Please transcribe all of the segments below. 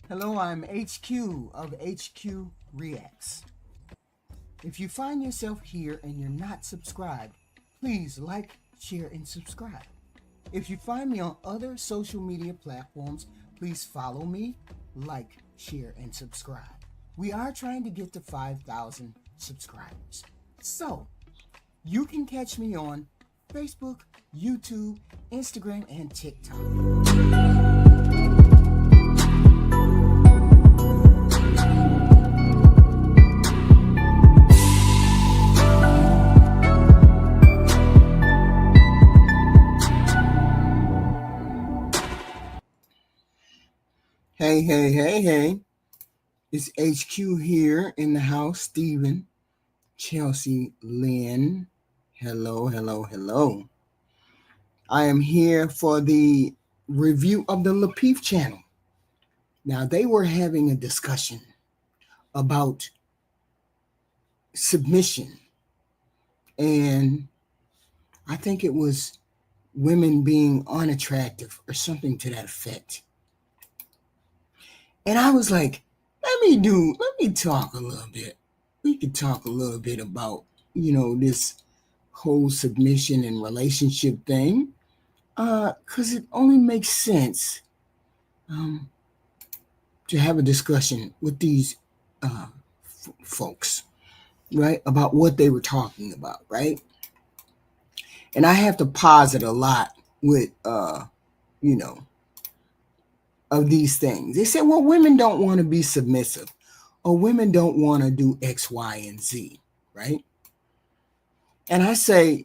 Hello, I'm HQ of HQ Reacts. If you find yourself here and you're not subscribed, please like, share, and subscribe. If you find me on other social media platforms, please follow me, like, share, and subscribe. We are trying to get to 5,000 subscribers. So, you can catch me on Facebook, YouTube, Instagram, and TikTok. Hey. It's HQ here in the house. Steven, Chelsea, Lynn. Hello. I am here for the review of the Lapeef channel. Now, they were having a discussion about submission, and I think it was women being unattractive or something to that effect. And I was like, let me talk a little bit. We could talk a little bit about, this whole submission and relationship thing. Because it only makes sense to have a discussion with these folks, right? About what they were talking about, right? And I have to posit a lot with, of these things. They say, well, women don't want to be submissive, or women don't want to do X, Y, and Z, right? And I say,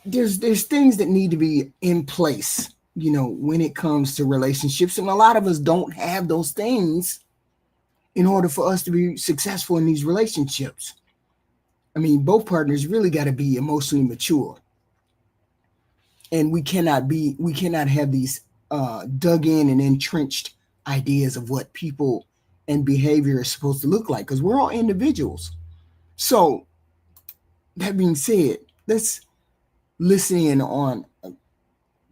there's things that need to be in place, when it comes to relationships. And a lot of us don't have those things in order for us to be successful in these relationships. I mean, both partners really got to be emotionally mature. And we cannot have these dug in and entrenched ideas of what people and behavior is supposed to look like, because we're all individuals. So that being said, let's listen in on a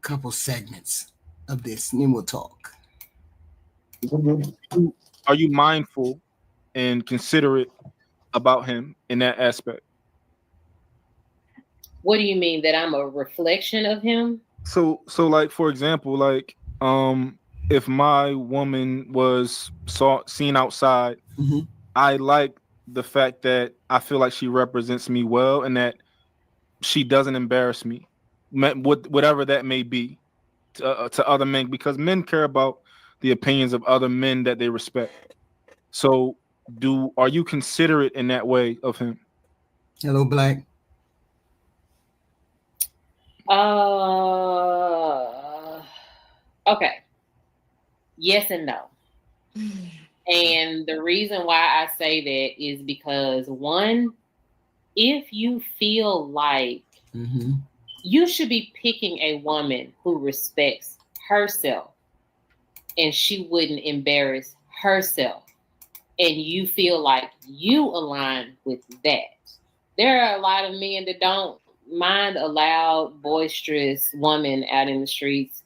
couple segments of this, and then we'll talk. Are you mindful and considerate about him in that aspect? What do you mean, that I'm a reflection of him? So like, for example, like if my woman was seen outside, I like the fact that I feel like she represents me well and that she doesn't embarrass me, whatever that may be, to other men, because men care about the opinions of other men that they respect. So are you considerate in that way of him? Hello, Black. Okay. Yes and no. And the reason why I say that is because, one, if you feel like you should be picking a woman who respects herself and she wouldn't embarrass herself, and you feel like you align with that, there are a lot of men that don't mind a loud, boisterous woman out in the streets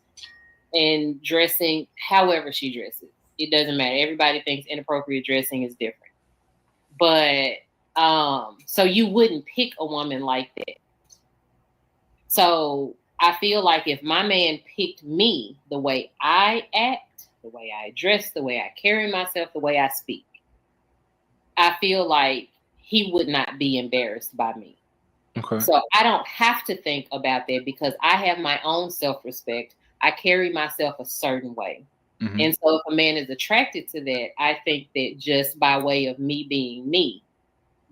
and dressing however she dresses. It doesn't matter. Everybody thinks inappropriate dressing is different. But so you wouldn't pick a woman like that. So I feel like if my man picked me, the way I act, the way I dress, the way I carry myself, the way I speak, I feel like he would not be embarrassed by me. Okay. So I don't have to think about that because I have my own self-respect. I carry myself a certain way. And so if a man is attracted to that, I think that just by way of me being me,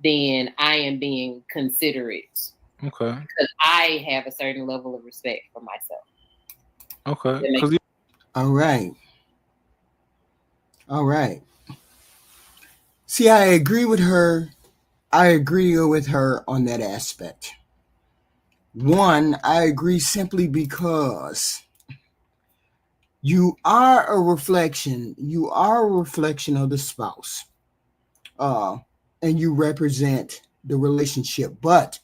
then I am being considerate. Okay. Because I have a certain level of respect for myself. Okay. All right. See, I agree with her on that aspect. One, I agree simply because you are a reflection of the spouse. And you represent the relationship, but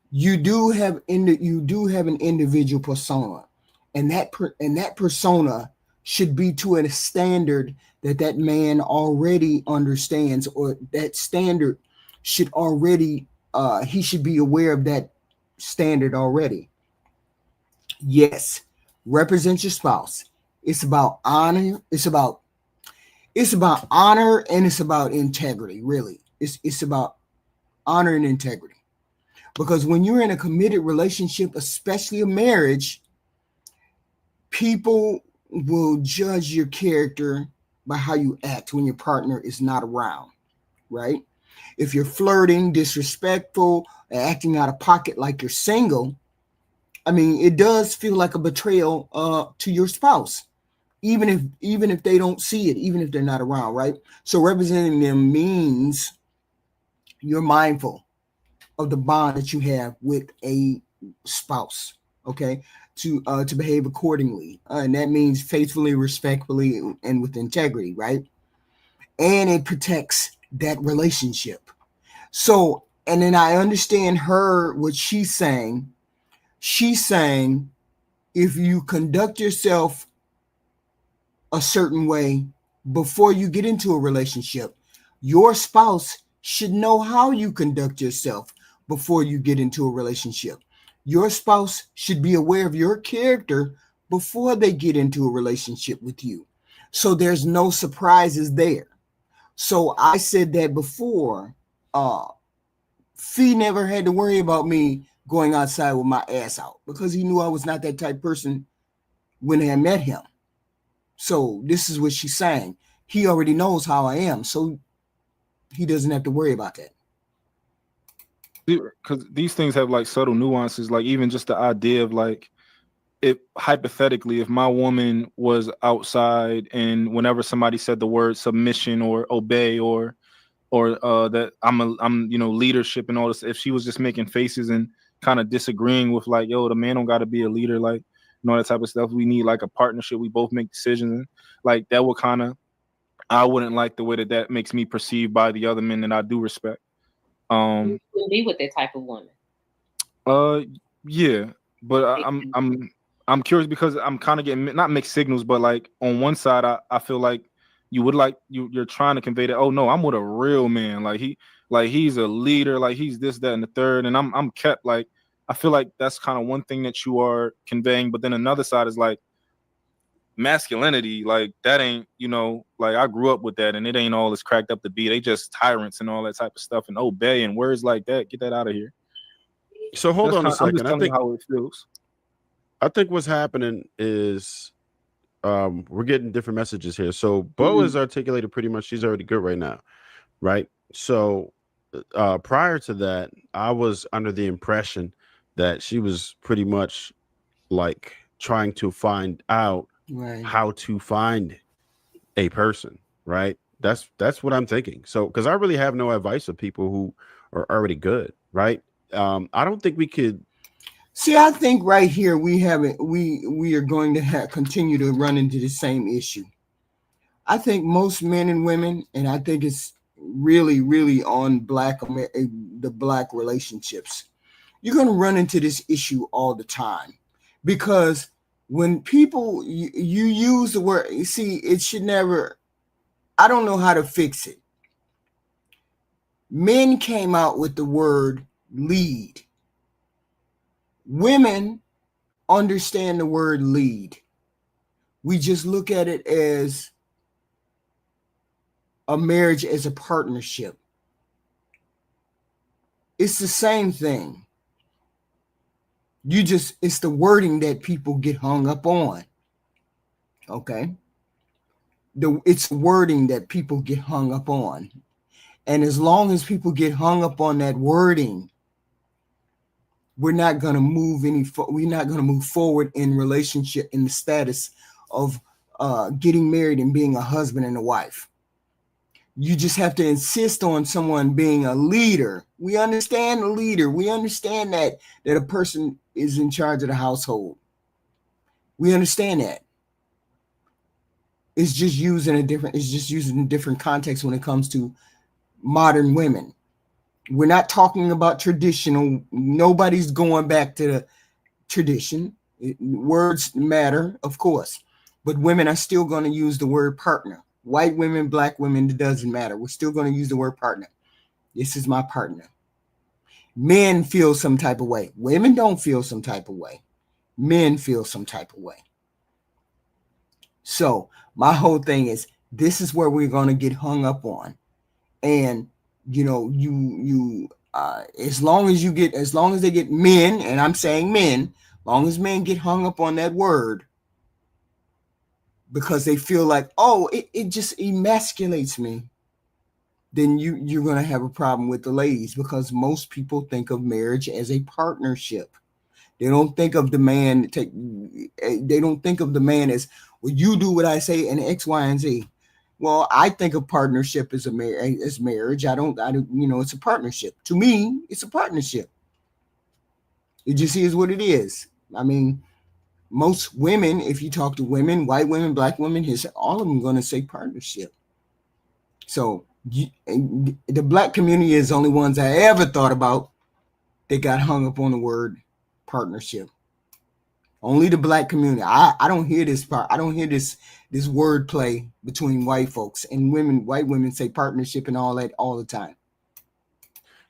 you do have an individual persona, and that persona should be to a standard that man already understands, or that standard should already, he should be aware of that standard already. Yes, represent your spouse. It's about honor. It's about honor, and it's about integrity. Really, it's about honor and integrity. Because when you're in a committed relationship, especially a marriage, people will judge your character by how you act when your partner is not around, right? If you're flirting, disrespectful, acting out of pocket like you're single, I mean, it does feel like a betrayal to your spouse, even if they don't see it, even if they're not around, right? So representing them means you're mindful of the bond that you have with a spouse, okay? To behave accordingly, and that means faithfully, respectfully, and with integrity, right? And it protects that relationship. So, and then I understand her, what she's saying. She's saying if you conduct yourself a certain way before you get into a relationship, your spouse should know how you conduct yourself before you get into a relationship. Your spouse should be aware of your character before they get into a relationship with you. So there's no surprises there. So I said that before. Fee never had to worry about me going outside with my ass out because he knew I was not that type of person when I met him. So this is what she's saying. He already knows how I am, so he doesn't have to worry about that. Because these things have like subtle nuances, like even just the idea of like, if hypothetically, if my woman was outside and whenever somebody said the word submission or obey or that I'm leadership and all this, if she was just making faces and kind of disagreeing with like, yo, the man don't got to be a leader, like, all that type of stuff. We need like a partnership. We both make decisions. Like that would kind of, I wouldn't like the way that makes me perceived by the other men that I do respect. You wouldn't be with that type of woman. Yeah, but I'm curious because I'm kind of getting not mixed signals, but like on one side, I feel like you would like you're trying to convey that, oh no, I'm with a real man, like he's a leader, like he's this, that, and the third, and I'm kept like I feel like that's kind of one thing that you are conveying, but then another side is like masculinity, like that ain't, like I grew up with that and it ain't all it's cracked up to be. They just tyrants and all that type of stuff and obey and words like that. Get that out of here. So hold on a second. I think how it feels. I think what's happening is we're getting different messages here. So Bo has articulated pretty much she's already good right now, right? So prior to that, I was under the impression that she was pretty much like trying to find out how to find a person, right? That's what I'm thinking. So because I really have no advice of people who are already good, right? I don't think we could. See, I think right here we are going to continue to run into the same issue. I think most men and women, and I think it's really, really on the black relationships, you're going to run into this issue all the time because when people you use the word, you see, it should never. I don't know how to fix it. Men came out with the word lead. Women understand the word lead. We just look at it as a marriage, as a partnership. It's the same thing. It's the wording that people get hung up on. Okay? It's wording that people get hung up on. And as long as people get hung up on that wording, we're not going to move forward in relationship, in the status of getting married and being a husband and a wife. You just have to insist on someone being a leader. We understand the leader. We understand that a person is in charge of the household. We understand that. It's just used in a different context when it comes to modern women. We're not talking about traditional. Nobody's going back to the tradition. Words matter, of course. But women are still going to use the word partner. White women, black women, it doesn't matter. We're still going to use the word partner. This is my partner. Men feel some type of way. Women don't feel some type of way. Men feel some type of way. So my whole thing is, this is where we're going to get hung up on. And, as long as they get men, and I'm saying men, as long as men get hung up on that word, because they feel like, oh, it just emasculates me, then you're going to have a problem with the ladies, because most people think of marriage as a partnership. They don't think of the man as, well, you do what I say and X, Y, and Z. Well, I think of partnership as marriage. I don't, it's a partnership. To me, it's a partnership. It just is what it is. I mean, most women, if you talk to women, white women, black women, all of them going to say partnership. So the black community is the only ones I ever thought about that got hung up on the word partnership. Only the black community. I don't hear this part. I don't hear this word play between white folks and women. White women say partnership and all that all the time.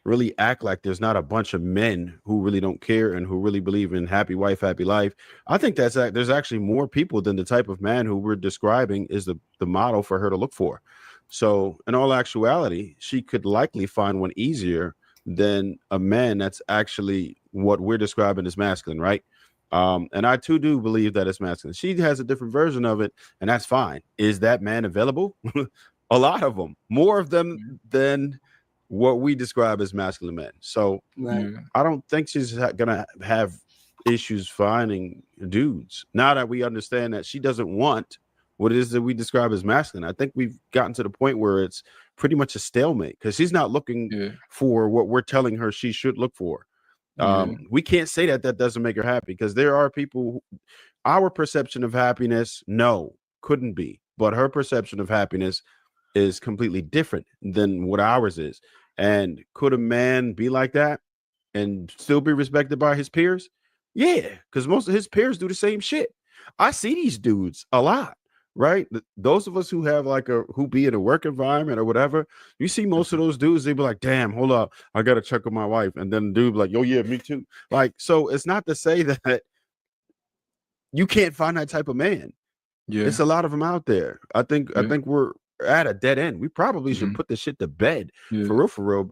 Really act like there's not a bunch of men who really don't care and who really believe in happy wife, happy life. I think there's actually more people than the type of man who we're describing is the model for her to look for. So in all actuality, she could likely find one easier than a man that's actually what we're describing as masculine, right? And I too do believe that it's masculine. She has a different version of it, and that's fine. Is that man available? A lot of them, more of them than what we describe as masculine men. So I don't think she's gonna have issues finding dudes. Now that we understand that she doesn't want what it is that we describe as masculine, I think we've gotten to the point where it's pretty much a stalemate, because she's not looking for what we're telling her she should look for. We can't say that doesn't make her happy, because there are people our perception of happiness couldn't be, but her perception of happiness is completely different than what ours is. And could a man be like that and still be respected by his peers? Yeah, because most of his peers do the same shit. I see these dudes a lot, right? Those of us who have who be in a work environment or whatever, you see most of those dudes, they be like, damn, hold up, I gotta check on my wife. And then the dude be like, yo, yeah, me too. So it's not to say that you can't find that type of man. Yeah, it's a lot of them out there. I think we're at a dead end. We probably should put this shit to bed for real,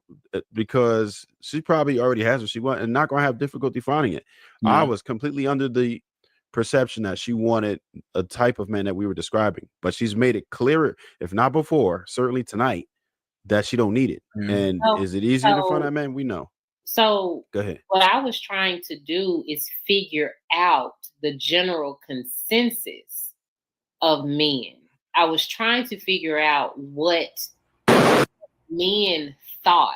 because she probably already has what she wants and not gonna have difficulty finding it. I was completely under the perception that she wanted a type of man that we were describing, but she's made it clearer, if not before, certainly tonight, that she don't need it. And is it easier to find that man? We know. So go ahead. What I was trying to do is figure out the general consensus of men. I was trying to figure out what men thought,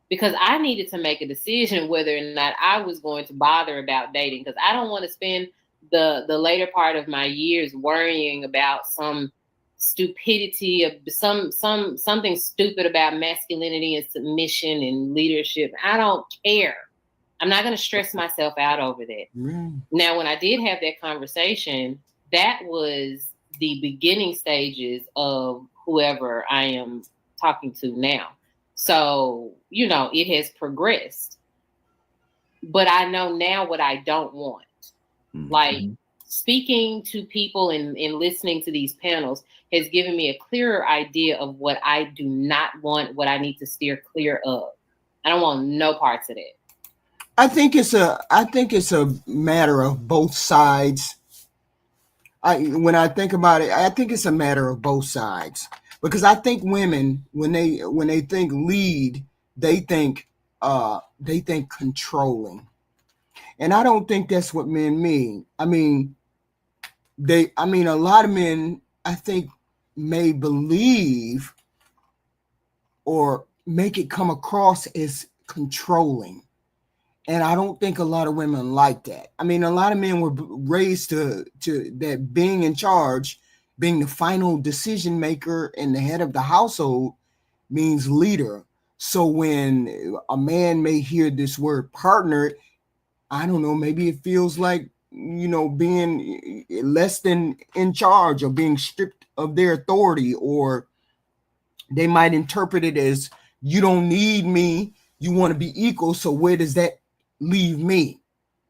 because I needed to make a decision whether or not I was going to bother about dating, because I don't want to spend the later part of my years worrying about some stupidity of something stupid about masculinity and submission and leadership. I don't care. I'm not going to stress myself out over that. Now, when I did have that conversation, that was the beginning stages of whoever I am talking to now. So, it has progressed. But I know now what I don't want. Like, speaking to people and listening to these panels has given me a clearer idea of what I do not want, what I need to steer clear of. I don't want no parts of that. I think it's a matter of both sides. When I think about it, I think it's a matter of both sides, because I think women, when they think lead, they think controlling, and I don't think that's what men mean. I mean, a lot of men, I think, may believe or make it come across as controlling. And I don't think a lot of women like that. I mean, a lot of men were raised to that being in charge, being the final decision maker and the head of the household means leader. So when a man may hear this word partner, I don't know, maybe it feels like being less than in charge or being stripped of their authority, or they might interpret it as you don't need me, you want to be equal, so where does that leave me?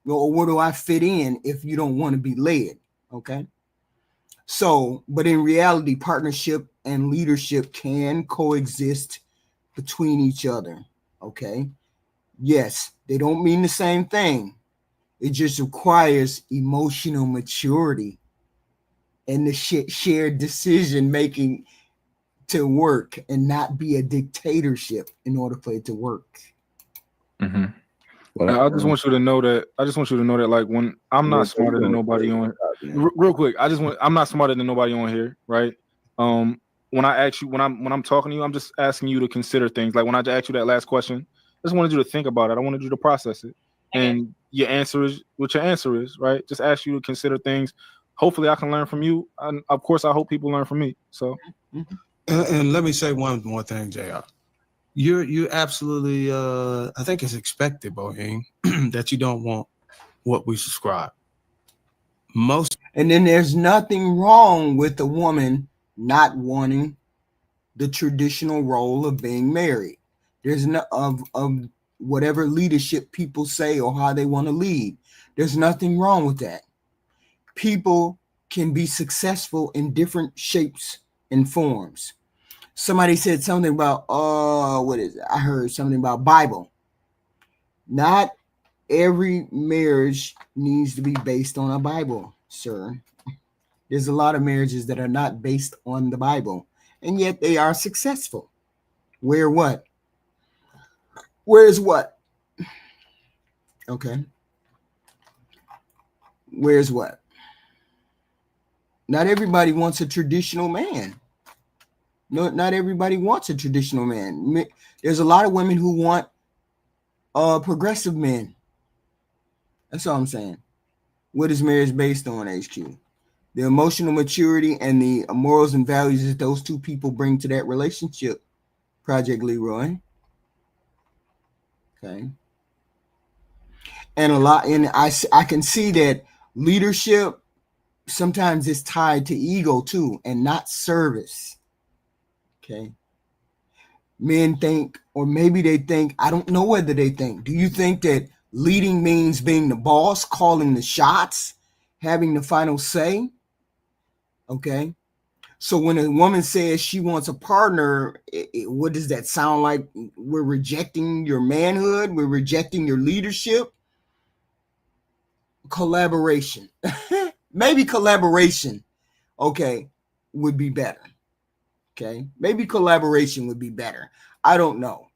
Or where do I fit in if you don't want to be led? Okay. So, but in reality, partnership and leadership can coexist between each other. Okay. Yes, they don't mean the same thing. It just requires emotional maturity and the shared decision making to work, and not be a dictatorship in order for it to work. Mm-hmm. Well, I just want you to know that. Like, when I'm not smarter than nobody on. Real quick, I'm not smarter than nobody on here, right? When I ask you, when I'm talking to you, I'm just asking you to consider things. Like when I asked you that last question, I just wanted you to think about it. I wanted you to process it, and your answer is what your answer is, right? Just ask you to consider things. Hopefully, I can learn from you, and of course, I hope people learn from me. So, and let me say one more thing, JR. You absolutely I think it's expected, Boheen, that you don't want what we subscribe. And then there's nothing wrong with a woman not wanting the traditional role of being married. There's no of whatever leadership people say or how they want to lead. There's nothing wrong with that. People can be successful in different shapes and forms. Somebody said something about what is it? I heard something about Bible. Not every marriage needs to be based on a Bible, sir. There's a lot of marriages that are not based on the Bible, and yet they are successful. Where what? Where's what? Okay. Where's what? Not everybody wants a traditional man. No, not everybody wants a traditional man. There's a lot of women who want progressive men. That's all I'm saying. What is marriage based on, HQ? The emotional maturity and the morals and values that those two people bring to that relationship, Project Leroy. Okay. And I can see that leadership sometimes is tied to ego too, and not service. Okay. Men think, or maybe they think, I don't know whether they think. Do you think that leading means being the boss, calling the shots, having the final say? Okay. So when a woman says she wants a partner, what does that sound like? We're rejecting your manhood. We're rejecting your leadership. Collaboration. Maybe collaboration, okay, would be better. Okay. Maybe collaboration would be better. I don't know.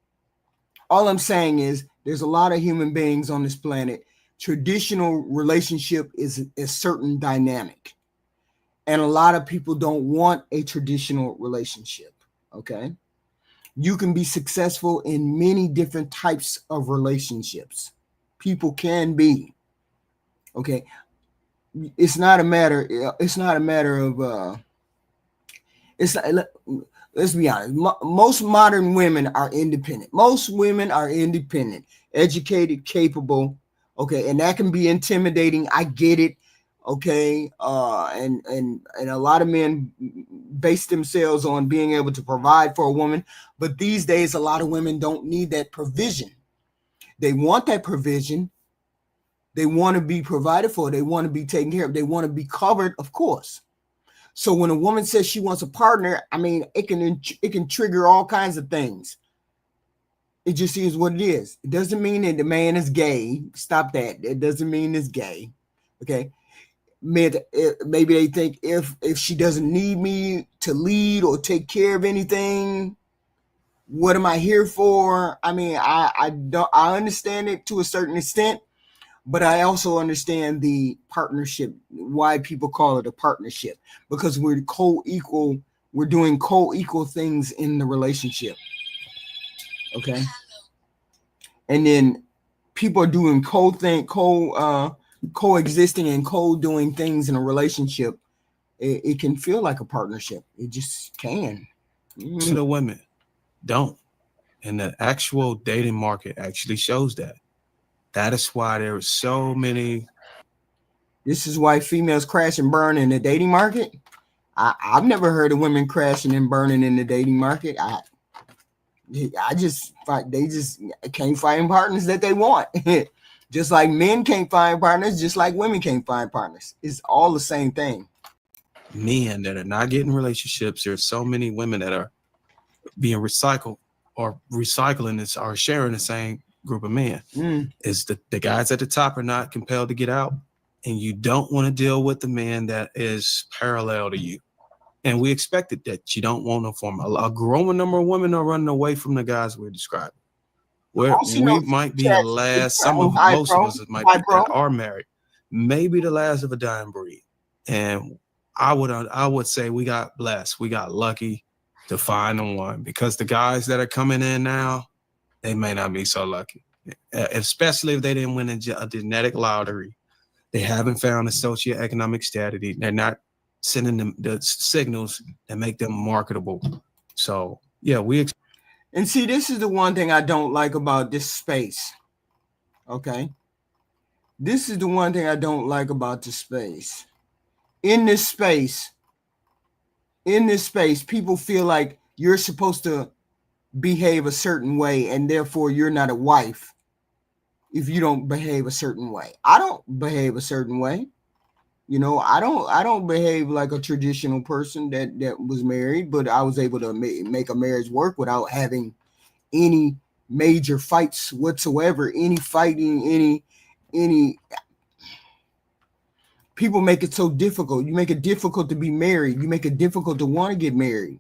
All I'm saying is there's a lot of human beings on this planet. Traditional relationship is a certain dynamic. And a lot of people don't want a traditional relationship. Okay. You can be successful in many different types of relationships. People can be. Okay. It's not a matter of let's be honest. Most modern women are independent. Most women are independent, educated, capable. Okay. And that can be intimidating. I get it. Okay. And a lot of men base themselves on being able to provide for a woman. But these days, a lot of women don't need that provision. They want that provision. They want to be provided for. They want to be taken care of. They want to be covered, of course. So when a woman says she wants a partner, I mean, it can trigger all kinds of things. It just is what it is. It doesn't mean that the man is gay. Stop that. It doesn't mean it's gay. Okay. Maybe they think if she doesn't need me to lead or take care of anything, what am I here for? I mean, I understand it to a certain extent. But I also understand the partnership, why people call it a partnership, because we're co-equal. We're doing co-equal things in the relationship. Okay. And then people are doing coexisting and co-doing things in a relationship. It can feel like a partnership. It just can. To the women don't. And the actual dating market actually shows that. That is why there are so many This is why females crash and burn in the dating market. I've never heard of women crashing and burning in the dating market. They just can't find partners that they want. Just like men can't find partners, just like women can't find partners. It's all the same thing. Men that are not getting relationships, there's so many women that are being recycled or recycling this or sharing the same group of men. Is the guys at the top are not compelled to get out, and you don't want to deal with the man that is parallel to you. And we expected that. You don't want no form. A growing number of women are running away from the guys we're describing. Where we might be the last, most of us might be that are married, maybe the last of a dying breed. And I would say we got blessed. We got lucky to find the one, because the guys that are coming in now, they may not be so lucky, especially if they didn't win a genetic lottery. They haven't found a socioeconomic status. They're not sending them the signals that make them marketable. So yeah, and see, this is the one thing I don't like about this space. Okay, this is the one thing I don't like about the space. In this space, people feel like you're supposed to behave a certain way, and therefore you're not a wife if you don't behave a certain way. I don't behave a certain way. You know, I don't behave like a traditional person that was married, but I was able to make a marriage work without having any major fights whatsoever, any fighting, any. People make it so difficult. You make it difficult to be married. You make it difficult to want to get married.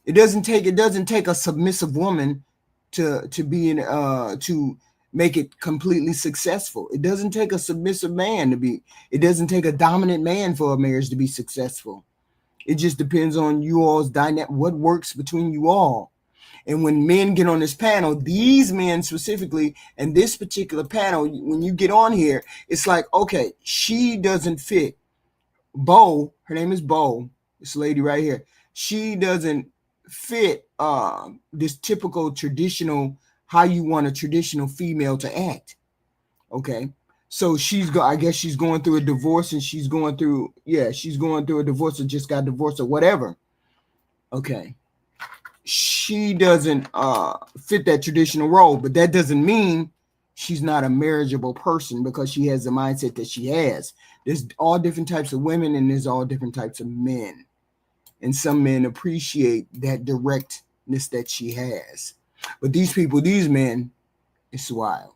It doesn't take a submissive woman to be in to make it completely successful. It doesn't take a submissive man to be. It doesn't take a dominant man for a marriage to be successful. It just depends on you all's dynamic, what works between you all. And when men get on this panel, these men specifically, and this particular panel, when you get on here, it's like, okay, she doesn't fit. Bo, her name is Bo, this lady right here. She doesn't fit this typical traditional, how you want a traditional female to act. Okay. So I guess she's going through a divorce, and she's going through a divorce, or just got divorced or whatever. Okay. She doesn't fit that traditional role, but that doesn't mean she's not a marriageable person, because she has the mindset that she has. There's all different types of women, and there's all different types of men. And some men appreciate that directness that she has. But these men, it's wild.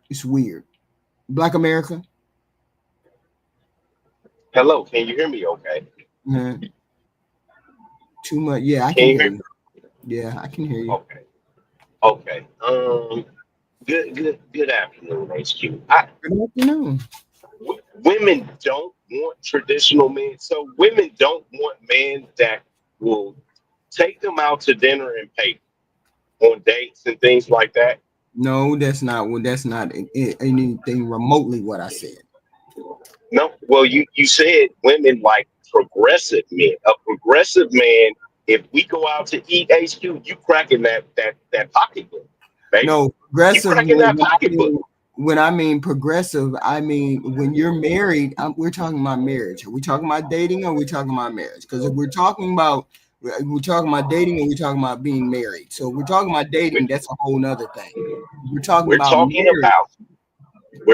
It's weird. Black America. Hello, can you hear me okay? Mm-hmm. Too much. Yeah, I can hear you. Yeah, I can hear you. Okay. Good afternoon, HQ. Good afternoon. Women don't want traditional men. So women don't want men that will take them out to dinner and pay on dates and things like that. No, that's not anything remotely what I said. No, well, you said women like progressive men. A progressive man, if we go out to eat, HQ, you cracking that pocketbook, baby. No, progressive. You cracking that pocketbook. When I mean progressive, I mean when you're married. We're talking about marriage. Are we talking about dating, or are we talking about marriage? Because if we're talking about dating, or we're talking about being married. So if we're talking about dating, that's a whole nother thing. We're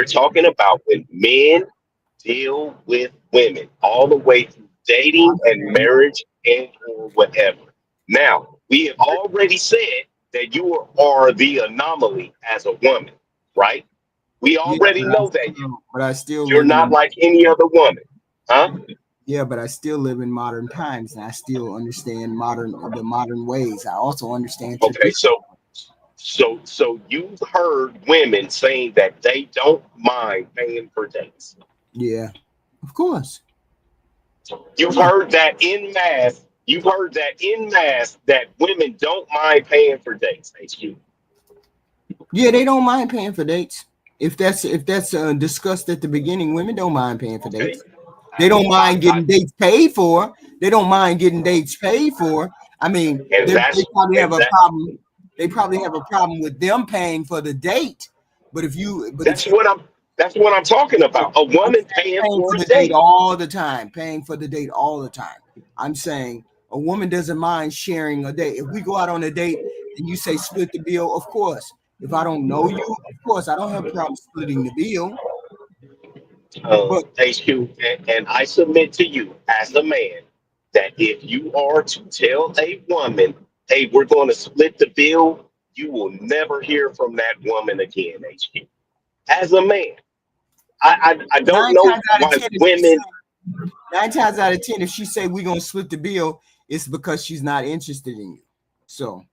talking about when men deal with women all the way through dating and marriage and or whatever. Now, we have already said that you are the anomaly as a woman, right? We already know that you're not like any other woman, huh? Yeah, but I still live in modern times, and I still understand the modern ways. I also understand. Okay, so you've heard women saying that they don't mind paying for dates. Yeah, of course. You've heard that in mass. That women don't mind paying for dates. HQ. Yeah, they don't mind paying for dates. If that's discussed at the beginning, women don't mind paying for dates. They don't mind getting dates paid for. I mean, they probably have a problem. They probably have a problem with them paying for the date. But That's what I'm talking about. A woman paying for a the date all the time, paying for the date all the time. I'm saying a woman doesn't mind sharing a date. If we go out on a date and you say split the bill, of course. If I don't know you, of course, I don't have a problem splitting the bill. But HQ, and I submit to you as a man that if you are to tell a woman, hey, we're going to split the bill, you will never hear from that woman again, HQ. As a man, I don't know why women. 9 times out of 10, if she say we're gonna split the bill, it's because she's not interested in you. So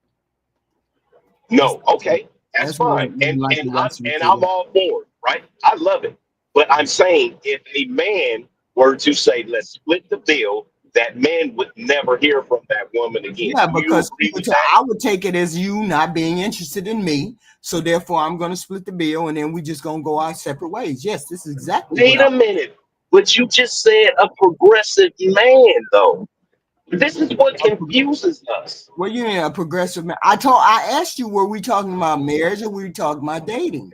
No, okay, that's fine, I'm all for it, right? I love it, but I'm saying if a man were to say let's split the bill, that man would never hear from that woman again. Yeah, Do you because agree with that? I would take it as you not being interested in me. So therefore, I'm gonna split the bill, and then we just gonna go our separate ways. Yes, this is exactly. Wait a minute, but you just said a progressive man, though. This is what confuses us. What you mean a progressive man? I asked you, were we talking about marriage or were we talking about dating?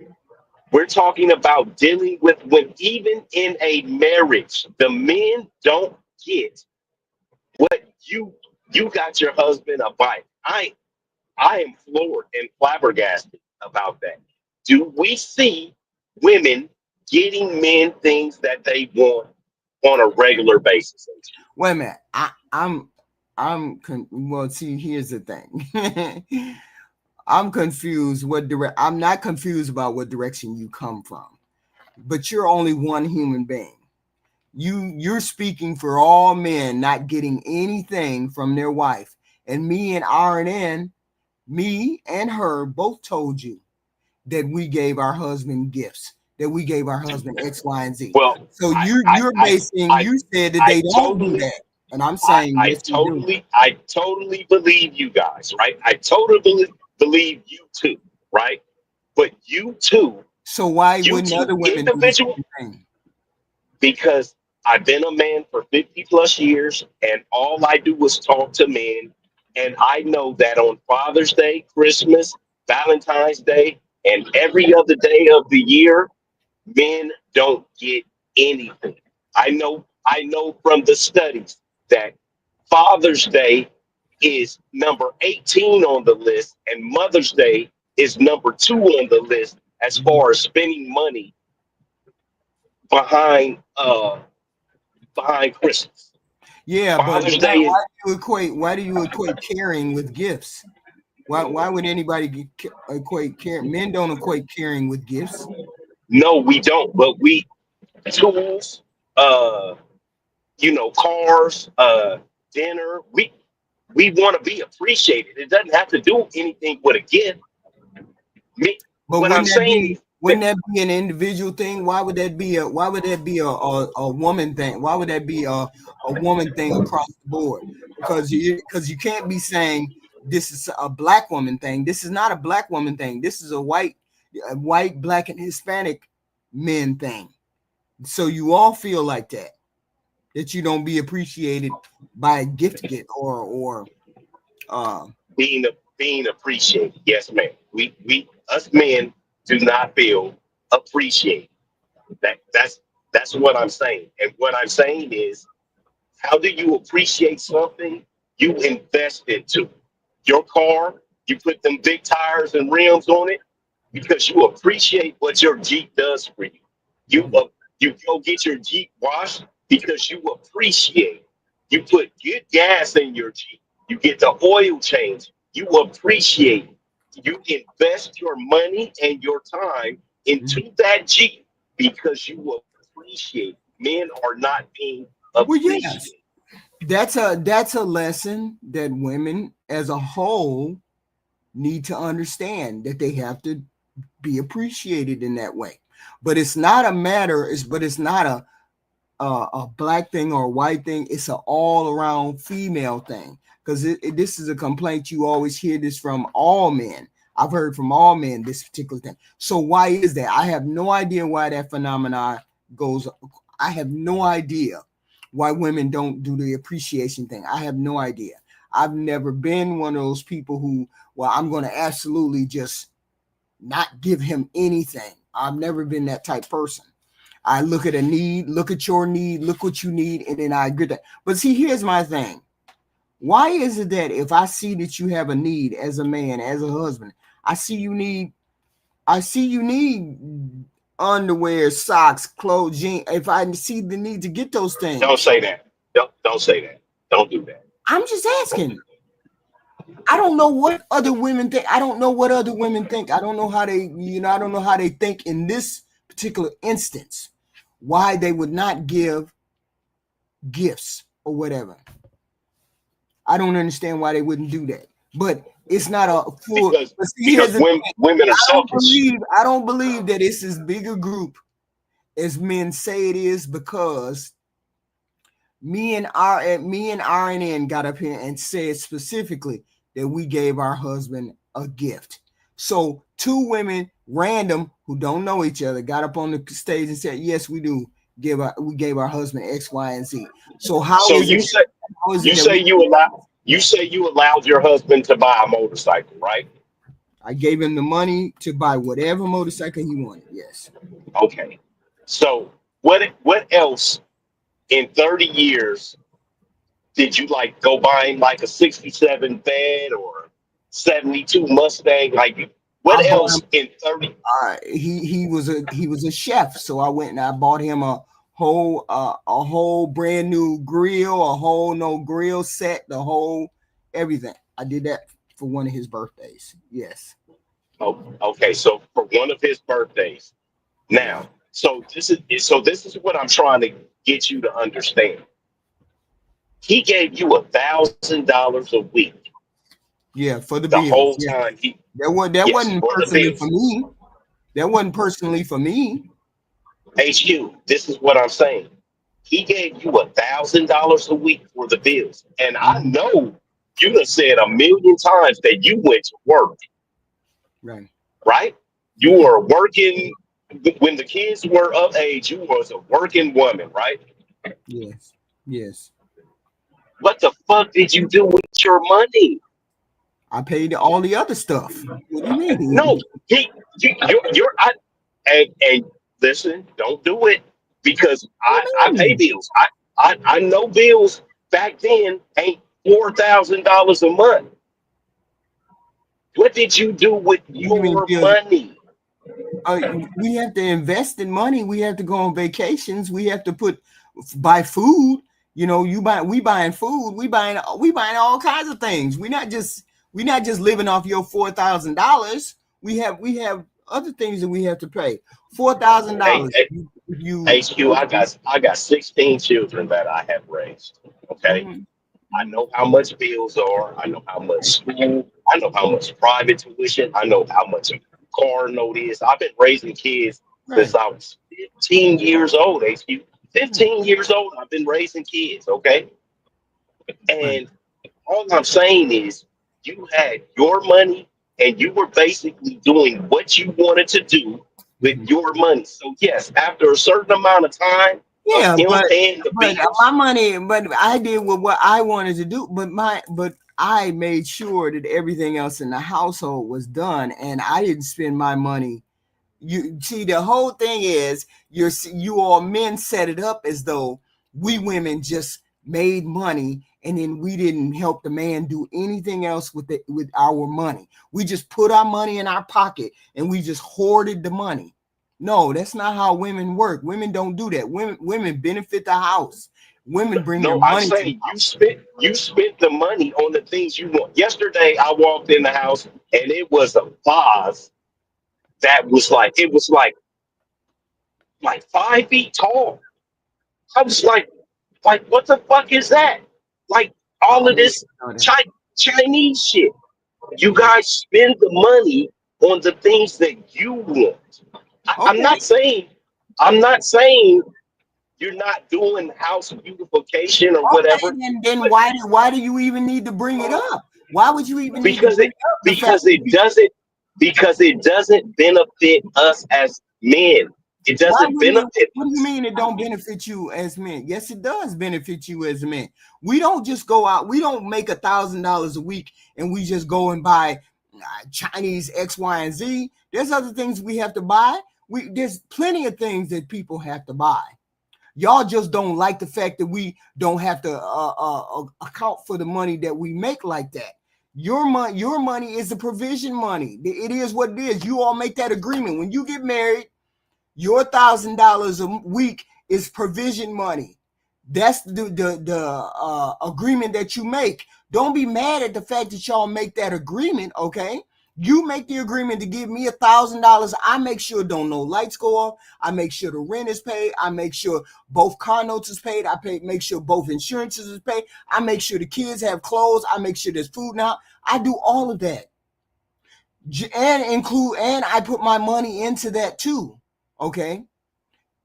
We're talking about dealing with when even in a marriage, the men don't get what you got your husband a bike. I am floored and flabbergasted about that. Do we see women getting men things that they want on a regular basis? Wait a minute. Well, see, here's the thing. I'm confused. I'm not confused about what direction you come from, but you're only one human being. You're speaking for all men not getting anything from their wife, and me and RNN, me and her both told you that we gave our husband gifts, that we gave our husband X, Y, and Z. Well, so you said that they don't do that. And I'm saying I totally believe you guys, right? I totally believe you too, right? But you too. So why wouldn't other women do the same thing? Because I've been a man for 50 plus years, and all I do is talk to men. And I know that on Father's Day, Christmas, Valentine's Day, and every other day of the year, men don't get anything. I know from the studies that Father's Day is number 18 on the list, and Mother's Day is number 2 on the list as far as spending money behind Christmas. Yeah, Father's but Day why do you equate caring with gifts? Why would anybody equate caring? Men don't equate caring with gifts. No, we don't. But we tools, cars, dinner. We want to be appreciated. It doesn't have to do anything with a gift. But wouldn't that be an individual thing? Why would that be a woman thing? Why would that be a woman thing across the board? Because you can't be saying this is a black woman thing. This is not a black woman thing. This is a white, black, and Hispanic men thing. So you all feel like that you don't be appreciated by a gift or being appreciated. Yes, ma'am. We us men do not feel appreciated. That's what I'm saying. And what I'm saying is, how do you appreciate something you invest into? Your car, you put them big tires and rims on it because you appreciate what your Jeep does for you. You go get your Jeep washed because you appreciate. You put good gas in your Jeep. You get the oil change. You appreciate. You invest your money and your time into that Jeep because you appreciate. Men are not being appreciated. Well, yes. That's a lesson that women as a whole need to understand, that they have to be appreciated in that way. But it's not a matter. It's not a black thing or a white thing. It's an all around female thing. Because this is a complaint you always hear this from all men. I've heard from all men this particular thing. So why is that? I have no idea why that phenomenon goes. I have no idea why women don't do the appreciation thing. I have no idea. I've never been one of those people who, well, I'm going to absolutely just not give him anything. I've never been that type person. I look at a need, look at your need, look what you need, and then I agree that. But see, here's my thing. Why is it that if I see that you have a need as a man, as a husband, I see you need underwear, socks, clothes, jeans. If I see the need to get those things. Don't say that. Don't say that. Don't do that. I'm just asking. I don't know what other women think. I don't know what other women think. I don't know how they, I don't know how they think in this particular instance, why they would not give gifts or whatever. I don't understand why they wouldn't do that. But it's not a full. Because women are selfish. I don't believe that it's as big a group as men say it is, because me and RNN got up here and said specifically that we gave our husband a gift. So 2 women, random, who don't know each other, got up on the stage and said, "Yes, we do. We gave our husband X, Y, and Z." So you say you allowed your husband to buy a motorcycle, right? I gave him the money to buy whatever motorcycle he wanted. Yes. Okay. So what else in 30 years did you like go buying like a 67 Fed or 72 Mustang? Like what else in 30? He was a chef, so I went and I bought him a whole brand new grill, a whole grill set, the whole everything. I did that for one of his birthdays. Yes. Oh, okay. So for one of his birthdays. Now, so this is what I'm trying to get you to understand. He gave you $1,000 a week. Yeah, for the bills. Whole time. That wasn't personally for me. That wasn't personally for me. HQ, this is what I'm saying. He gave you $1,000 a week for the bills. And I know you have said a million times that you went to work. Right. Right? You were working when the kids were of age, you was a working woman, right? Yes. Yes. What the fuck did you do with your money? I paid all the other stuff. What do you mean? No, and listen, don't do it, because I pay bills. I know bills back then ain't $4,000 a month. What did you do with your money? We have to invest in money. We have to go on vacations. We have to buy food. We buying food. We buying all kinds of things. We're not just living off your $4,000. We have other things that we have to pay. $4,000. HQ, I got 16 children that I have raised. Okay. Mm-hmm. I know how much bills are. I know how much school. I know how much private tuition. I know how much a car note is. I've been raising kids since I was 15 years old, HQ. 15 years old, I've been raising kids, okay? And all I'm saying is you had your money and you were basically doing what you wanted to do with your money. So yes, after a certain amount of time, my money, but I did what I wanted to do, but I made sure that everything else in the household was done, and I didn't spend my money. You see, the whole thing is you all men set it up as though we women just made money and then we didn't help the man do anything else with our money. We just put our money in our pocket and we just hoarded the money. No, that's not how women work. Women don't do that. Women benefit the house. Women bring their money. I'm saying you spent the money on the things you want. Yesterday, I walked in the house and it was a vase that was like 5 feet tall. I was like, what the fuck is that? Like all of this Chinese shit. You guys spend the money on the things that you want. I'm not saying you're not doing house beautification or whatever. Then why do you even need to bring it up? Why would you even need to bring it up? Because it doesn't benefit us as men. It doesn't benefit. What do you mean it don't benefit you as men? Yes, it does benefit you as men. We don't just go out. We don't make $1,000 a week and we just go and buy Chinese X, Y, and Z. There's other things we have to buy. there's plenty of things that people have to buy. Y'all just don't like the fact that we don't have to account for the money that we make like that. Your money is the provision money. It is what it is. You all make that agreement. When you get married, your $1,000 a week is provision money. That's the agreement that you make. Don't be mad at the fact that y'all make that agreement, okay? You make the agreement to give me $1,000. I make sure don't no lights go off. I make sure the rent is paid. I make sure both car notes is paid. Make sure both insurances is paid. I make sure the kids have clothes. I make sure there's food now. I do all of that. And I put my money into that too. Okay.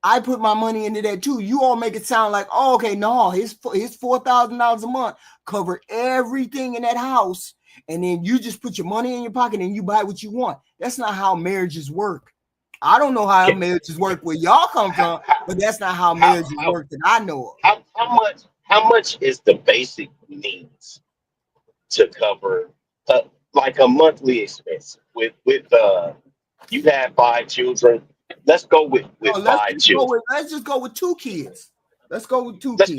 I put my money into that too. You all make it sound like, oh, okay, no, his $4,000 a month cover everything in that house. And then you just put your money in your pocket and you buy what you want. That's not how marriages work. I don't know how marriages work where y'all come from, but that's not how marriages work that I know of. How much is the basic needs to cover like a monthly expense with you have 5 children. Let's go with 5 children. Let's just go with 2 kids. Let's go with 2 kids.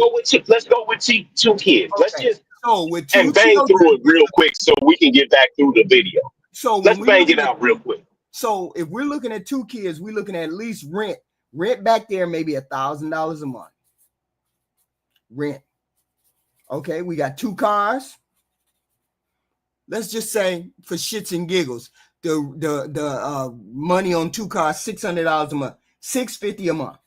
Let's go with 2 kids. Okay. Let's just and bang through it real quick so we can get back through the video. So let's bang it out real quick. So if we're looking at 2 kids, we're looking at least rent back there, maybe $1,000 a month. Rent. Okay, we got 2 cars. Let's just say for shits and giggles, the money on 2 cars, $600 a month, $650 a month.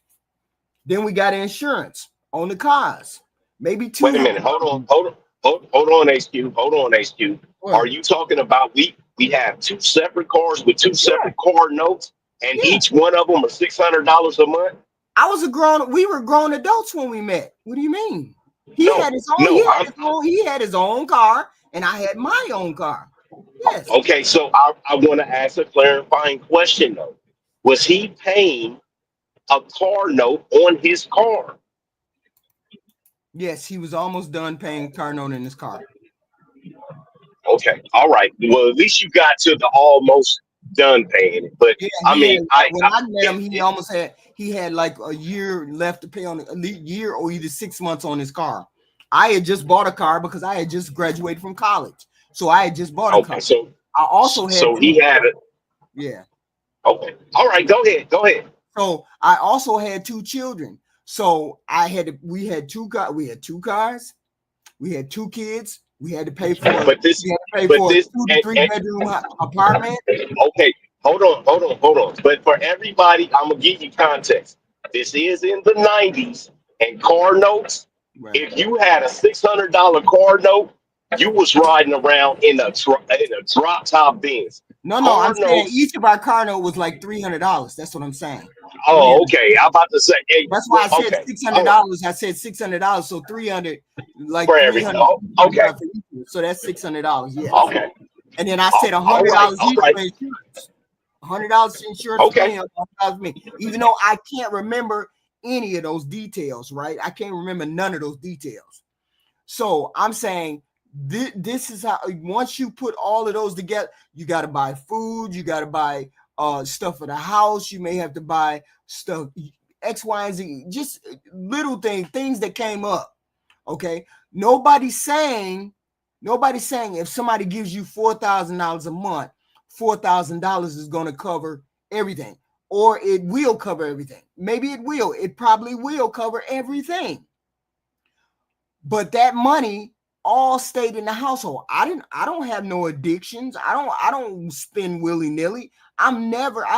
Then we got insurance on the cars, maybe 2. Wait a minute, hold on, HQ. Hold on, HQ. What? Are you talking about we have 2 separate cars with 2 separate car notes, and each one of them are $600 a month? We were grown adults when we met. What do you mean? He had his own car, and I had my own car. Yes. Okay, so I want to ask a clarifying question though. Was he paying a car note on his car? Yes, he was almost done paying a car note in his car. Okay, all right. Well, at least you got to the almost done paying it. But when I met him, he had like a year left to pay on a year or either 6 months on his car. I had just bought a car because I had just graduated from college. So I had just bought a car. So I also had he had it. Yeah. Okay. All right, go ahead. So I also had 2 children. So we had 2 cars, we had 2 kids. We had to pay for a 2 to 3 bedroom apartment. Okay, hold on. But for everybody, I'm gonna give you context. This is in the 90s, and car notes. Right. If you had a $600 car note, you was riding around in a drop top Benz. No, I'm saying each of our car note was like $300. That's what I'm saying. Oh, okay. I'm about to say. Hey, that's why I said $600. I said $600. So 300, like for everything. Okay. So that's $600. Yeah. Okay. And then I said $100 each for insurance. $100 insurance. Okay. For me. Even though I can't remember any of those details, right? I can't remember none of those details. So I'm saying this is how, once you put all of those together, you got to buy food, you got to buy stuff for the house, you may have to buy stuff X, Y, and Z, just little things that came up. Okay, nobody's saying if somebody gives you $4,000 a month, $4,000 is going to cover everything, or it will cover everything. Maybe it will. It probably will cover everything. But that money all stayed in the household. I don't have no addictions. I don't spend willy-nilly. I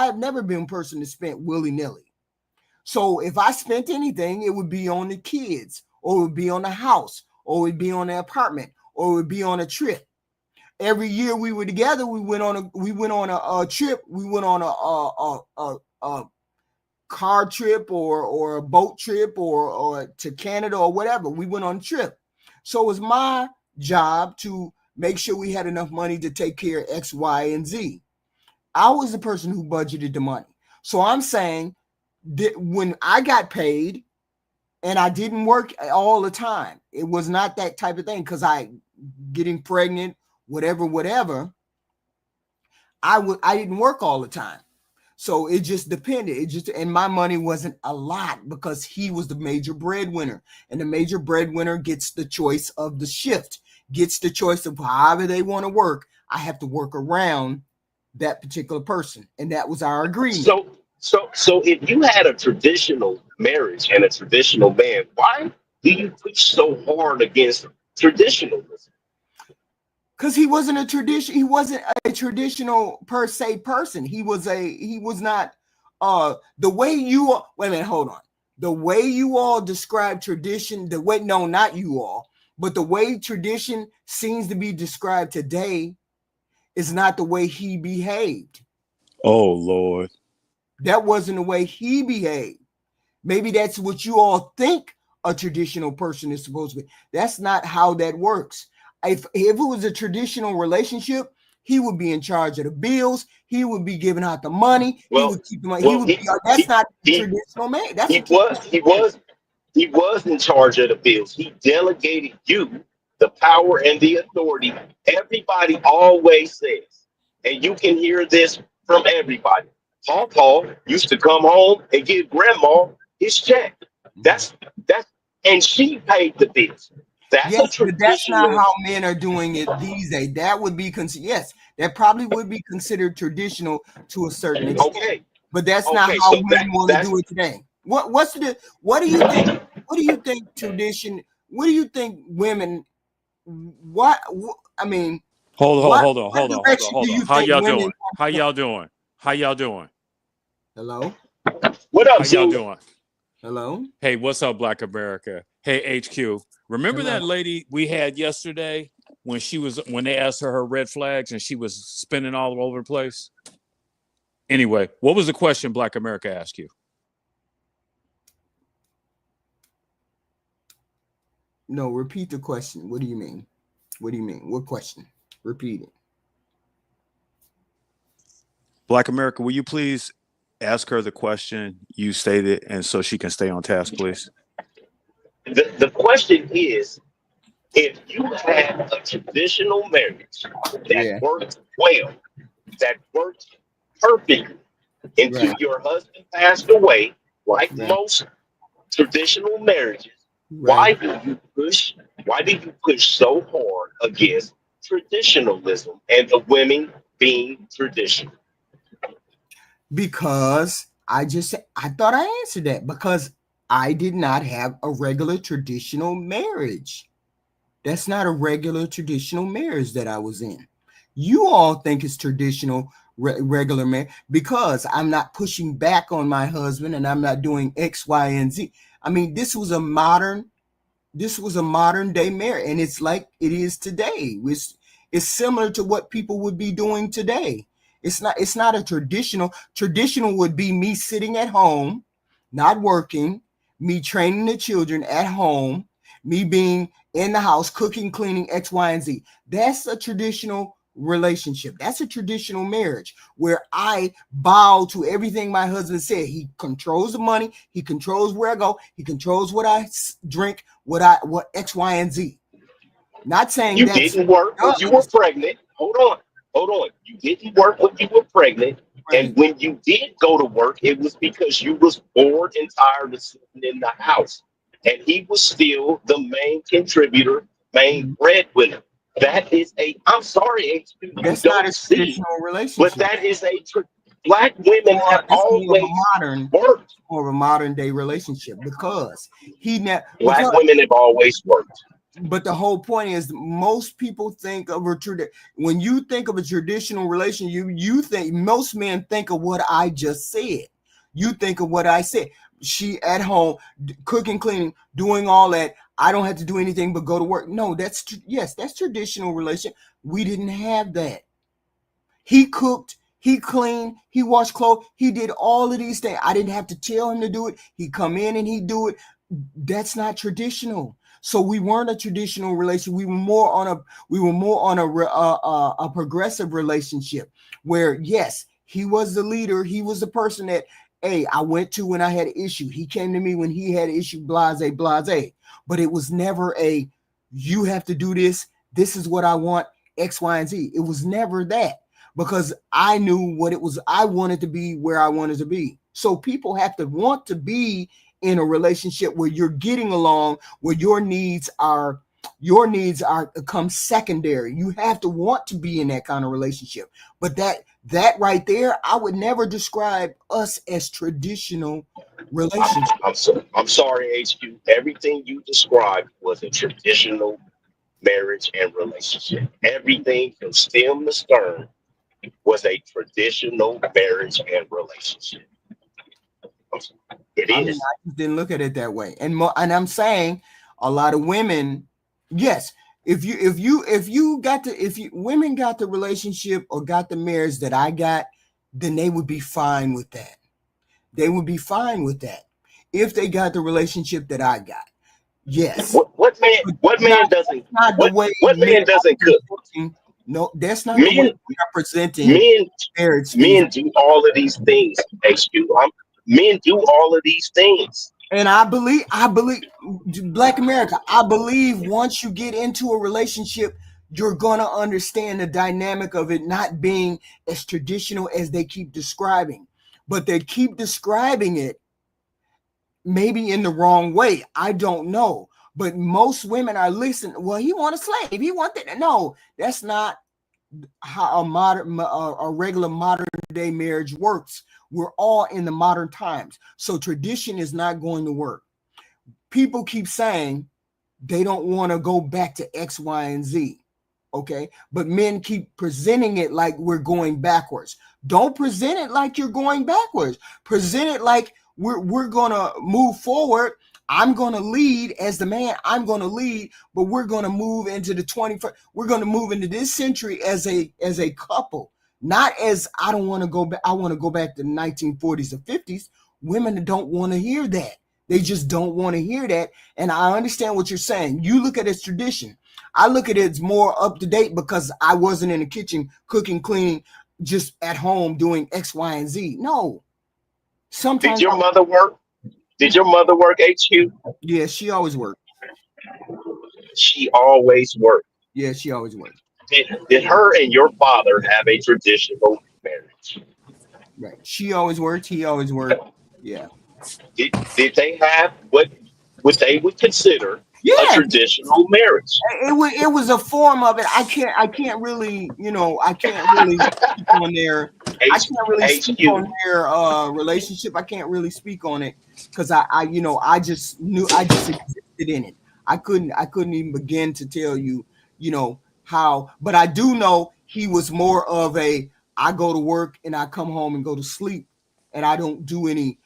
have never been a person that spent willy-nilly. So if I spent anything, it would be on the kids, or it would be on the house, or it would be on the apartment, or it would be on a trip. Every year we were together, we went on a trip. We went on a car trip or a boat trip or to Canada or whatever. We went on a trip. So it was my job to make sure we had enough money to take care of X, Y, and Z. I was the person who budgeted the money. So I'm saying that when I got paid and I didn't work all the time, it was not that type of thing because getting pregnant, whatever, I didn't work all the time. So it just depended. And my money wasn't a lot because he was the major breadwinner, and the major breadwinner gets the choice of the shift, gets the choice of however they want to work. I have to work around that particular person, and that was our agreement. So if you had a traditional marriage and a traditional man, why do you push so hard against traditionalism? Because he wasn't a traditional per se person. He was not the way you wait a minute, hold on. The way you all describe tradition, not you all, but the way tradition seems to be described today is not the way he behaved. Oh Lord. That wasn't the way he behaved. Maybe that's what you all think a traditional person is supposed to be. That's not how that works. If it was a traditional relationship, he would be in charge of the bills. He would be giving out the money. He would keep the money. That's not traditional man. He was in charge of the bills. He delegated you the power and the authority. Everybody always says, and you can hear this from everybody. Paul used to come home and give grandma his check. And she paid the bills. But that's not how men are doing it these days. That would be that probably would be considered traditional to a certain extent. Okay. But that's not how men want to do it today. What do you think? What do you think tradition? What do you think women? I mean, hold on. How y'all doing? Hello. What up, How y'all doing? Hello. Hey, what's up, Black America? Hey, HQ. Remember that lady we had yesterday when they asked her red flags and she was spinning all over the place? Anyway, what was the question Black America asked you? No, repeat the question. What do you mean? What question? Repeat it. Black America, will you please ask her the question you stated, and so she can stay on task, please? The question is, if you had a traditional marriage that worked well, that worked perfectly until your husband passed away, like most traditional marriages, why do you push so hard against traditionalism and the women being traditional? Because I thought I answered that, because I did not have a regular traditional marriage. That's not a regular traditional marriage that I was in. You all think it's traditional regular marriage because I'm not pushing back on my husband and I'm not doing X, Y, and Z. I mean, this was a modern day marriage, and it's like it is today. It's similar to what people would be doing today. It's not a traditional. Traditional would be me sitting at home, not working, me training the children at home, me being in the house, cooking, cleaning, X, Y, and Z. That's a traditional relationship. That's a traditional marriage where I bow to everything my husband said. He controls the money. He controls where I go. He controls what I drink, what X, Y, and Z. Not saying you didn't work when you were pregnant. Hold on. You didn't work when you were pregnant. Right. And when you did go to work, it was because you was bored and tired of sitting in the house. And he was still the main contributor, main breadwinner. That is I'm sorry, that's not a traditional relationship. But that is Black women have always worked. More of a modern day relationship because Black women have always worked. But the whole point is, most people think of when you think of a traditional relation, you think most men think of what I just said. You think of what I said. She at home, cooking, cleaning, doing all that. I don't have to do anything but go to work. No, that's traditional relation. We didn't have that. He cooked, he cleaned, he washed clothes, he did all of these things. I didn't have to tell him to do it. He'd come in and he'd do it. That's not traditional. So we weren't a traditional relationship. We were more on a progressive relationship where, yes, he was the leader. He was the person that, hey, I went to when I had an issue. He came to me when he had an issue, blase. But it was never you have to do this. This is what I want, X, Y, and Z. It was never that. because I knew what it was. I wanted to be where I wanted to be. So people have to want to be in a relationship where you're getting along, where your needs come secondary. You have to want to be in that kind of relationship. But that right there, I would never describe us as traditional relationships. I'm sorry, HQ. Everything you described was a traditional marriage and relationship. Everything from stem to stern was a traditional marriage and relationship. It I mean, is. I just didn't look at it that way. And I'm saying a lot of women, yes, if women got the relationship or got the marriage that I got, then they would be fine with that. They would be fine with that if they got the relationship that I got. Yes. What man doesn't cook? No, that's not the way Men we are presenting marriage. men do all of these things. Men do all of these things. And I believe Black America, I believe once you get into a relationship, you're going to understand the dynamic of it not being as traditional as they keep describing. But they keep describing it maybe in the wrong way. I don't know. But most women are listening. Well, he want a slave. He want that. No, that's not how a regular modern day marriage works. We're all in the modern times. So tradition is not going to work. People keep saying they don't want to go back to X, Y, and Z. Okay. But men keep presenting it like we're going backwards. Don't present it like you're going backwards. Present it like we're going to move forward. I'm going to lead as the man. I'm going to lead, but we're going to move into the 21st. We're going to move into this century as a couple, not as I don't want to go back. I want to go back to the 1940s or 50s. Women don't want to hear that. They just don't want to hear that. And I understand what you're saying. You look at it as tradition. I look at it as more up to date because I wasn't in the kitchen cooking, cleaning, just at home doing X, Y, and Z. No. Sometimes. Did your mother work? Did your mother work, HQ? Yeah, she always worked. She always worked. Yeah, she always worked. Did her and your father have a traditional marriage? Right. She always worked. He always worked. Yeah. Did they have what they would consider a traditional marriage? It was a form of it. I can't really speak on their relationship. I can't really speak on it because I just existed in it. I couldn't even begin to tell you, how, but I do know he was more of a I go to work and I come home and go to sleep and I don't do any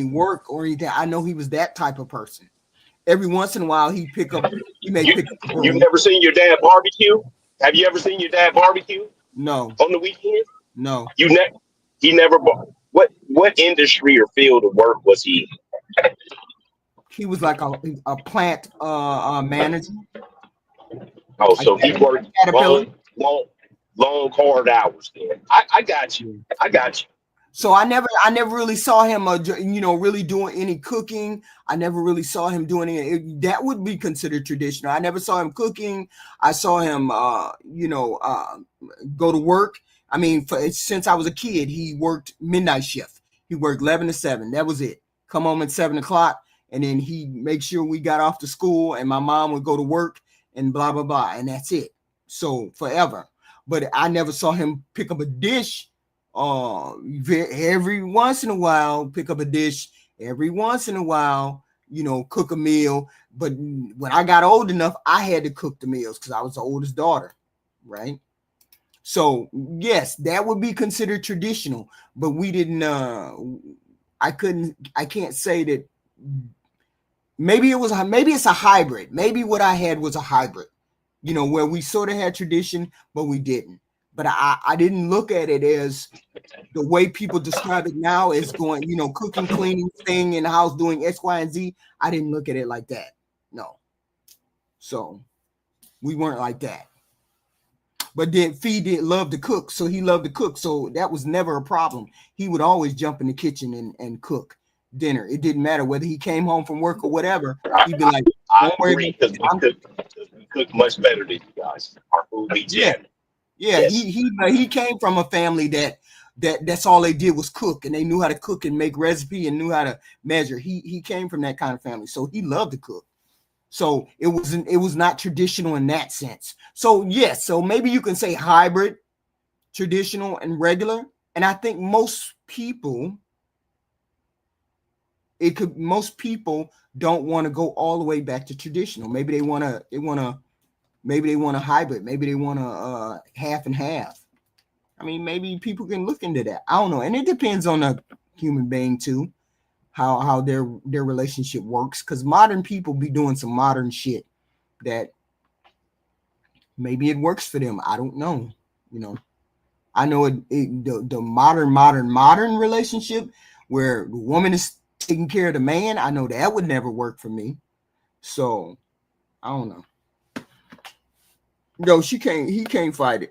work or anything. I know he was that type of person. Every once in a while, he may pick up. You've never seen your dad barbecue? Have you ever seen your dad barbecue? No. On the weekend? No. He never. What industry or field of work was he in? He was like a plant manager. Oh, so he worked long, hard hours. Then I got you. So I never really saw him, really doing any cooking. I never really saw him doing any. That would be considered traditional. I never saw him cooking. I saw him, go to work. I mean, since I was a kid, he worked midnight shift. He worked 11 to 7. That was it. Come home at 7 o'clock, and then he'd make sure we got off to school, and my mom would go to work, and blah blah blah, and that's it. So forever. But I never saw him pick up a dish. Every once in a while, pick up a dish. Every once in a while, cook a meal. But when I got old enough, I had to cook the meals because I was the oldest daughter, right? So yes, that would be considered traditional. But we didn't. I can't say that. Maybe it's a hybrid. Maybe what I had was a hybrid, where we sort of had tradition, but we didn't. But I didn't look at it as the way people describe it now as going, cooking, cleaning, staying in the house, doing X, Y, and Z. I didn't look at it like that. No. So we weren't like that. But then Fee did love to cook. So he loved to cook. So that was never a problem. He would always jump in the kitchen and cook dinner. It didn't matter whether he came home from work or whatever. He'd be like, I agree because we cook much better than you guys. Our food be jamming. Yeah, yes. He came from a family that's all they did was cook, and they knew how to cook and make recipe and knew how to measure. He came from that kind of family, so he loved to cook. So it was not traditional in that sense. So yes, so maybe you can say hybrid, traditional and regular. And I think most people don't want to go all the way back to traditional. Maybe they want a hybrid. Maybe they want a half and half. I mean, maybe people can look into that. I don't know. And it depends on a human being too, how their relationship works. Because modern people be doing some modern shit that maybe it works for them. I don't know. I know the modern relationship where the woman is taking care of the man. I know that would never work for me. So I don't know. No, he can't fight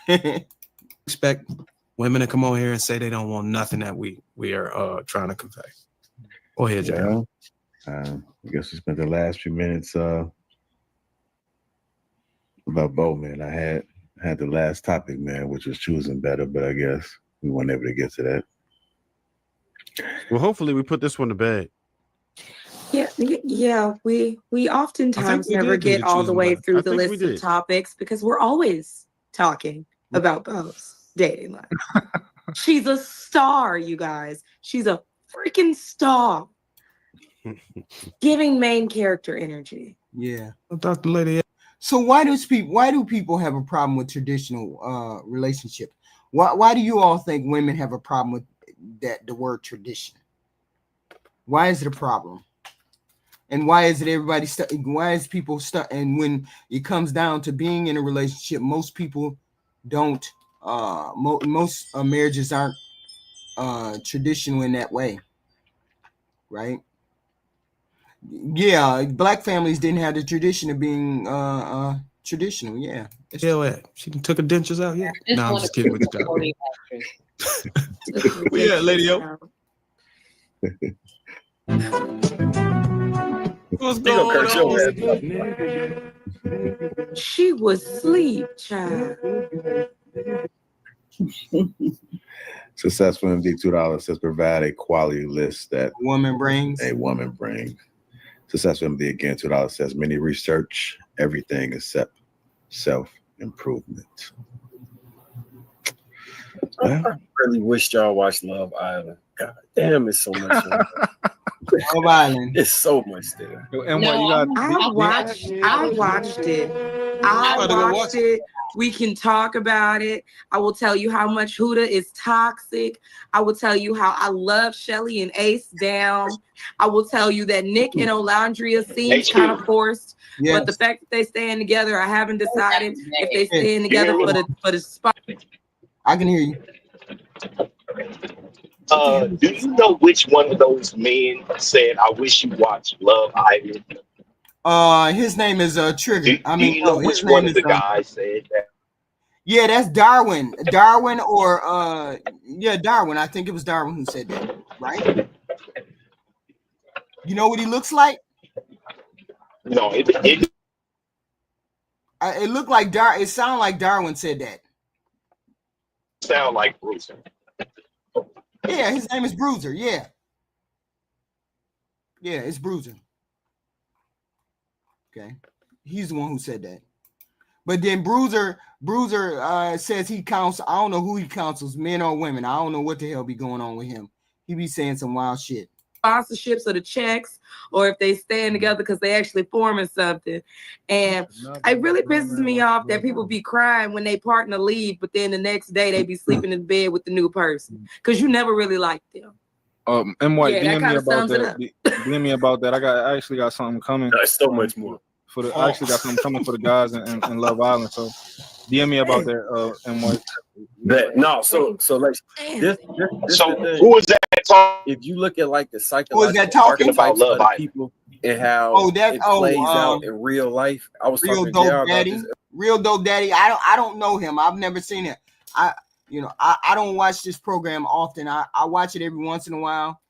it. Expect women to come on here and say they don't want nothing that we are trying to convey. Go ahead, Jay. I guess we spent the last few minutes about Bo, man. I had the last topic, man, which was choosing better, but I guess we weren't able to get to that. Well, hopefully we put this one to bed. Yeah. We oftentimes never get all the way through the list of topics because we're always talking about Bo's dating life. She's a star, you guys. She's a freaking star. Giving main character energy. Yeah. Dr. Lady. So why do people have a problem with traditional relationship? Why do you all think women have a problem with the word tradition? Why is it a problem? And why is it why is people stuck? And when it comes down to being in a relationship, most people don't. Most marriages aren't traditional in that way, right? Yeah, black families didn't have the tradition of being traditional. Yeah. She took her dentures out. Yeah. No, I'm just kidding with you. Yeah, lady. What's going on? She was asleep, child. Successful MD $2 says provide a quality list that a woman brings. Successful MD again $2 says many research everything except self-improvement. I really wish y'all watched Love Island. God damn, it's so much fun. Love Island. It's so much there. I watched it. I watched it. We can talk about it. I will tell you how much Huda is toxic. I will tell you how I love Shelly and Ace down. I will tell you that Nick and Olandria seems kind of forced. Yes. But the fact that they stand together, I haven't decided if they stand together for the spot. I can hear you. Do you know which one of those men said, "I wish you watched Love Island"? His name is Trigger. Do you know which one of the guys said that? Yeah, that's Darwin. Darwin or Darwin. I think it was Darwin who said that, right? You know what he looks like? No, it looked like it sounded like Darwin said that. Sound like Bruce. Yeah, his name is Bruiser. Yeah, it's Bruiser. Okay, he's the one who said that. But then Bruiser says he counts. I don't know who he counsels, men or women. I don't know what the hell be going on with him. He be saying some wild shit. Sponsorships or the checks, or if they stand together because they actually forming something. And it really pisses me off that people be crying when they partner leave, but then the next day they be sleeping in bed with the new person because you never really liked them. And White, DM me about that. DM me about that. I actually got something coming. That's so much more. I actually got something coming for the guys in Love Island. So DM me about that. And White. So like this who is that talking? If you look at like the psychological who is that talking about Love Island people and how it plays out in real life, I was Real talking Dope to JR Daddy. about this. Real Dope Daddy. I don't know him. I've never seen it. I don't watch this program often. I watch it every once in a while.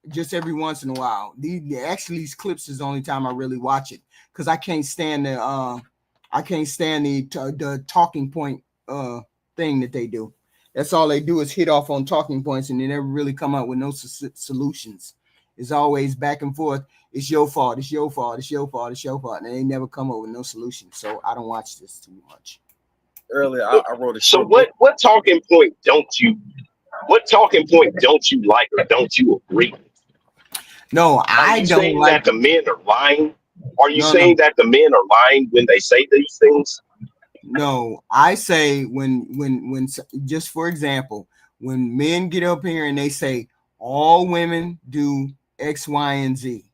Just every once in a while. These clips is the only time I really watch it because I can't stand I can't stand the talking point thing that they do. That's all they do is hit off on talking points, and they never really come up with no solutions. It's always back and forth. It's your fault. It's your fault. It's your fault. It's your fault. And they never come up with no solution. So I don't watch this too much. Earlier, I wrote a So short what talking point don't you like or don't you agree with? No, I don't saying like that the men are lying? Are you no, saying that the men are lying when they say these things? no. I say when just for example, when men get up here and they say all women do X, Y, and Z,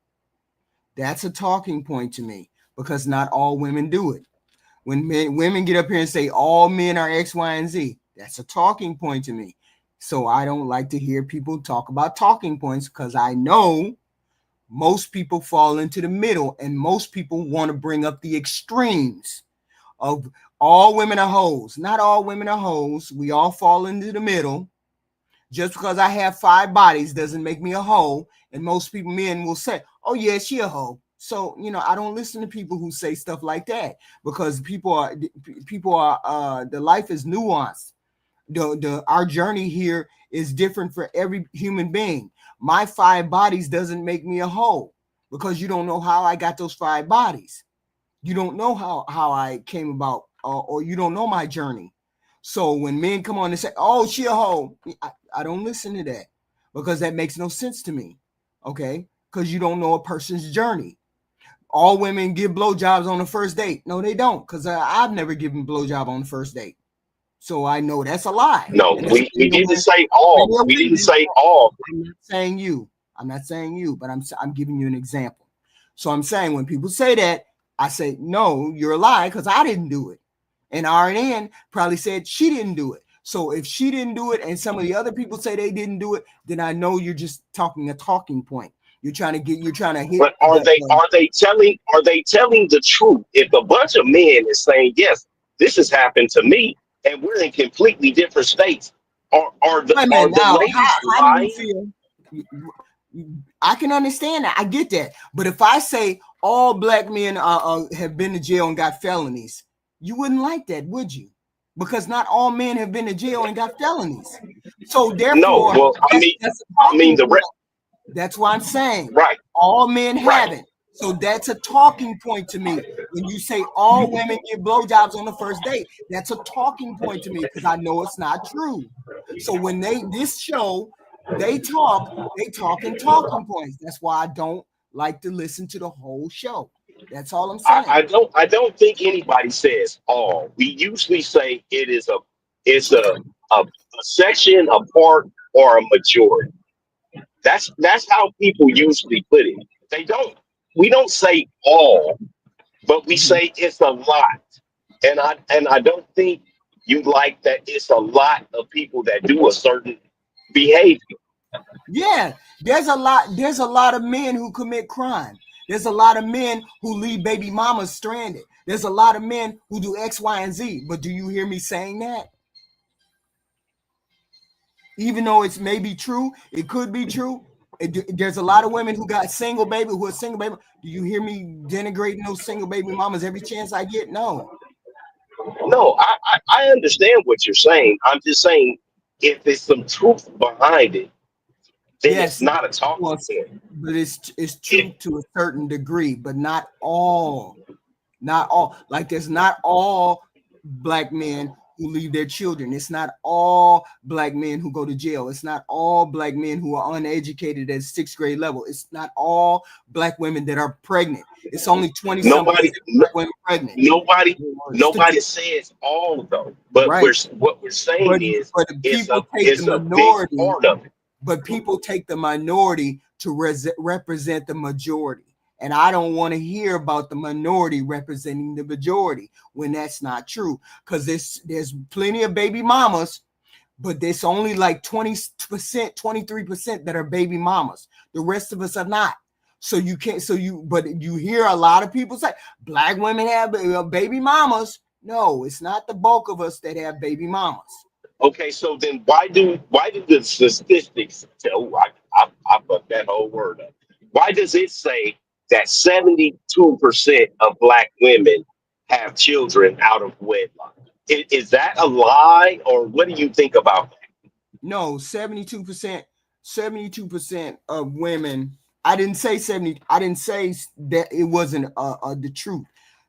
that's a talking point to me because not all women do it. When women get up here and say all men are X, Y, and Z, that's a talking point to me. So I don't like to hear people talk about talking points because I know most people fall into the middle and most people want to bring up the extremes of all women are hoes. Not all women are hoes. We all fall into the middle. Just because I have 5 bodies doesn't make me a hoe. And most people, men will say, oh yeah, she a hoe. So, I don't listen to people who say stuff like that because people are the life is nuanced. Our journey here is different for every human being. My 5 bodies doesn't make me a hoe because you don't know how I got those 5 bodies. You don't know how I came about, or you don't know my journey. So when men come on and say, oh, she a hoe, I don't listen to that because that makes no sense to me. Okay? Because you don't know a person's journey. All women give blowjobs on the first date. No, they don't, because I've never given blowjob on the first date. So I know that's a lie. No, we didn't say all. We didn't say all. I'm not saying you. I'm not saying you, but I'm giving you an example. So I'm saying when people say that, I say, no, you're a lie because I didn't do it. And RNN probably said she didn't do it. So if she didn't do it and some of the other people say they didn't do it, then I know you're just talking a talking point. You're trying to hit. But are they telling the truth? If a bunch of men is saying, yes, this has happened to me, and we're in completely different states, are the ladies lying? I can understand that. I get that. But if I say all black men have been to jail and got felonies, you wouldn't like that, would you? Because not all men have been to jail and got felonies. So therefore, no. Well, that's why I'm saying right. All men haven't. So that's a talking point to me. When you say all women get blowjobs on the first date, that's a talking point to me because I know it's not true. So when this show, they talk in talking points. That's why I don't like to listen to the whole show. That's all I'm saying. I don't think anybody says all. We usually say it's a section, a part, or a majority. That's how people usually put it. We don't say all, but we say it's a lot. And I don't think you like that it's a lot of people that do a certain behavior. Yeah, there's a lot of men who commit crime. There's a lot of men who leave baby mamas stranded. There's a lot of men who do X, Y, and Z. But do you hear me saying that? Even though it's maybe true, it could be true. There's a lot of women who got single baby, who are single baby. Do you hear me denigrating those single baby mamas every chance I get? No. No, I understand what you're saying. I'm just saying if there's some truth behind it, then it's not a talking point. But it's true to a certain degree, but not all. Not all. Like there's not all black men who leave their children. It's not all black men who go to jail. It's not all black men who are uneducated at 6th grade level. It's not all black women that are pregnant. It's only 20-something black women pregnant. Nobody says all though. But what we're saying is it's a big part of it. But people take the minority to represent the majority. And I don't want to hear about the minority representing the majority when that's not true. Because there's plenty of baby mamas, but there's only like 20%, 23% that are baby mamas. The rest of us are not. So you can't, but you hear a lot of people say black women have baby mamas. No, it's not the bulk of us that have baby mamas. Okay, so then why do the statistics tell? I put that whole word up. Why does it say that 72% of black women have children out of wedlock. Is that a lie, or what do you think about that? No, 72% of women. I didn't say 70. I didn't say that it wasn't the truth.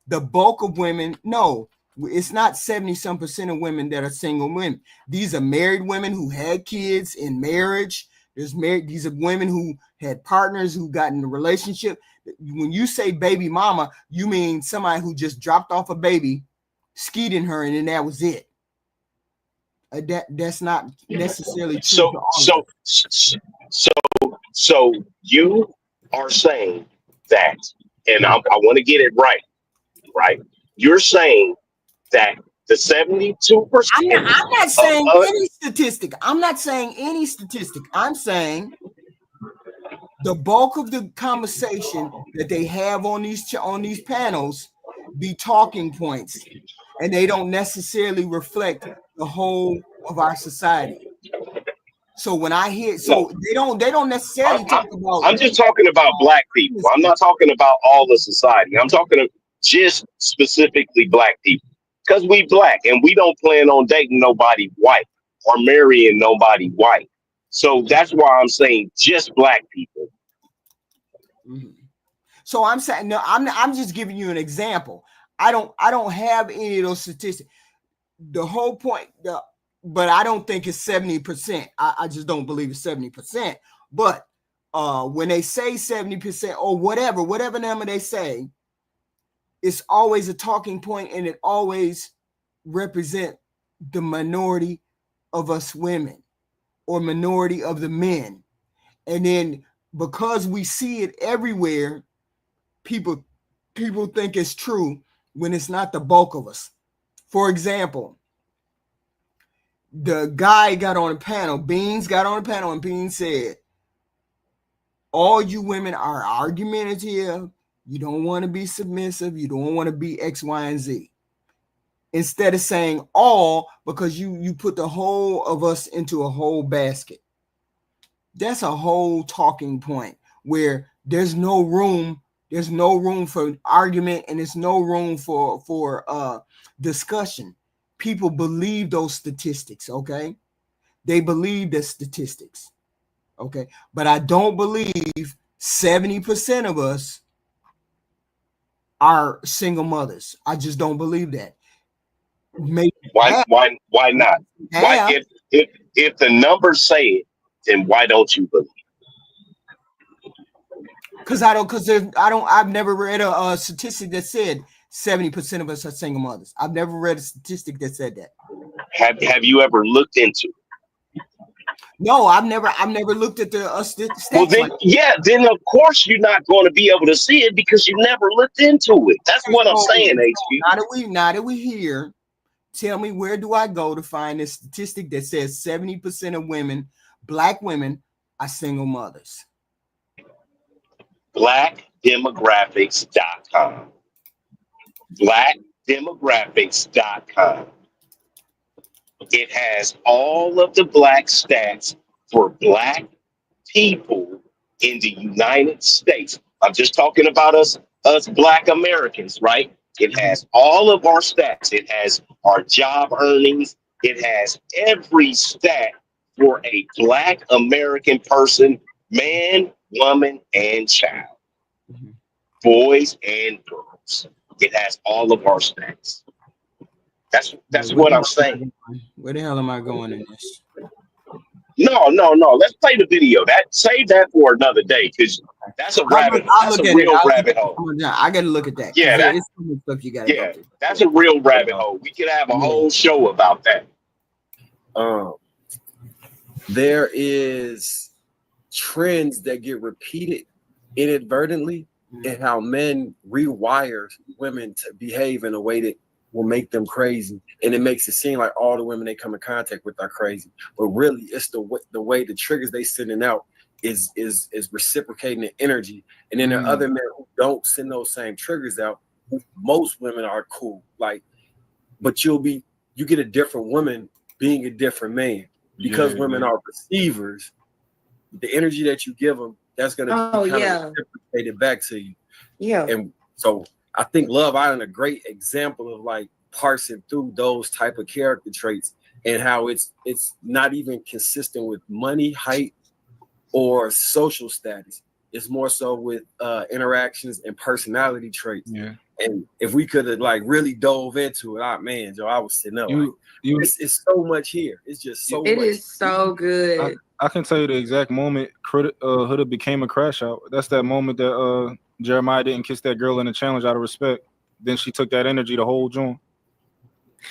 The bulk of women, no, it's not 70-some% of women that are single women. These are married women who had kids in marriage. These are women who had partners who got in a relationship. When you say baby mama, you mean somebody who just dropped off a baby, skied in her, and then that was it. That's not necessarily true. So you are saying that, and I want to get it right. You're saying that the 72%. I'm not saying any statistic. I'm not saying any statistic. I'm saying the bulk of the conversation that they have on these panels be talking points, and they don't necessarily reflect the whole of our society. So when I hear, they don't necessarily talk about. I'm just talking about black people. I'm not talking about all of society. I'm talking of just specifically black people, because we black and we don't plan on dating nobody white or marrying nobody white. So that's why I'm saying just black people. Mm-hmm. So I'm saying no. I'm just giving you an example. I don't have any of those statistics. The whole point, but I don't think it's 70%. I just don't believe it's 70%. But when they say 70% or whatever number they say, it's always a talking point, and it always represent the minority of us women or minority of the men. And then because we see it everywhere, people think it's true when it's not the bulk of us. For example, the guy got on a panel, Beans got on a panel, and Beans said, all you women are argumentative. You don't want to be submissive. You don't want to be X, Y, and Z. Instead of saying all, because you put the whole of us into a whole basket. That's a whole talking point where there's no room for argument, and there's no room for discussion. People believe those statistics, okay? They believe the statistics, okay? But I don't believe 70% of us are single mothers. I just don't believe that. Maybe why not? Why, if the numbers say it, then why don't you believe? I've never read a statistic that said 70% of us are single mothers. I've never read a statistic that said that. Have you ever looked into it? No, I've never looked at the stats. Well, then, then of course you're not going to be able to see it because you never looked into it. That's what I'm saying, HQ. Now that we here, tell me, where do I go to find this statistic that says 70% of women, black women, are single mothers? Blackdemographics.com. Blackdemographics.com. It has all of the black stats for black people in the United States. I'm just talking about us black Americans, right? It has all of our stats. It has our job earnings. It has every stat for a black American person, man, woman, and child, boys and girls. It has all of our stats. That's what I'm saying. Where the hell am I going in this? No. Let's play the video. Save that for another day, because that's a rabbit hole. I gotta look at that. Yeah, that's stuff you gotta go through. That's a real rabbit hole. We could have a whole show about that. There is trends that get repeated inadvertently, and how men rewire women to behave in a way that will make them crazy, and it makes it seem like all the women they come in contact with are crazy, but really it's the way the triggers they sending out is reciprocating the energy. And then there are other men who don't send those same triggers out. Most women are cool, but you get a different woman being a different man, because women are receivers. The energy that you give them, that's gonna be reciprocated back to you. And so I think Love Island a great example of like parsing through those type of character traits and how it's not even consistent with money, height, or social status. It's more so with interactions and personality traits. Yeah. And if we could have like really dove into it, man, Joe, I was sitting up. It's so much here. It's just so much. It is so good. I can tell you the exact moment Huda became a crash out. That's that moment that Jeremiah didn't kiss that girl in the challenge out of respect. Then she took that energy the whole joint.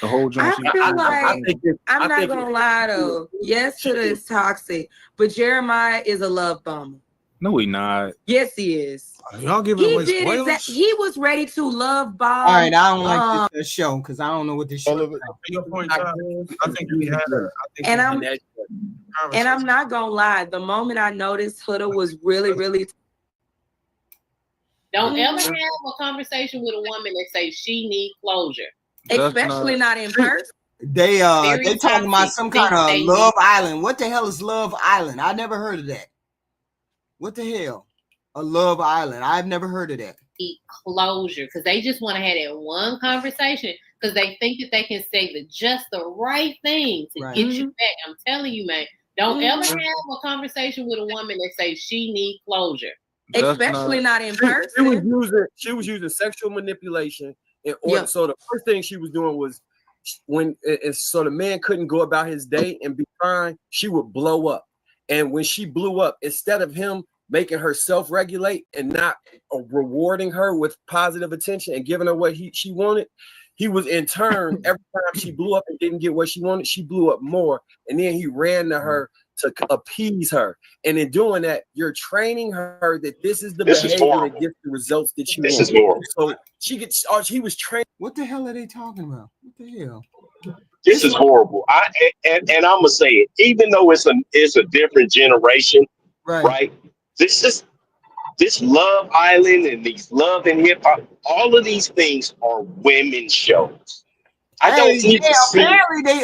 The whole joint. I feel like I'm not gonna lie though. Yes, Huda is toxic, but Jeremiah is a love bomber. No, he not. Yes, he is. Y'all giving away spoilers? He was ready to love bomb. All right, I don't like this show because I don't know what this show is. Your point, I think we had her. And I'm not gonna lie. The moment I noticed Huda was really don't ever have a conversation with a woman that says she need closure, especially not in person. They talking about some kind of Love Island. What the hell is Love Island? I never heard of that. What the hell? A Love Island. I've never heard of that. Closure, because they just want to have that one conversation because they think that they can say just the right thing to get you back. I'm telling you, man, don't ever have a conversation with a woman that says she need closure. Especially not in person. She was using sexual manipulation in order. So the first thing she was doing was so the man couldn't go about his day and be fine, she would blow up. And when she blew up, instead of him making her self-regulate and not rewarding her with positive attention and giving her what she wanted, he was in turn, every time she blew up and didn't get what she wanted, she blew up more. And then he ran to her to appease her. And in doing that, you're training her that this is the behavior that gets the results that you want. This is horrible. So he was trained. What the hell are they talking about? What the hell? This is horrible. And I'm gonna say it, even though it's a different generation, right? This Love Island and these Love and Hip Hop, all of these things are women's shows. I don't even see.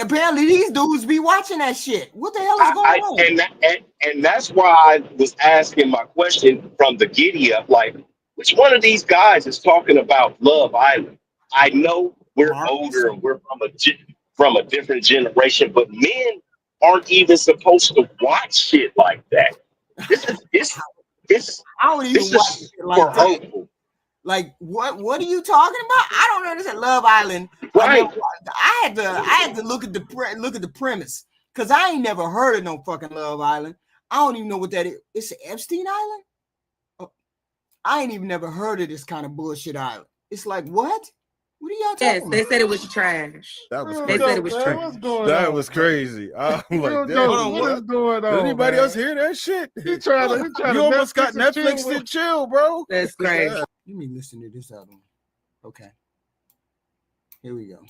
Apparently these dudes be watching that shit. What the hell is going on? And that's why I was asking my question from the giddy up, like, which one of these guys is talking about Love Island? I know we're older and we're from a different generation, but men aren't even supposed to watch shit like that. I don't even watch shit like that. Like what are you talking about? I don't understand. Love Island. Right. I had to look at the premise because I ain't never heard of no fucking Love Island. I don't even know what that is. It's Epstein Island. I ain't even never heard of this kind of bullshit island. It's like what? What are y'all talking about? They said it was trash. They said it was trash. That was crazy. I'm like, what's going on? Did anybody else hear that shit? You almost got Netflix to chill, bro. That's crazy. Let me listen to this album. Okay. Here we go.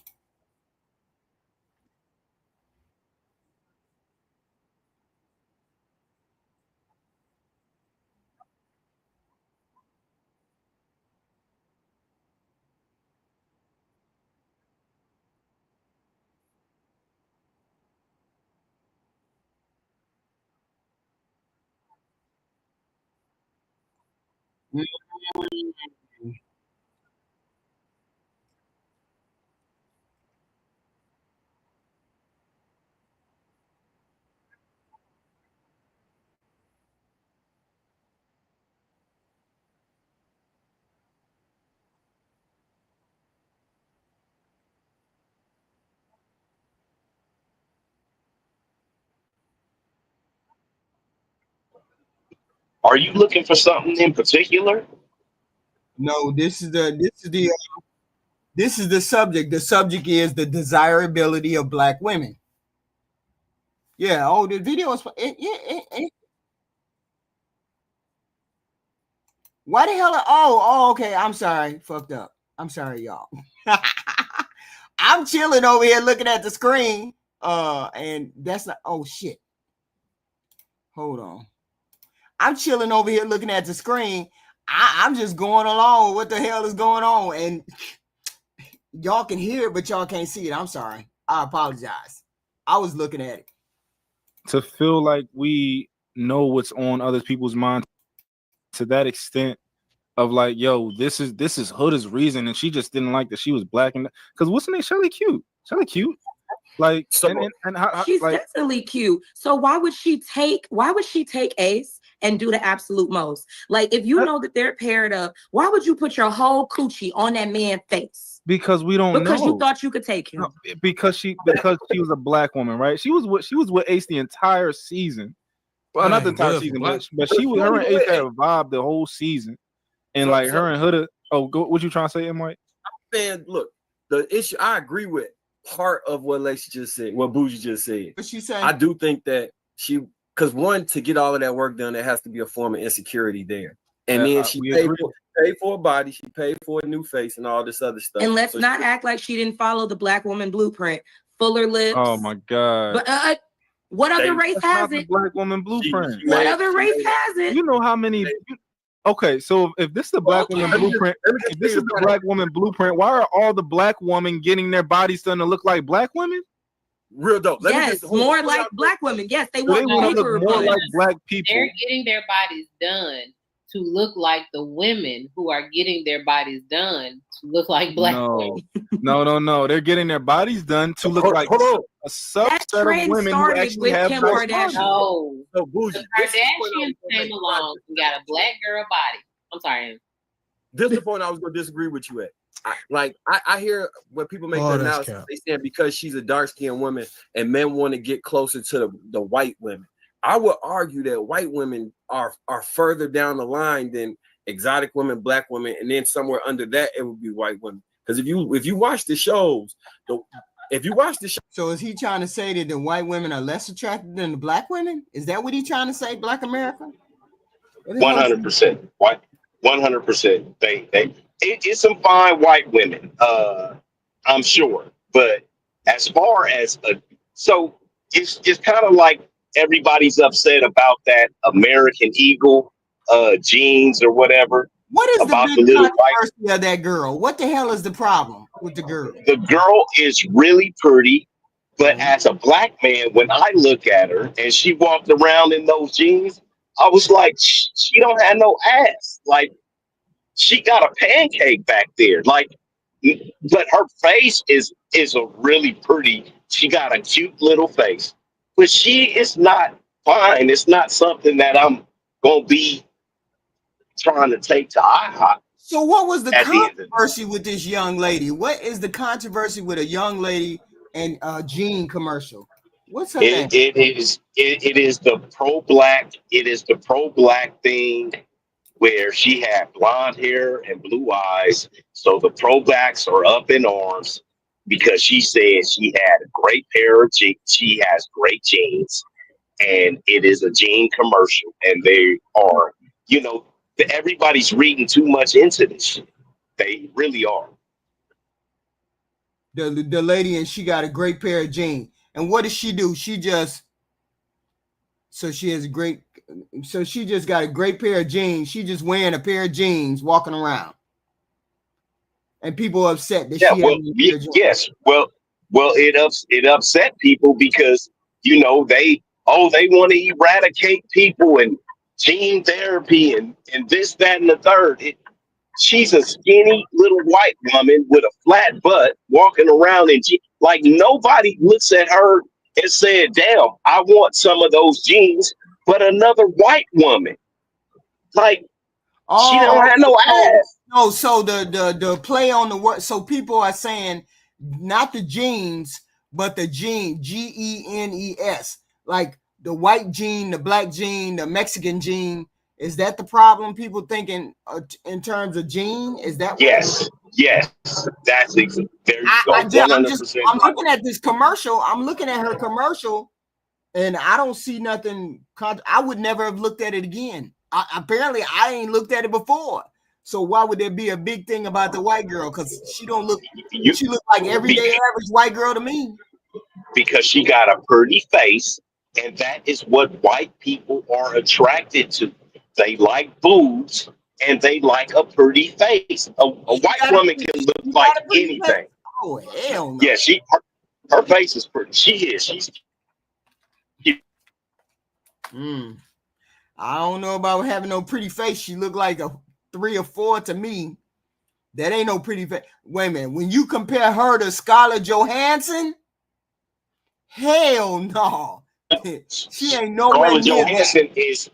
Are you looking for something in particular? No, this is the subject. The subject is the desirability of black women. Yeah. Oh, the video is. Why the hell? Oh, okay. I'm sorry. Fucked up. I'm sorry, y'all. I'm chilling over here looking at the screen. And that's not. Oh shit. Hold on. I'm chilling over here looking at the screen. I'm just going along with what the hell is going on. And y'all can hear it, but y'all can't see it. I'm sorry. I apologize. I was looking at it. To feel like we know what's on other people's minds to that extent of like, yo, this is Huda's reason, and she just didn't like that she was black, and because what's her name? Shelly cute. Like, So, and how She's like definitely cute. So why would she take Ace and do the absolute most? Like, if you know that they're paired up, why would you put your whole coochie on that man's face? because we don't Because know. you thought you could take him. No, because she was a black woman, right? She was with Ace the entire season. Well, not the entire season, but she was her and Ace had a vibe the whole season, and like her and Huda. Oh, what you trying to say, Mike? Man, look, the issue. I agree with part of what Lacey just said, what Bougie just said. What she said? I do think that because one, to get all of that work done, there has to be a form of insecurity there, and then she paid for a body, she paid for a new face, and all this other stuff. And let's not act like she didn't follow the black woman blueprint. Fuller lips. Oh my god! But what other race has it? Black woman blueprint. What other race has it? You know how many? Okay, so if this is the black woman blueprint, if this is the black woman blueprint, why are all the black women getting their bodies done to look like black women? Real dope. Yes, more like black women. Yes, they want to look more like black people. They're getting their bodies done to look like the women who are getting their bodies done to look like black women. No. They're getting their bodies done to look like a subset of women who actually have Kim Kardashian. No, the Kardashians came along and got a black girl body. I'm sorry. This is the point I was going to disagree with you at. I hear when people make the analysis, they say because she's a dark-skinned woman and men want to get closer to the white women. I would argue that white women are further down the line than exotic women, black women, and then somewhere under that it would be white women. Because if you watch the shows, so is he trying to say that the white women are less attractive than the black women? Is that what he's trying to say? Black America? 100%. 100%. It's some fine white women, I'm sure. But as far as so it's kind of like everybody's upset about that American Eagle jeans or whatever. What is about the big controversy of that girl? What the hell is the problem with the girl? The girl is really pretty, but as a black man, when I look at her and she walked around in those jeans, I was like, she don't have no ass. Like, she got a pancake back there. Like, but her face is a really pretty. She got a cute little face, but she is not fine. It's not something that I'm gonna be trying to take to IHOP. So what was the controversy with this young lady? What is the controversy with a young lady and a jean commercial? What's her name? It is the pro-black. It is the pro-black thing where she had blonde hair and blue eyes. So the pro-blacks are up in arms because she said she had a great pair of jeans. She has great jeans, and it is a jean commercial. And they are, everybody's reading too much into this shit. They really are. The lady, and she got a great pair of jeans. And what does she do? She just got a great pair of jeans. She just wearing a pair of jeans, walking around. And people are upset that yes. Well, it upset people because they want to eradicate people and gene therapy and this, that, and the third. She's a skinny little white woman with a flat butt walking around like nobody looks at her and said, damn, I want some of those jeans, but another white woman. Like, she don't have no ass. No, so the play on the word, so people are saying not the jeans, but the gene, Genes, like the white gene, the black gene, the Mexican gene. Is that the problem? People thinking in terms of gene? Is that yes? That's exactly. I'm looking at this commercial. I'm looking at her commercial, and I don't see nothing. I would never have looked at it again. Apparently, I ain't looked at it before. So why would there be a big thing about the white girl? Because she don't look. She look like everyday average white girl to me. Because she got a pretty face, and that is what white people are attracted to. They like boobs and they like a pretty face. A white woman can look like anything. Face? Oh hell no! Yeah, her face is pretty. She's cute. I don't know about having no pretty face. She looked like 3 or 4 to me. That ain't no pretty face. Wait a minute. When you compare her to Scarlett Johansson, hell no. She ain't nowhere Scarlett near Johansson that. is.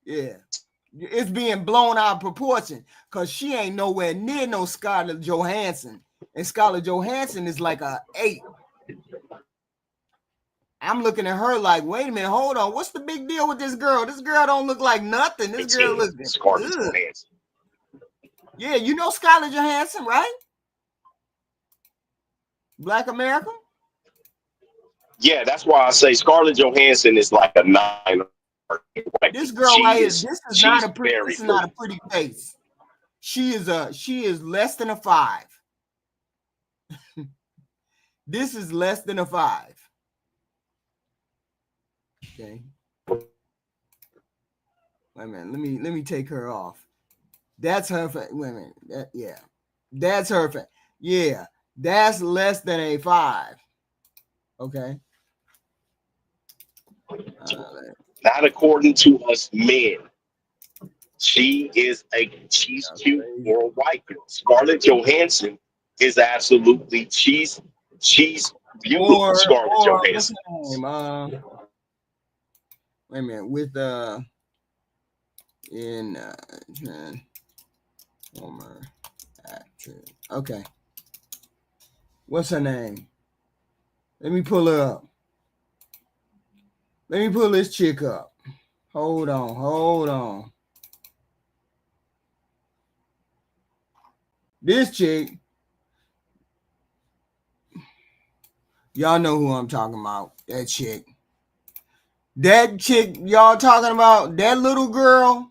Yeah. It's being blown out of proportion because she ain't nowhere near no Scarlett Johansson. And Scarlett Johansson is like a 8. I'm looking at her like, wait a minute, hold on. What's the big deal with this girl? This girl don't look like nothing. This girl looks Scarlett Johansson. Yeah, you know Scarlett Johansson, right? Black American? Yeah, that's why I say Scarlett Johansson is like a 9. This girl right here, this is not a pretty face. She is less than a 5. This is less than a 5. Okay. Wait a minute. Let me take her off. That's her. Wait a minute. Yeah. That's her. Yeah. That's less than a 5. Okay. Not according to us men. She's cute for a white girl. Scarlett Johansson is absolutely she's beautiful. Scarlett Johansson. Wait a minute. With former actress. Okay. What's her name? Let me pull her up. Let me pull this chick up. Hold on. This chick, y'all know who I'm talking about. That chick y'all talking about, that little girl.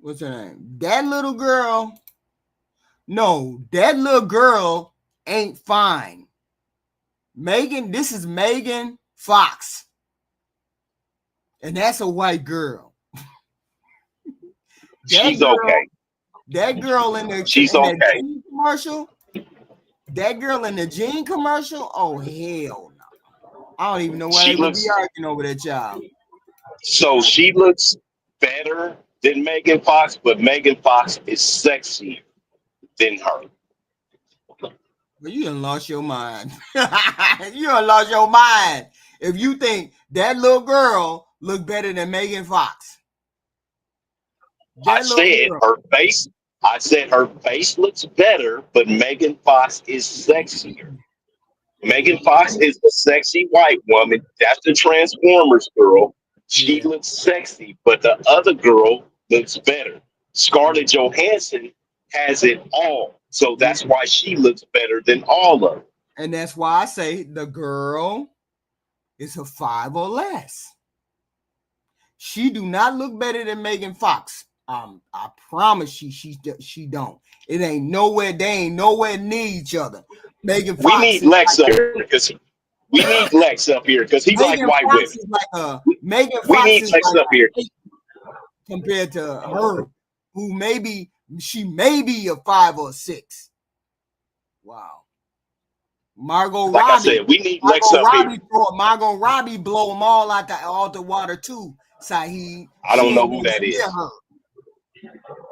What's her name? That little girl. No, that little girl ain't fine. This is Megan Fox. And that's a white girl. She's okay. That girl in the Jean commercial. That girl in the Jean commercial. Oh hell no! I don't even know why they would be arguing over that child. So she looks better than Megan Fox, but Megan Fox is sexier than her. Well, you done lost your mind. You done lost your mind if you think that little girl look better than Megan Fox. I said her face looks better, but Megan Fox is sexier. Megan Fox is a sexy white woman. That's the Transformers girl. She looks sexy, but the other girl looks better. Scarlett Johansson has it all. So that's why she looks better than all of them. And that's why I say the girl is a 5 or less. She do not look better than Megan Fox. I promise she don't. It ain't nowhere. They ain't nowhere near each other. Megan Fox. We need Lex up here because he's like white women. Megan Fox we need is Lex like up here compared to her, who she may be a 5 or 6. Wow. Margot like Robbie. I said, we need Lex up here. Margot Robbie blow them all out the water too. Saheed. I don't know who that is.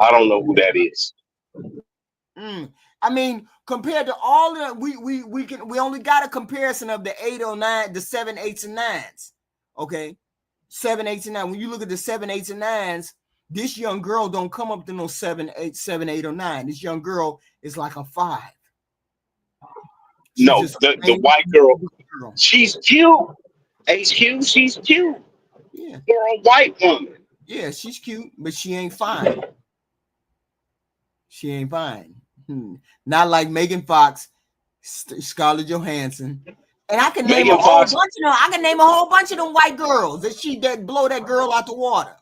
I don't know who that is. I mean, compared to all the we only got a comparison of the 8 or 9, the 7, 8s, and 9s. Okay, 7, 8, and 9. When you look at the 7, 8s, and 9s, this young girl don't come up to no 7, 8, or 9. This young girl is like a 5. No, the white girl. She's cute. HQ, she's cute. Yeah, for a white woman. Yeah, she's cute, but she ain't fine. She ain't fine. Not like Megan Fox, Scarlett Johansson, and I can name a whole bunch of them. I can name a whole bunch of them white girls that blow that girl out the water.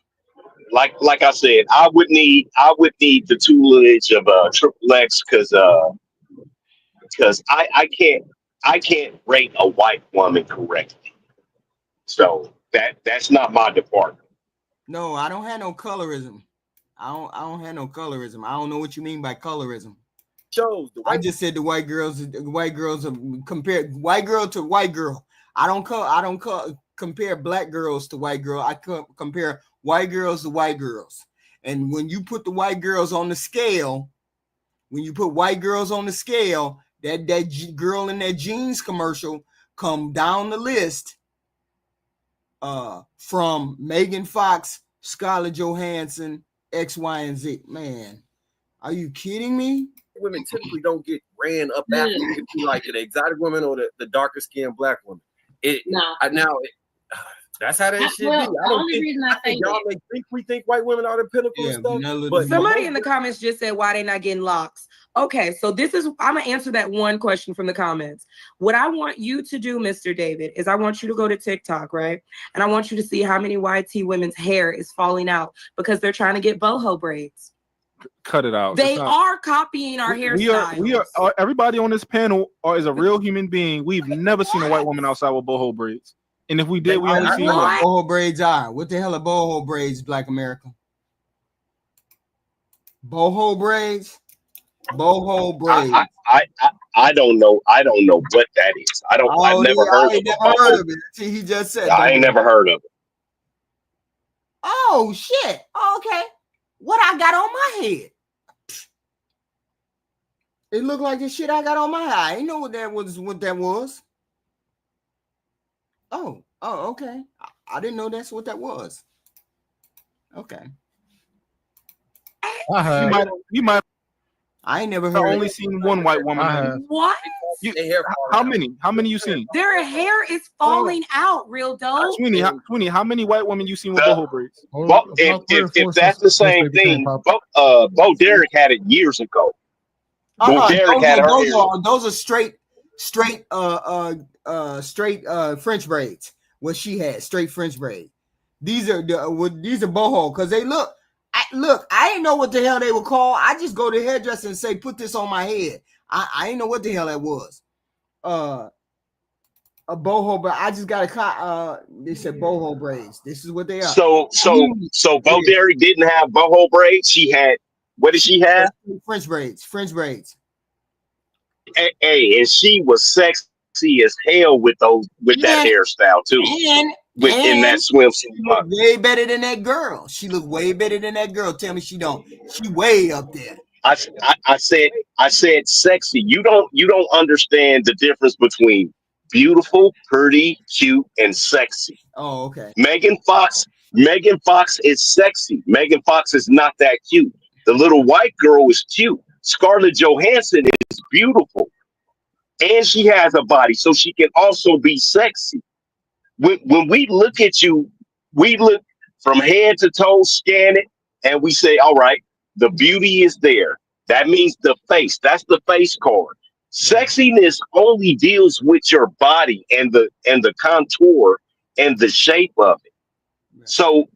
Like I said, I would need the tutelage of Triple X because I can't rate a white woman correctly. So that's not my department. No, I don't have no colorism. I don't have no colorism. I don't know what you mean by colorism. I just said the white girls are compared white girl to white girl. I don't compare black girls to white girls. I compare white girls to white girls. And when you put the white girls on the scale, that girl in that jeans commercial come down the list from Megan Fox, Scarlett Johansson, X, Y, and Z. Man, are you kidding me? Women typically don't get ran up after if you like the exotic women or the darker skinned black women. That's how that shit be. I think y'all we think white women are the pinnacle and stuff. But somebody in the comments just said why they not getting locks. Okay, so I'm gonna answer that one question from the comments. What I want you to do, Mr. David, is I want you to go to TikTok, right? And I want you to see how many YT women's hair is falling out because they're trying to get boho braids. Cut it out. They are copying our hairstyles. We are everybody on this panel is a real human being. We've never seen a white woman outside with boho braids. And if we did, we only seen one. Boho braids are. What the hell are boho braids, Black America? Boho braids? Boho braids. I don't know. I don't know what that is. I've never heard of it. See, he just said I ain't never heard of it. Oh shit. Okay. What I got on my head? It looked like the shit I got on my head. I didn't know what that was. Oh, okay. I didn't know that's what that was. Okay. You might. I ain't never heard. I've only seen one white woman. What? How many? How many you seen? Their hair is falling out, real dope. Sweeney, how many white women you seen with boho braids? If that's the same thing, Bo Derek had it years ago. Those are straight French braids. What she had, straight French braids. These are boho because they look. I didn't know what the hell they were called. I just go to hairdresser and say, put this on my head. I didn't know what the hell that was. A boho, but I just got they said boho braids. This is what they are. So Bo Derek didn't have boho braids. She had, what did she have? French braids. Hey, and she was sexy as hell with that hairstyle too. In that swimsuit. Way better than that girl. She looked way better than that girl. Tell me she don't. She way up there. I said sexy. You don't understand the difference between beautiful, pretty, cute, and sexy. Oh, okay. Megan Fox is sexy. Megan Fox is not that cute. The little white girl is cute. Scarlett Johansson is beautiful. And she has a body, so she can also be sexy. When we look at you, we look from head to toe, scan it, and we say, all right, the beauty is there. That means the face. That's the face card. Sexiness only deals with your body and the contour and the shape of it. So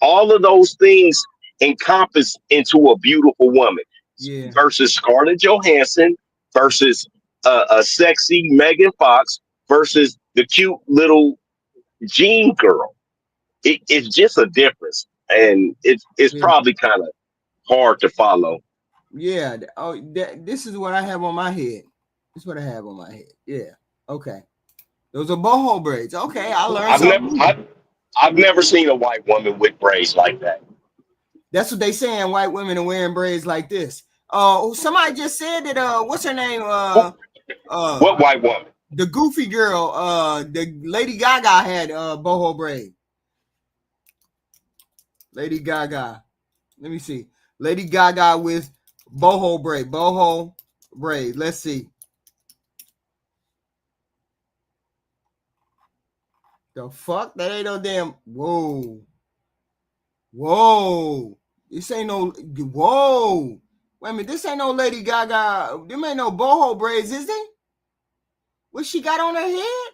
all of those things encompass into a beautiful woman. Yeah. Versus Scarlett Johansson, versus a sexy Megan Fox, versus the cute little Jean girl. It's just a difference, and it's probably kind of hard to follow. Yeah. This is what I have on my head. This is what I have on my head. Yeah. Okay. Those are boho braids. Okay, I learned. I've never seen a white woman with braids like that. That's what they saying. White women are wearing braids like this. Somebody just said that. What's her name? What white woman? The goofy girl, the Lady Gaga had boho braid. Lady Gaga. Let me see. Lady Gaga with boho braid. Let's see. The fuck? That ain't no damn. Whoa. This ain't no. Whoa. Wait a minute. This ain't no Lady Gaga. Them ain't no boho braids, is they? What she got on her head?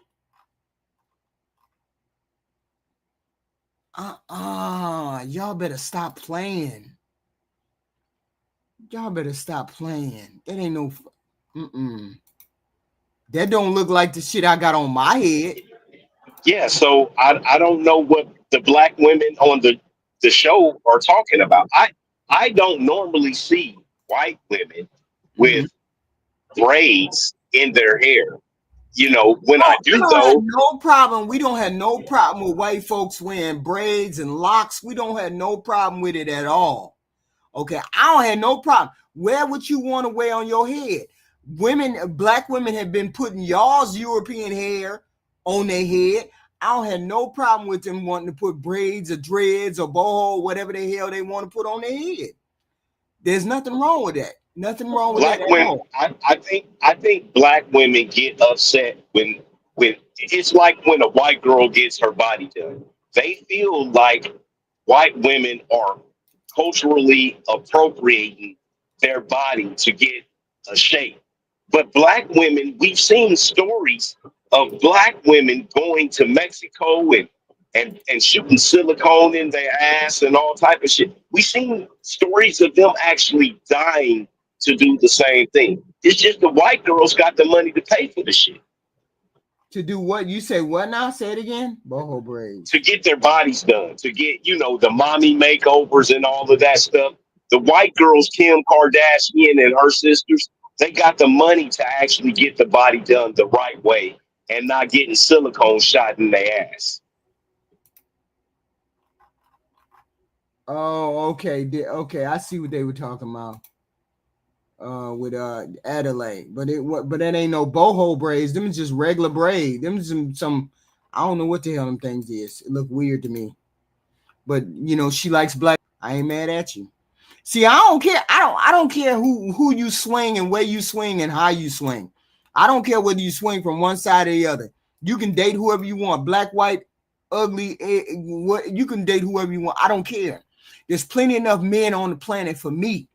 Y'all better stop playing. That ain't no. That don't look like the shit I got on my head. Yeah, so I don't know what the black women on the show are talking about. I don't normally see white women with braids in their hair. you know, when I do though, no problem. We don't have no problem with white folks wearing braids and locks. We don't have no problem with it at all. Okay, I don't have no problem. Wear what you want to wear on your head. Black women have been putting y'all's European hair on their head. I don't have no problem with them wanting to put braids or dreads or boho, whatever the hell they want to put on their head. There's nothing wrong with that. Nothing wrong with black that. women, I think black women get upset when it's like when a white girl gets her body done. They feel like white women are culturally appropriating their body to get a shape. But black women, we've seen stories of black women going to Mexico and shooting silicone in their ass and all type of shit. We've seen stories of them actually dying to do the same thing. It's just the white girls got the money to pay for the shit. To do what? You say what now? Say it again. Boho braids. To get their bodies done, to get, you know, the mommy makeovers and all of that stuff. The white girls, Kim Kardashian and her sisters, they got the money to actually get the body done the right way and not getting silicone shot in their ass. Oh, okay. Okay, I see what they were talking about. With Adelaide, but that ain't no boho braids. Them is just regular braid. Them some I don't know what the hell them things is. It look weird to me. But you know, she likes black. I ain't mad at you. See, I don't care. I don't care who you swing and where you swing and how you swing. I don't care whether you swing from one side or the other. You can date whoever you want, black, white, ugly. You can date whoever you want. I don't care. There's plenty enough men on the planet for me.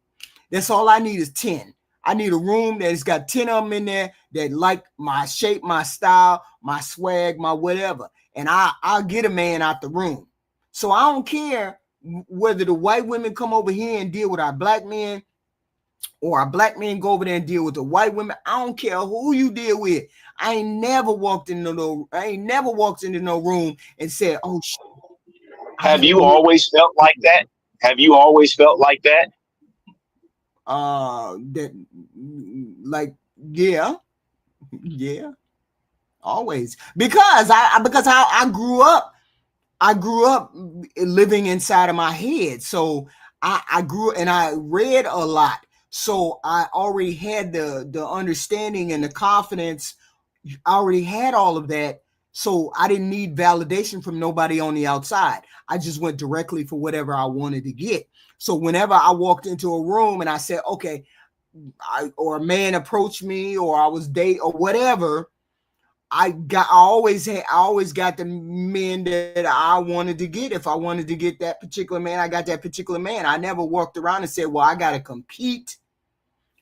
That's all I need is 10. I need a room that's got 10 of them in there that like my shape, my style, my swag, my whatever. And I'll get a man out the room. So I don't care whether the white women come over here and deal with our black men or our black men go over there and deal with the white women. I don't care who you deal with. I ain't never walked into no room and said, oh, shit. Have you always felt like that? Have you always felt like that? That like yeah, always, because I grew up living inside of my head. So I grew and I read a lot, so I already had the understanding and the confidence. I already had all of that, so I didn't need validation from nobody on the outside. I just went directly for whatever I wanted to get. So whenever I walked into a room and I said, okay, or a man approached me or I was dating or whatever, I always got the men that I wanted to get. If I wanted to get that particular man, I got that particular man. I never walked around and said, well, I got to compete.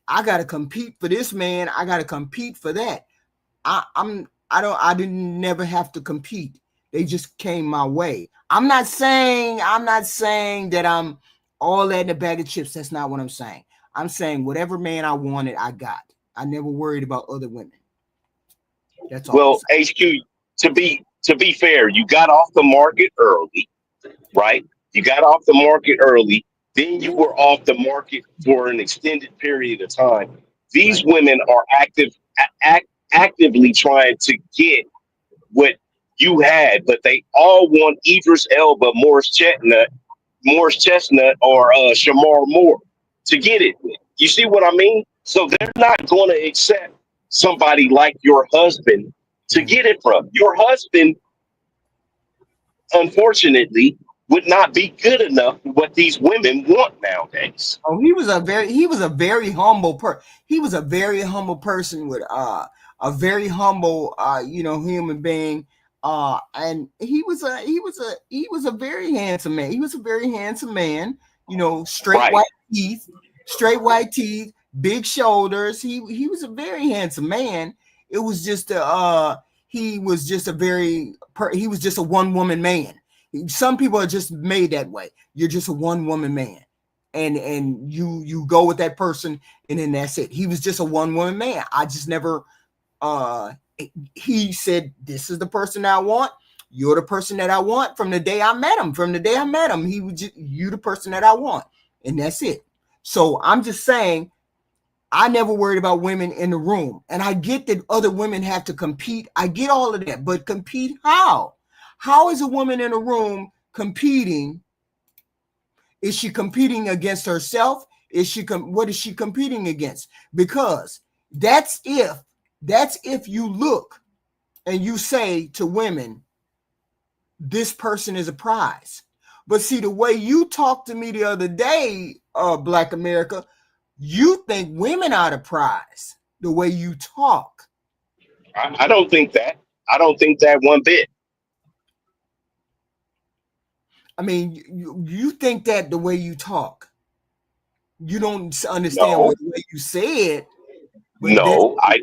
I got to compete for this man. I got to compete for that. I didn't never have to compete. They just came my way. I'm not saying that I'm all that in a bag of chips. That's not what I'm saying. I'm saying whatever man I wanted, I got. I never worried about other women. That's all. Well, HQ, to be fair, you got off the market early, right? You got off the market early. Then you were off the market for an extended period of time. These women are actively trying to get what you had, but they all want Idris Elba, Morris Chestnut, or Shamar Moore to get it. You see what I mean? So they're not going to accept somebody like your husband to get it from. Your husband, unfortunately, would not be good enough for what these women want nowadays. Oh, he was a very humble person with a very humble human being. And he was a very handsome man. He was a very handsome man, straight white teeth, big shoulders. He was a very handsome man. It was just he was just a one woman man. Some people are just made that way. You're just a one woman man, and you go with that person, and then that's it. He was just a one woman man. I just never. He said, "This is the person I want. You're the person that I want." From the day I met him, he was just, you the person that I want, and that's it. So I'm just saying, I never worried about women in the room. And I get that other women have to compete. I get all of that. But compete how? How is a woman in a room competing? Is she competing against herself? What is she competing against? Because that's if you look and you say to women, this person is a prize. But see, the way you talked to me the other day, Black America, you think women are the prize, the way you talk. I don't think that. I don't think that one bit. I mean, you think that the way you talk. You don't understand No. what the way you say it. No, I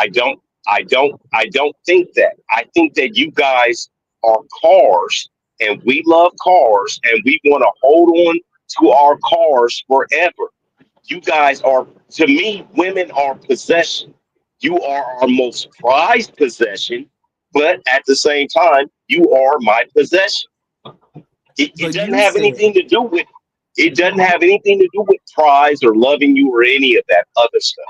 don't think that. I think that you guys are cars and we love cars and we want to hold on to our cars forever. You guys are, to me, women are possession. You are our most prized possession, but at the same time, you are my possession. It doesn't have anything to do with prize or loving you or any of that other stuff.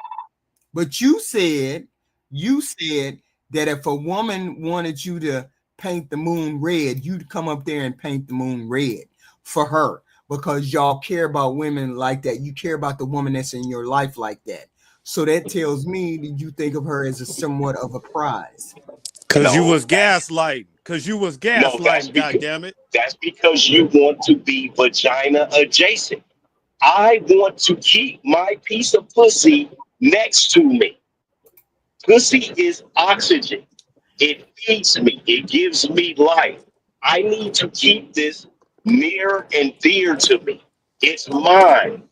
But you said that if a woman wanted you to paint the moon red, you'd come up there and paint the moon red for her because y'all care about women like that. You care about the woman that's in your life like that. So that tells me that you think of her as a somewhat of a prize. Because you was gaslighting. God damn it. That's because you want to be vagina adjacent. I want to keep my piece of pussy next to me. Pussy is oxygen. It feeds me. It gives me life. I need to keep this near and dear to me. It's mine.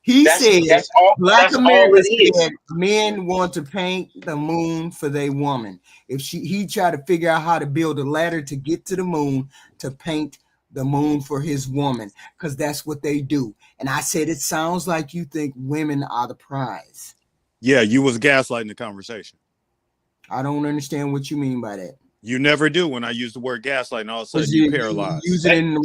He said, Black America said is. Men want to paint the moon for their woman. If he tried to figure out how to build a ladder to get to the moon, to paint the moon for his woman, because that's what they do. And I said, it sounds like you think women are the prize. Yeah, you was gaslighting the conversation. I don't understand what you mean by that. You never do when I use the word gaslight, and all of a sudden you paralyzed. Use it in the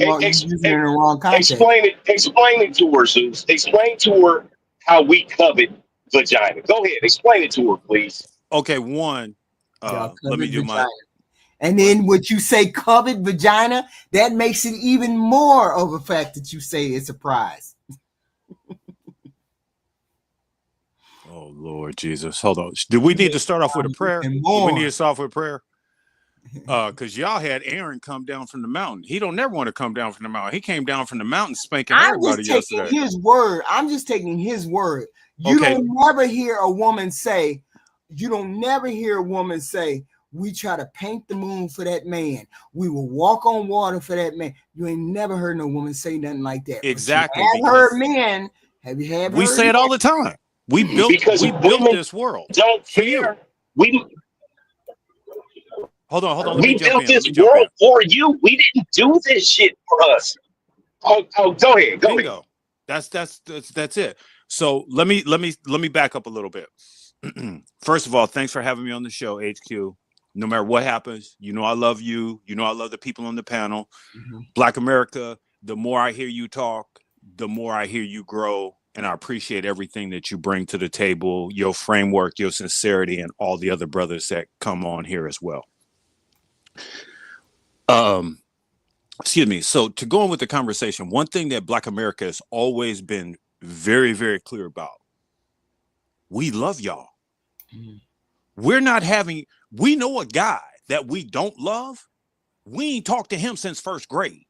wrong context. Explain it to her, Zeus. Explain to her how we covet vagina. Go ahead, explain it to her, please. Okay, let me do vagina. And then what you say, covet vagina, that makes it even more of a fact that you say it's a prize. Oh, Lord Jesus. Hold on. Do we need to start off with a prayer? Do we need to start off with a prayer? Because y'all had Aaron come down from the mountain. He don't never want to come down from the mountain. He came down from the mountain spanking everybody yesterday. His word. I'm just taking his word. You don't never hear a woman say, we try to paint the moon for that man. We will walk on water for that man. You ain't never heard no woman say nothing like that. Exactly. We say it all the time. We built this world. Don't care. Hold on. We built this world for you. We didn't do this shit for us. Oh, go ahead. Bingo. That's it. So let me back up a little bit. First of all, thanks for having me on the show, HQ. No matter what happens, you know I love you. You know I love the people on the panel. Mm-hmm. Black America, the more I hear you talk, the more I hear you grow. And I appreciate everything that you bring to the table, your framework, your sincerity, and all the other brothers that come on here as well. Excuse me. So to go on with the conversation, one thing that Black America has always been very, very clear about, we love y'all. Mm. We know a guy that we don't love. We ain't talked to him since first grade.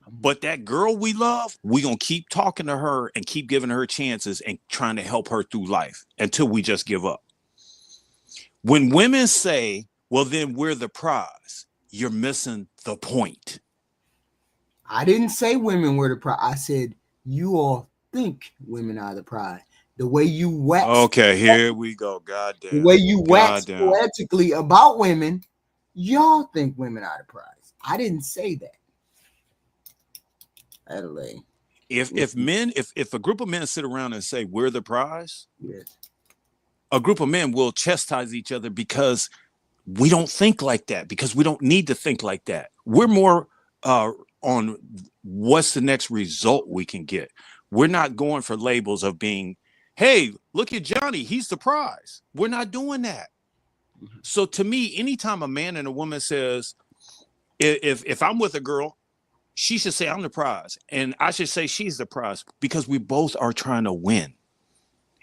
But that girl we love, we gonna keep talking to her and keep giving her chances and trying to help her through life until we just give up. When women say, well, then we're the prize, you're missing the point. I didn't say women were the prize. I said you all think women are the prize. The way you wax. Okay, here we go. Goddamn. The way you wax poetically about women, y'all think women are the prize. I didn't say that. Adelaide. If a group of men sit around and say we're the prize, yes, a group of men will chastise each other because we don't think like that, because we don't need to think like that. We're more on what's the next result we can get. We're not going for labels of being, hey, look at Johnny, he's the prize. We're not doing that. So to me, anytime a man and a woman says, if I'm with a girl, she should say I'm the prize, and I should say she's the prize, because we both are trying to win.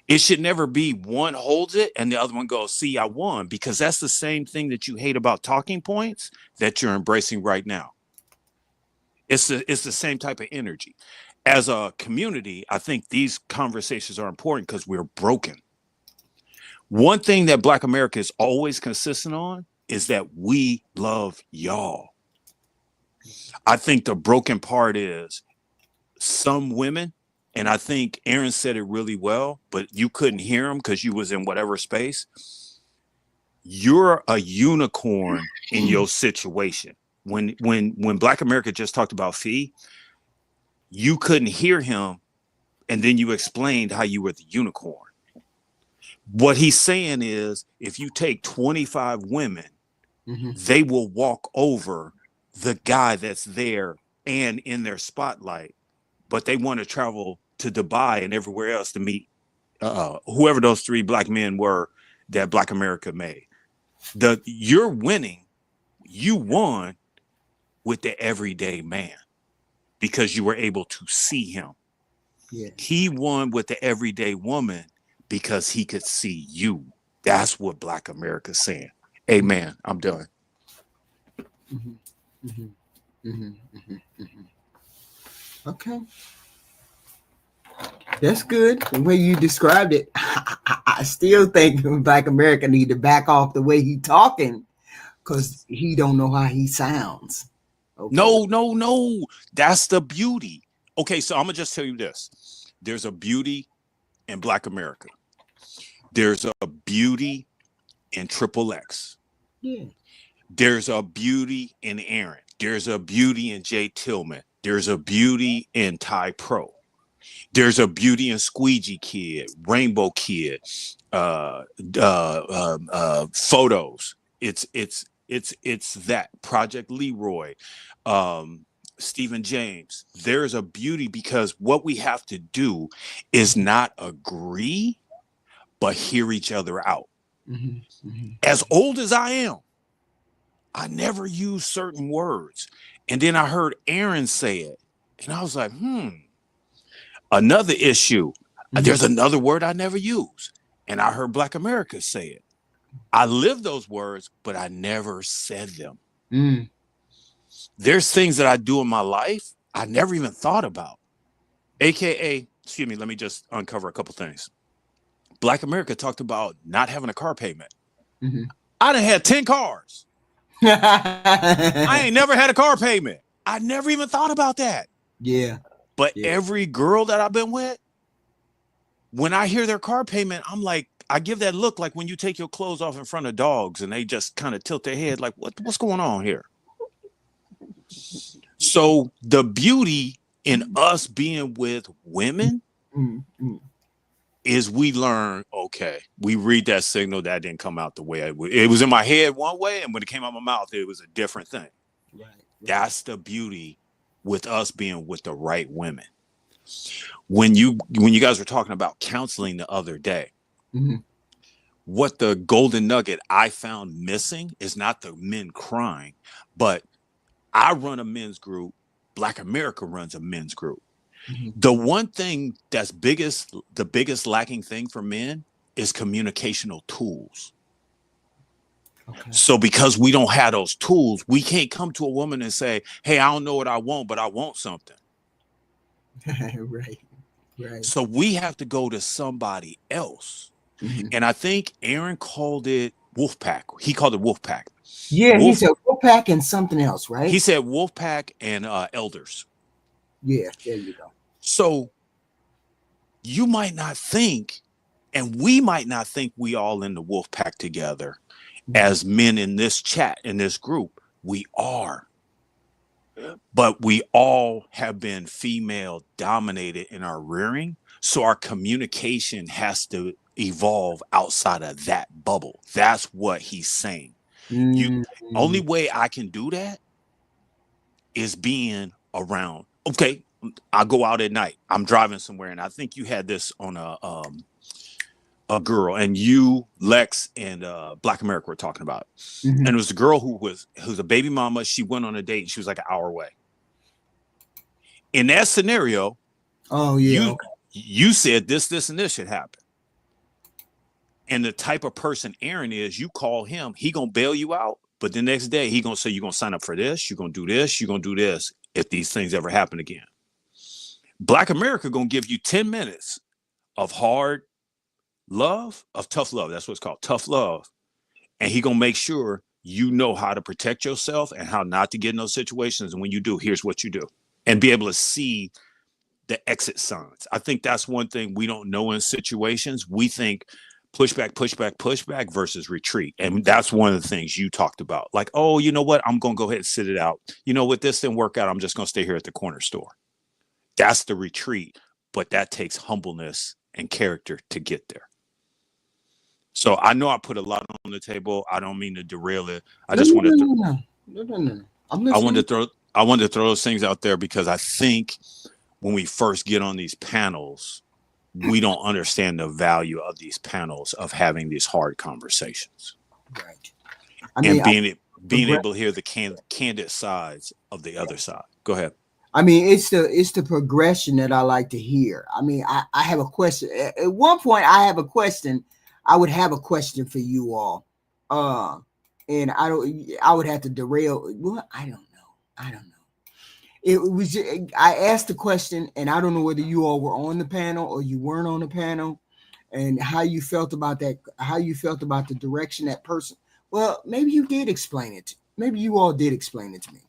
It should never be one holds it and the other one goes, see, I won, because that's the same thing that you hate about talking points that you're embracing right now. It's the same type of energy. As a community, I think these conversations are important because we're broken. One thing that Black America is always consistent on is that we love y'all. I think the broken part is some women, and I think Aaron said it really well, but you couldn't hear him because you was in whatever space. You're a unicorn in your situation. When Black America just talked about Fee, you couldn't hear him, and then you explained how you were the unicorn. What he's saying is, if you take 25 women, they will walk over the guy that's there and in their spotlight, but they want to travel to Dubai and everywhere else to meet whoever those 3 Black men were that Black America made. You're winning. You won with the everyday man because you were able to see him. Yeah. He won with the everyday woman because he could see you. That's what Black America's saying. Amen. I'm done. Okay. That's good. The way you described it, I still think Black America need to back off the way he talking, because he don't know how he sounds. Okay. No. That's the beauty. Okay, so I'm gonna just tell you this. There's a beauty in Black America. There's a beauty in Triple X. Yeah. There's a beauty in Aaron. There's a beauty in Jay Tillman. There's a beauty in Ty Pro. There's a beauty in Squeegee Kid, Rainbow Kid, photos. It's that Project Leroy, Stephen James. There's a beauty, because what we have to do is not agree, but hear each other out. As old as I am, I never use certain words. And then I heard Aaron say it, and I was like, Another issue, there's another word I never use. And I heard Black America say it. I live those words, but I never said them. There's things that I do in my life I never even thought about. AKA, excuse me, let me just uncover a couple things. Black America talked about not having a car payment. I done had 10 cars. I ain't never had a car payment. I never even thought about that. Yeah. But every girl that I've been with, when I hear their car payment, I'm like, I give that look like when you take your clothes off in front of dogs and they just kind of tilt their head like, what's going on here? So the beauty in us being with women is we learn, okay, we read that signal, that didn't come out the way it was in my head one way, and when it came out my mouth, it was a different thing. Right. That's the beauty with us being with the right women. When you guys were talking about counseling the other day, what the golden nugget I found missing is not the men crying, but I run a men's group. Black America runs a men's group. The one thing that's the biggest lacking thing for men is communicational tools. Okay. So because we don't have those tools, we can't come to a woman and say, hey, I don't know what I want, but I want something. Right. So we have to go to somebody else. And I think Aaron called it Wolfpack. He called it Wolfpack. Yeah, he said Wolfpack and something else, right? He said Wolfpack and elders. Yeah, there you go. So you might not think, and we might not think we all in the Wolfpack together as men in this chat, in this group. We are. But we all have been female dominated in our rearing. So our communication has to evolve outside of that bubble. That's what he's saying. Only way I can do that is being around. Okay, I go out at night. I'm driving somewhere, and I think you had this on a girl, and you, Lex, and Black America were talking about it. Mm-hmm. And it was a girl who's a baby mama. She went on a date. She was like an hour away. In that scenario, you said this, and this should happen. And the type of person Aaron is, you call him, he gonna bail you out. But the next day, he gonna say, you're gonna sign up for this, you're gonna do this, you're gonna do this if these things ever happen again. Black America gonna give you 10 minutes of hard love, of tough love. That's what it's called, tough love. And he gonna make sure you know how to protect yourself and how not to get in those situations. And when you do, here's what you do. And be able to see the exit signs. I think that's one thing we don't know in situations. We think pushback, pushback, pushback versus retreat. And that's one of the things you talked about. Like, oh, you know what? I'm going to go ahead and sit it out. You know what? This didn't work out. I'm just going to stay here at the corner store. That's the retreat. But that takes humbleness and character to get there. So I know I put a lot on the table. I don't mean to derail it. I just wanted to I wanted to throw those things out there because I think when we first get on these panels, we don't understand the value of these panels, of having these hard conversations. Right. And being able to hear the candid sides of the other side. Go ahead. I mean, it's the progression that I like to hear. I mean, I have a question. At one point, I have a question. I would have a question for you all. And I would have to derail. Well, I don't know. It was, I asked the question, and I don't know whether you all were on the panel or you weren't on the panel, and how you felt about that, how you felt about the direction that person. Well, maybe you did explain it. Maybe you all did explain it to me.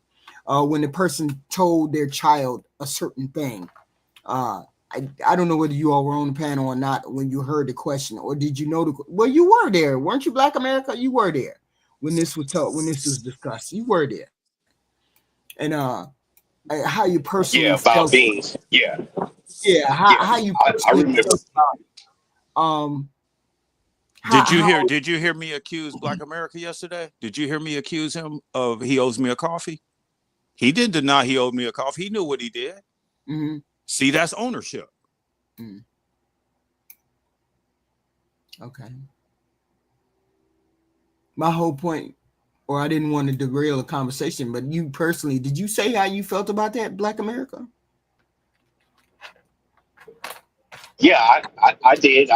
When the person told their child a certain thing. I don't know whether you all were on the panel or not when you heard the question, or did you know well, you were there, weren't you, Black America? You were there when this was discussed. You were there. And how you personally about beans. How you personally felt about it. Did you hear me accuse Black America yesterday? Did you hear me accuse him of he owes me a coffee? He didn't deny he owed me a coffee. He knew what he did. Mm-hmm. See, that's ownership. Mm. Okay. My whole point, or I didn't want to derail the conversation, but you personally, did you say how you felt about that, Black America? Yeah, I did.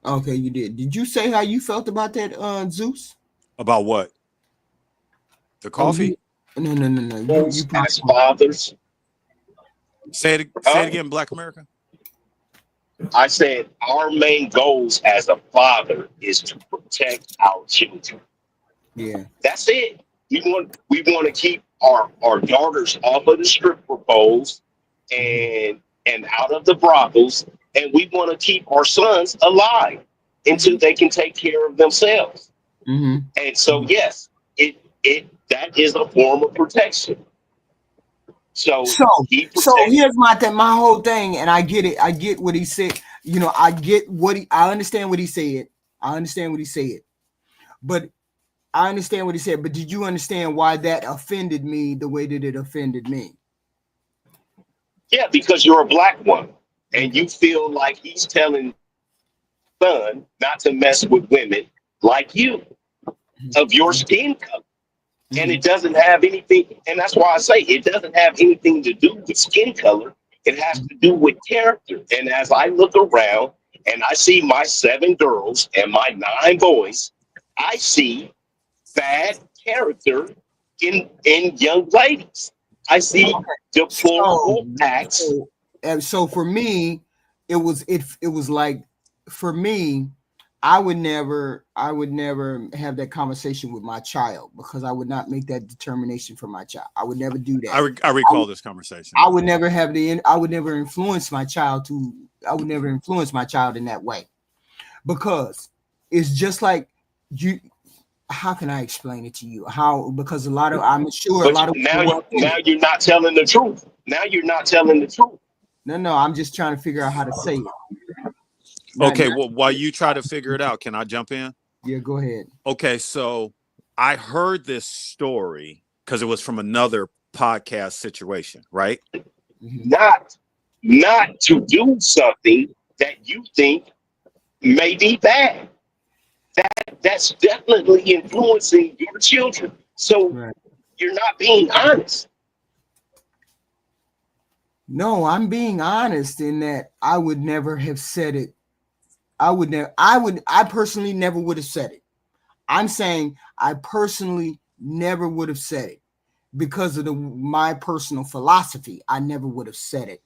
Okay, you did. Did you say how you felt about that, Zeus? About what? The coffee? No. You as fathers. Say it again, Black America. I said our main goals as a father is to protect our children. Yeah. That's it. We want to keep our daughters off of the stripper poles and out of the brothels, and we want to keep our sons alive until they can take care of themselves. Mm-hmm. And so yes, that is a form of protection. So here's my whole thing, and I get it. I get what he said. You know, I understand what he said. But I understand what he said. But did you understand why that offended me the way that it offended me? Yeah, because you're a black woman and you feel like he's telling son not to mess with women like you of your skin color. And it doesn't have anything, and that's why I say it doesn't have anything to do with skin color. It has to do with character. And as I look around and I see my 7 girls and my 9 boys, I see bad character in young ladies. I see deplorable acts. And so for me, it was like, for me, I would never have that conversation with my child, because I would not make that determination for my child. I would never do that. I recall this conversation. I would never influence my child in that way, because it's just like you. How can I explain it to you? Because I'm sure a lot of now you're not telling the truth. Now you're not telling the truth. No, I'm just trying to figure out how to say it. Okay, well, while you try to figure it out, can I jump in? Yeah, go ahead. Okay, so I heard this story because it was from another podcast situation, right? Not to do something that you think may be bad. That's definitely influencing your children. So you're not being honest. No, I'm being honest in that I would never have said it. I personally never would have said it. I'm saying I personally never would have said it because of my personal philosophy. I never would have said it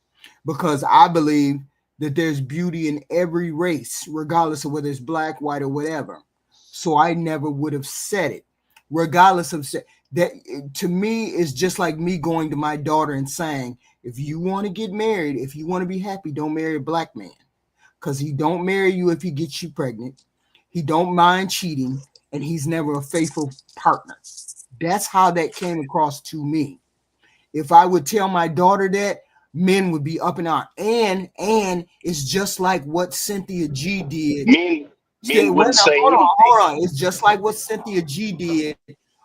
because I believe that there's beauty in every race, regardless of whether it's black, white, or whatever. So I never would have said it, regardless of that. To me, is just like me going to my daughter and saying, if you want to get married, if you want to be happy, don't marry a black man, because he don't marry you if he gets you pregnant. He don't mind cheating, and he's never a faithful partner. That's how that came across to me. If I would tell my daughter that, men would be up and out. And it's just like what Cynthia G did. Men wouldn't say anything. Hold on. It's just like what Cynthia G did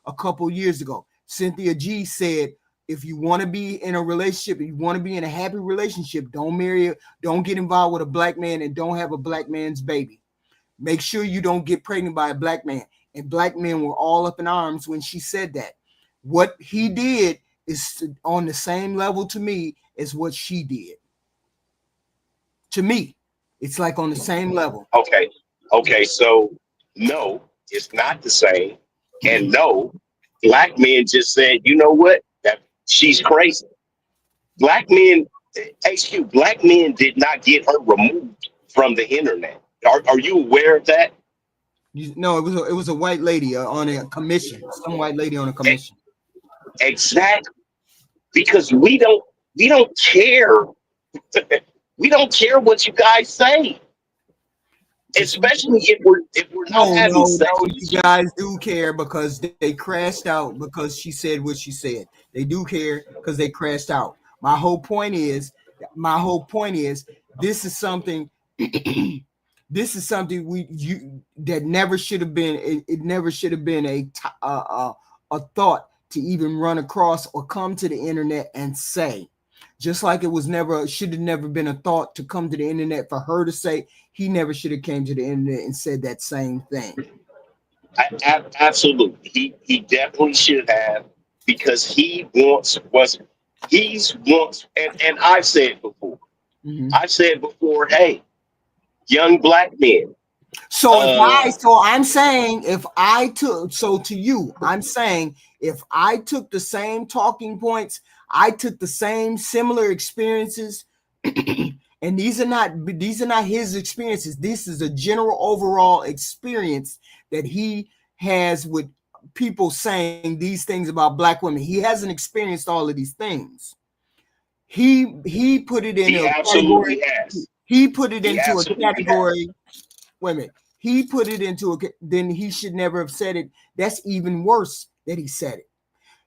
a couple years ago. Cynthia G said, if you want to be in a relationship, if you want to be in a happy relationship, don't get involved with a black man and don't have a black man's baby. Make sure you don't get pregnant by a black man. And black men were all up in arms when she said that. What he did is on the same level to me as what she did. To me, it's like on the same level. Okay. So no, it's not the same. And no, black men just said, you know what? That she's crazy. Black men did not get her removed from the internet. Are you aware of that? No, it was a white lady on a commission. Some white lady on a commission. Exactly. Because we don't care. We don't care what you guys say. Especially if we're not having sex. No, you guys do care because they crashed out because she said what she said. They do care because they crashed out. My whole point is this is something that never should have been. It never should have been a thought to even run across or come to the internet and say. Just like it should have never been a thought to come to the internet for her to say. He never should have came to the internet and said that same thing. Absolutely. He definitely should have, because he wants, and I've said before. I've said before, hey, young black men. I'm saying if I took the same talking points, I took the same similar experiences, and these are not his experiences. This is a general overall experience that he has with people saying these things about black women. He hasn't experienced all of these things. He put it in a category. He put it into a category. Wait a minute. He put it into then he should never have said it. That's even worse that he said it.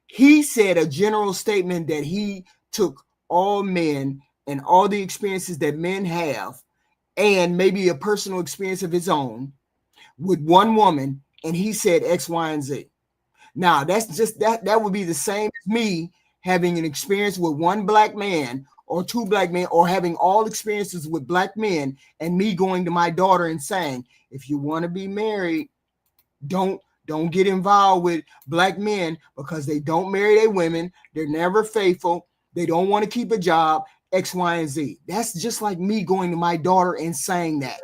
He said a general statement that he took all men and all the experiences that men have, and maybe a personal experience of his own with one woman, and he said X, Y, and Z. Now that's just that would be the same as me having an experience with one black man or two black men, or having all experiences with black men, and me going to my daughter and saying, if you want to be married, don't get involved with black men because they don't marry their women. They're never faithful. They don't want to keep a job, X, Y, and Z. That's just like me going to my daughter and saying that.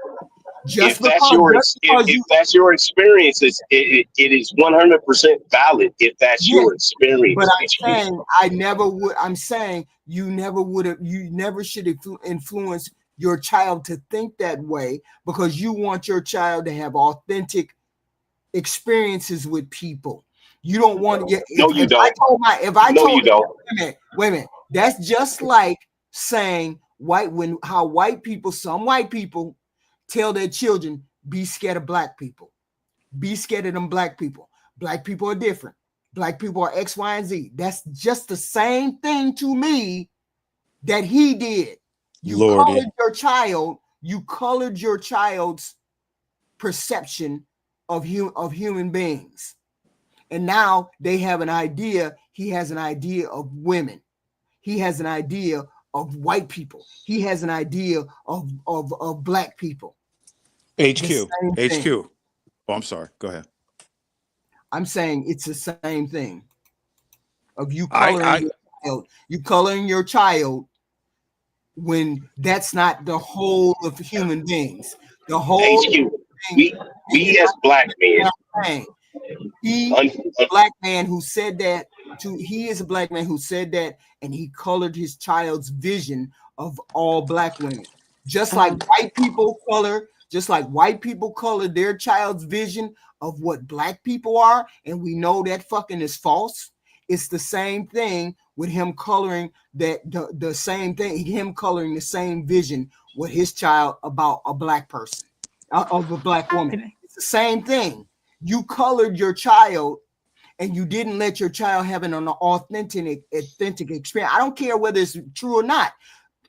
If that's your experience, it is 100% valid. If that's your experience, but I'm saying you never should influence your child to think that way, because you want your child to have authentic experiences with people. You don't want to. You don't. Wait a minute. That's just like saying some white people tell their children, be scared of black people. Be scared of them black people. Black people are different. Black people are X, Y, and Z. That's just the same thing to me that he did. You colored your child's perception of human beings. And now they have an idea He has an idea of women. He has an idea of white people. He has an idea of black people. HQ. Oh, I'm sorry. Go ahead. I'm saying it's the same thing. Of you coloring your child. You coloring your child when that's not the whole of human beings. The whole HQ. We as black men. He is a black man who said that he is a black man who said that, and he colored his child's vision of all black women. Just like white people color their child's vision of what black people are, and we know that fucking is false. It's the same thing with him coloring that the same thing, him coloring the same vision with his child about a black person, of a black woman. It's the same thing. You colored your child and you didn't let your child have an authentic experience. I don't care whether it's true or not.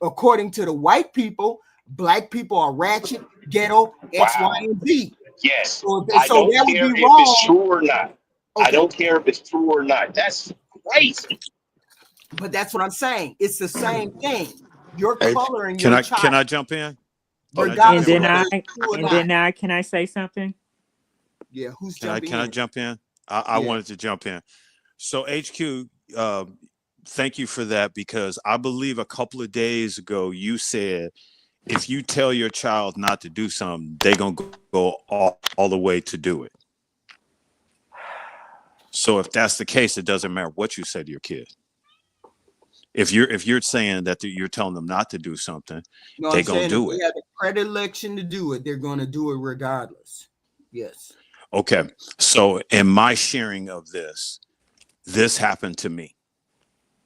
According to the white people, black people are ratchet, ghetto, X, Y, and Z. Yes. I don't care if it's true or not. Okay. I don't care if it's true or not. That's crazy. But that's what I'm saying. It's the same thing. You're coloring your child. Can I jump in? And then can I say something? Yeah, can I jump in? I wanted to jump in. So HQ, thank you for that, because I believe a couple of days ago you said if you tell your child not to do something, they're gonna go all the way to do it. So if that's the case, it doesn't matter what you say to your kid. If you're saying that you're telling them not to do something, they're gonna do it. They have a predilection to do it. They're gonna do it regardless. Yes. Okay. So in my sharing of this happened to me.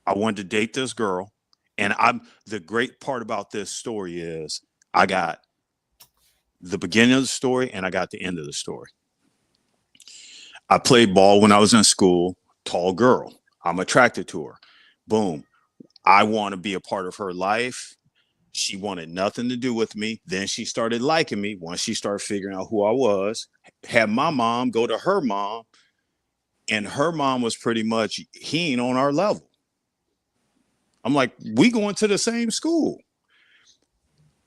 I wanted to date this girl, and the great part about this story is I got the beginning of the story and I got the end of the story. I played ball when I was in school, tall girl. I'm attracted to her. Boom. I want to be a part of her life. She wanted nothing to do with me. Then she started liking me once she started figuring out who I was. Had my mom go to her mom, and her mom was pretty much, he ain't on our level. I'm like, we going to the same school.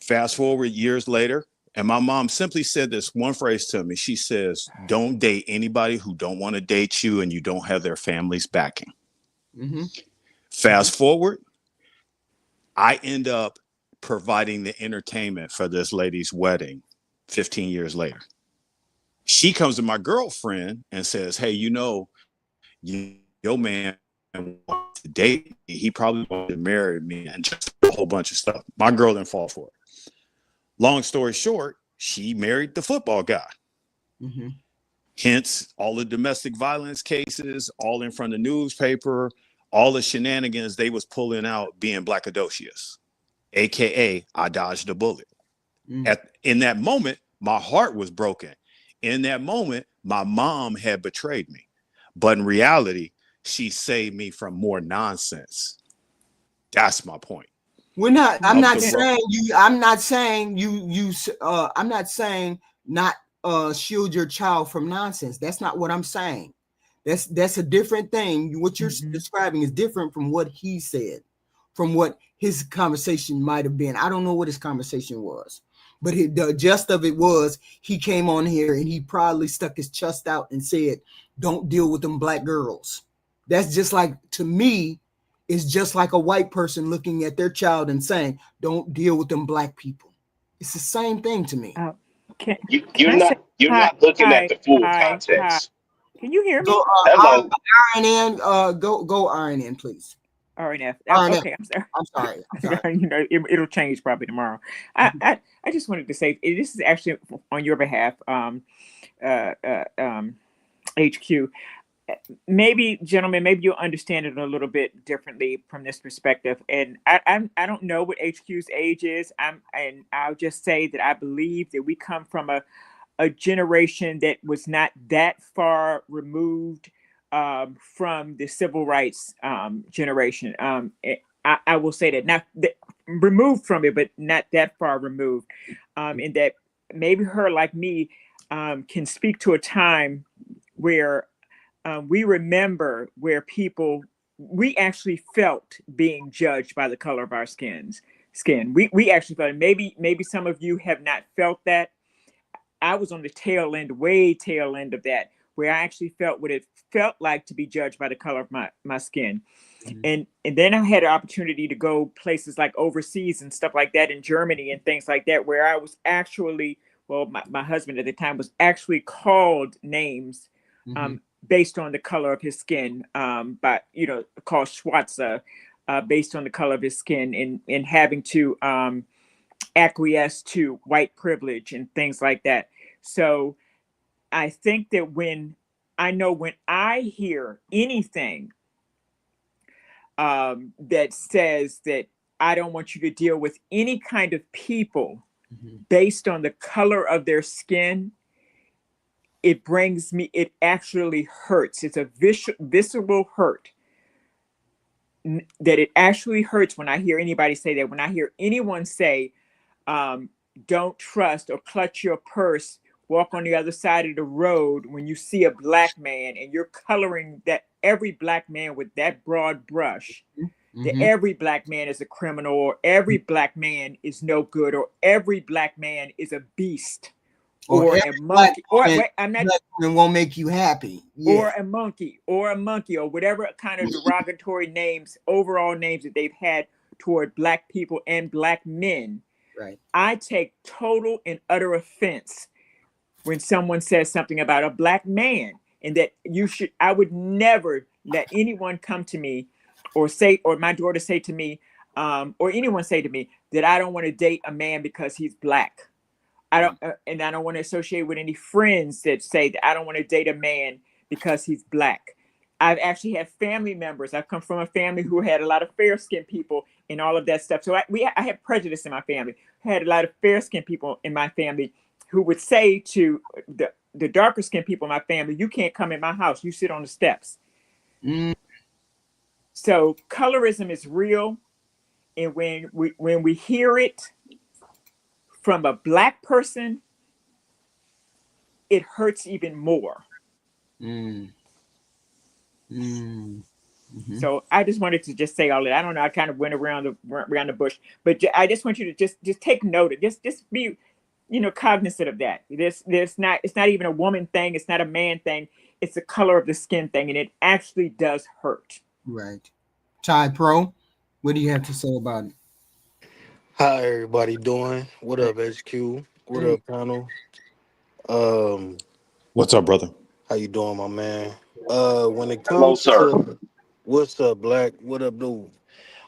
Fast forward years later, and my mom simply said this one phrase to me. She says, don't date anybody who don't want to date you and you don't have their family's backing. Mm-hmm. Fast forward, I end up providing the entertainment for this lady's wedding 15 years later. She comes to my girlfriend and says, hey, your man wants to date me. He probably wants to marry me, and just a whole bunch of stuff. My girl didn't fall for it. Long story short, she married the football guy. Mm-hmm. Hence, all the domestic violence cases, all in front of the newspaper, all the shenanigans they was pulling out being Blackadocious, AKA I dodged a bullet. In that moment, my heart was broken. In that moment, my mom had betrayed me. But in reality, she saved me from more nonsense. That's my point. I'm not saying not shield your child from nonsense. That's not what I'm saying. That's a different thing. What you're describing is different from what he said, from what his conversation might have been. I don't know what his conversation was, but the gist of it was he came on here and he proudly stuck his chest out and said, don't deal with them black girls. That's just like, to me, it's just like a white person looking at their child and saying, don't deal with them black people. It's the same thing to me. You're not looking at the full context. Can you hear me? Hello. RNN, go RNN, please. RNF. RNF. Okay, I'm sorry. It'll change probably tomorrow. I just wanted to say, this is actually on your behalf, HQ. Maybe, gentlemen, maybe you'll understand it a little bit differently from this perspective. And I don't know what HQ's age is. And I'll just say that I believe that we come from a generation that was not that far removed from the civil rights generation. I will say that, not removed from it, but not that far removed. And that maybe her, like me, can speak to a time where we remember where people we actually felt being judged by the color of our skin. We actually felt it. Maybe some of you have not felt that. I was on the way tail end of that, where I actually felt what it felt like to be judged by the color of my skin. And then I had an opportunity to go places like overseas and stuff like that in Germany and things like that, where I was actually, well, my husband at the time was actually called names based on the color of his skin, by, called Schwarzer, based on the color of his skin, and having to acquiesce to white privilege and things like that. So I think that when I hear anything that says that I don't want you to deal with any kind of people based on the color of their skin, it actually hurts. It's a visceral hurt. That it actually hurts when I hear anybody say that. When I hear anyone say, don't trust or clutch your purse, walk on the other side of the road when you see a black man, and you're coloring that every black man with that broad brush, that every black man is a criminal, or every black man is no good, or every black man is a beast, or a monkey, and won't make you happy, or a monkey, or whatever kind of derogatory names, overall names that they've had toward black people and black men. Right. I take total and utter offense when someone says something about a black man, and that I would never let anyone come to me or my daughter say to me, or anyone say to me that I don't want to date a man because he's black. I don't want to associate with any friends that say that I don't want to date a man because he's black. I've actually had family members. I've come from a family who had a lot of fair-skinned people and all of that stuff. So I had prejudice in my family. I had a lot of fair-skinned people in my family who would say to the darker-skinned people in my family, you can't come in my house. You sit on the steps. So colorism is real. And when we hear it from a black person, it hurts even more. So I just wanted to just say all that. I don't know. I kind of went around the bush, but I just want you to just take note of just be, cognizant of that. It's not even a woman thing. It's not a man thing. It's the color of the skin thing, and it actually does hurt. Right. Ty Pro, what do you have to say about it? How everybody doing? What up, HQ? What up, panel? What's up, brother? How you doing, my man? When it Hello, comes sir. to what's up, Black? What up, dude?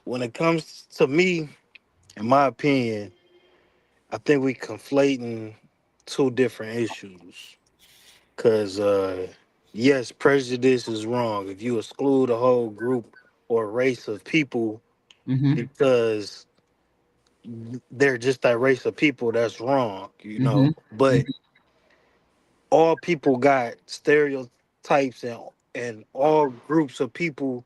When it comes to me, in my opinion, I think we conflating two different issues. Cause yes, prejudice is wrong. If you exclude a whole group or race of people because they're just that race of people, that's wrong, But all people got stereotypes, and all groups of people.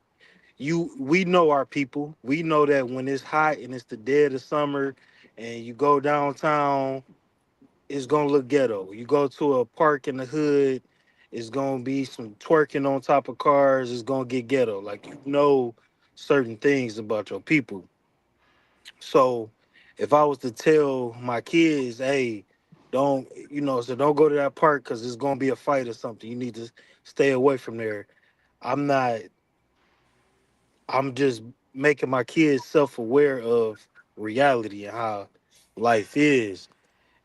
We know our people. We know that when it's hot and it's the dead of summer, and you go downtown, it's gonna look ghetto. You go to a park in the hood, it's gonna be some twerking on top of cars. It's gonna get ghetto. Like, certain things about your people. So if I was to tell my kids, hey, don't go to that park because it's gonna be a fight or something. You need to stay away from there. I'm just making my kids self-aware of reality and how life is.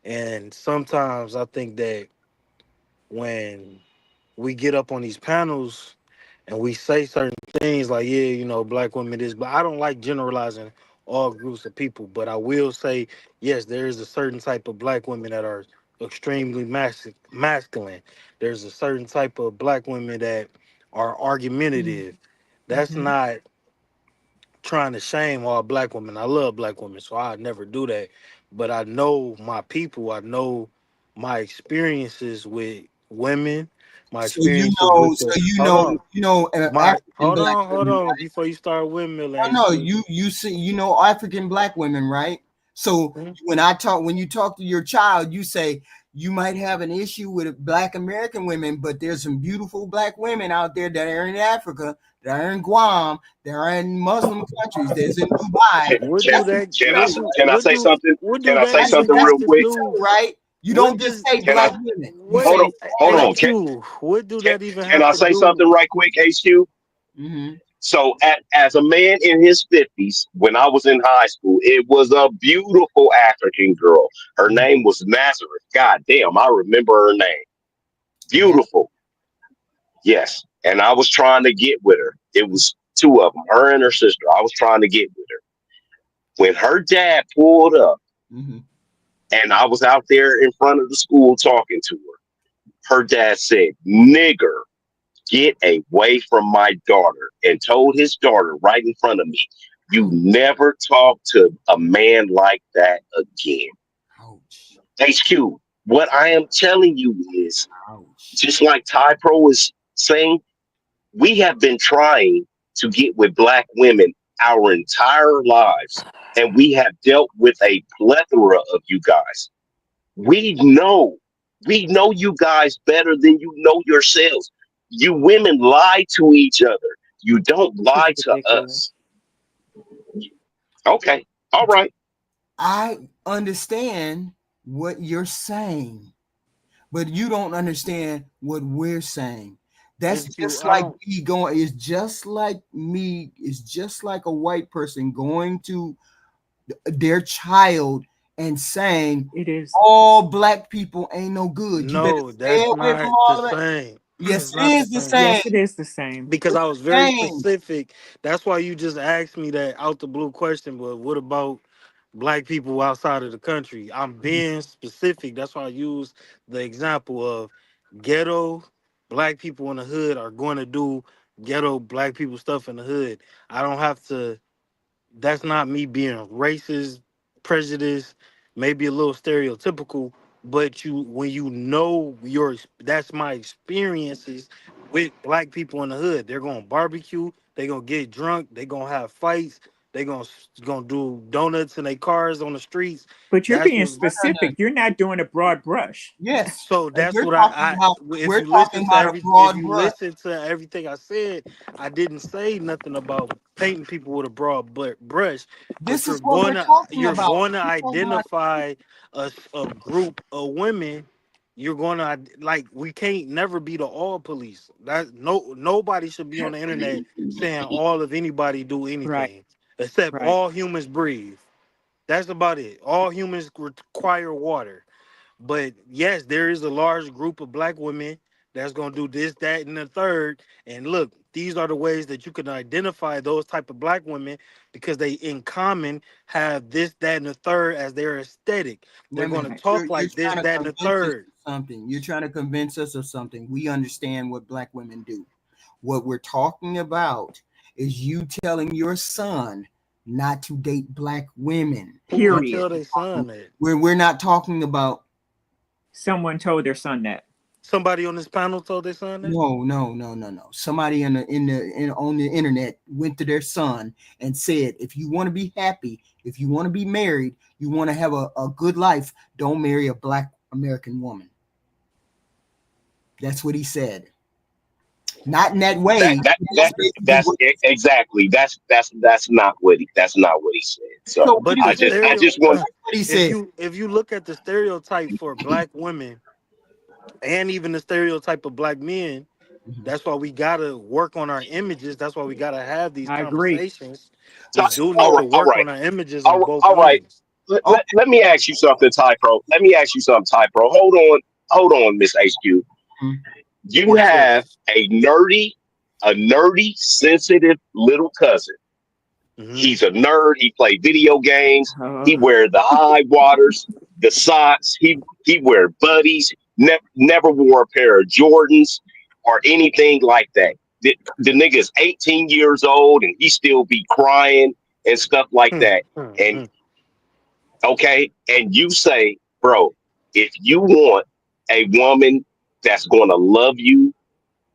And sometimes I think that when we get up on these panels and we say certain things like, black women is, but I don't like generalizing all groups of people. But I will say, yes, there is a certain type of black women that are extremely masculine. There's a certain type of black women that are argumentative. That's not trying to shame all black women. I love black women, so I'd never do that. But I know my people. I know my experiences with women. My experiences with African black hold women, on. right? Before you start windmilling, No, you see, African black women, right? So when you talk to your child, you say, You might have an issue with Black American women, but there's some beautiful Black women out there that are in Africa, that are in Guam, that are in Muslim countries, that's in Dubai. What do that? Can I say something? What Can do I say that even something have real to quick? do? Right? You What don't just does say Can I Black women. You hold say on? Hold on. HQ? What do that even Can have I to say do? something right quick, HQ? mm-hmm. So, as a man in his 50s, when I was in high school, it was a beautiful African girl. Her name was Nazareth. God damn, I remember her name. Beautiful. Yes. And I was trying to get with her. It was two of them, her and her sister. I was trying to get with her. When her dad pulled up Mm-hmm. and I was out there in front of the school talking to her dad said, "Nigger, get away from my daughter," and told his daughter right in front of me, "You never talk to a man like that again." Ouch. HQ, what I am telling you is, Ouch. just like Ty Pro is saying, we have been trying to get with Black women our entire lives, and we have dealt with a plethora of you guys. We know, we know you guys better than you know yourselves. You women lie to each other. You don't This is lie to ridiculous. us. Okay. All right. I understand what you're saying, but you don't understand what we're saying. That's HQ, just I like don't. me going, it's just like me, it's just like a white person going to their child and saying, It is. all Black people ain't no good. You better No, stay that's away from not the all of that. same. Yes, It's it not the is the same. same. Yes, it is the same. Because It's I was the very same. specific. That's why you just asked me that out the blue question. But what about Black people outside of the country? I'm being specific. That's why I use the example of ghetto Black people in the hood are going to do ghetto Black people stuff in the hood. I don't have to. That's not me being racist, prejudiced, maybe a little stereotypical, but you when you know your that's my experiences with Black people in the hood. They're gonna barbecue, they gonna get drunk, they gonna have fights, they gonna do donuts in their cars on the streets. But you're That's being what specific. You're not doing a broad brush. Yes. so that's We're what talking about, if we're you listen talking to about a if broad you brush. listen to everything I said, I didn't say nothing about painting people with a broad brush, but This is what we're talking you're about. going to We're talking about identify a group of women. You're going to like we can't never be the all police. That nobody should be on the internet saying all of anybody do Right, anything except right. all humans breathe. That's about it. All humans require water. But yes, there is a large group of Black women that's gonna do this, that, and the third. And look, these are the ways that you can identify those type of Black women because they in common have this, that, and the third as their aesthetic. wait They're a gonna minute. talk You're like this, trying to that, and the convince us third. of something. You're trying to convince us of something. We understand what Black women do. What we're talking about is you telling your son not to date Black women. Who gonna Period. tell their son that? We're not talking about Someone told their son that. Somebody on this panel told their son that? no. Somebody on the internet went to their son and said, if you want to be happy, if you want to be married, you want to have a good life, don't marry a Black American woman. That's what he said. Not in that way. Exactly. That's not what he said. So So what But he the said, I stereo just want. what he if said. you look at the stereotype for Black women and even the stereotype of Black men, that's why we gotta work on our images. That's why we gotta have these I agree. conversations. We do All need to right. All work right. on our images on both All right. ends. Let me ask you something, Ty Pro. Let me ask you something, Ty Pro. Hold on, Miss HQ. You Yes, sir. have a nerdy, sensitive little cousin. Hmm. He's a nerd. He play video games. He Uh, wear the high waters, the socks. He wear buddies. Never wore a pair of Jordans or anything like that. The nigga is 18 years old and he still be crying and stuff like Hmm. that. Hmm. And Hmm. okay, and you say, bro, if you want a woman that's gonna love you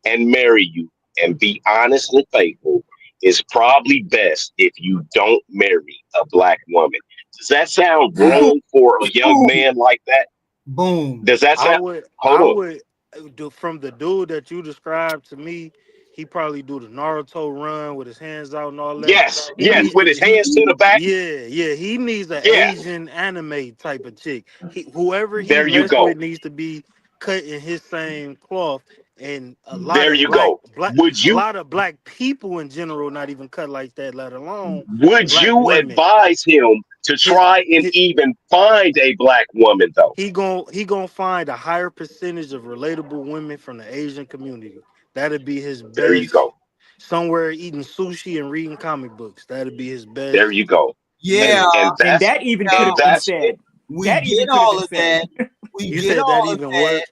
and marry you and be honest and faithful, it's probably best if you don't marry a Black woman. Does that sound Who, wrong for a young who, man like that? Boom. Does that sound? Hold I on. would do from the dude that you described to me. He probably do the Naruto run with his hands out and all that. Yes, He yes, needs with to. his hands to the back. Yeah. He needs an Yeah, Asian anime type of chick. Whoever he there you mess with go. needs to be cut in his same cloth. And There you go. Would a you lot of black people in general not even cut like that. Let alone would black you women. advise him to His, try and his even find a black woman though? he gonna find a higher percentage of relatable women from the Asian community. That'd be his There you best. go. Somewhere eating sushi and reading comic books. That'd be his There best you go. Yeah, And that even could have been said. we That even get could have all been of said. that. We You get said that all of even that. what?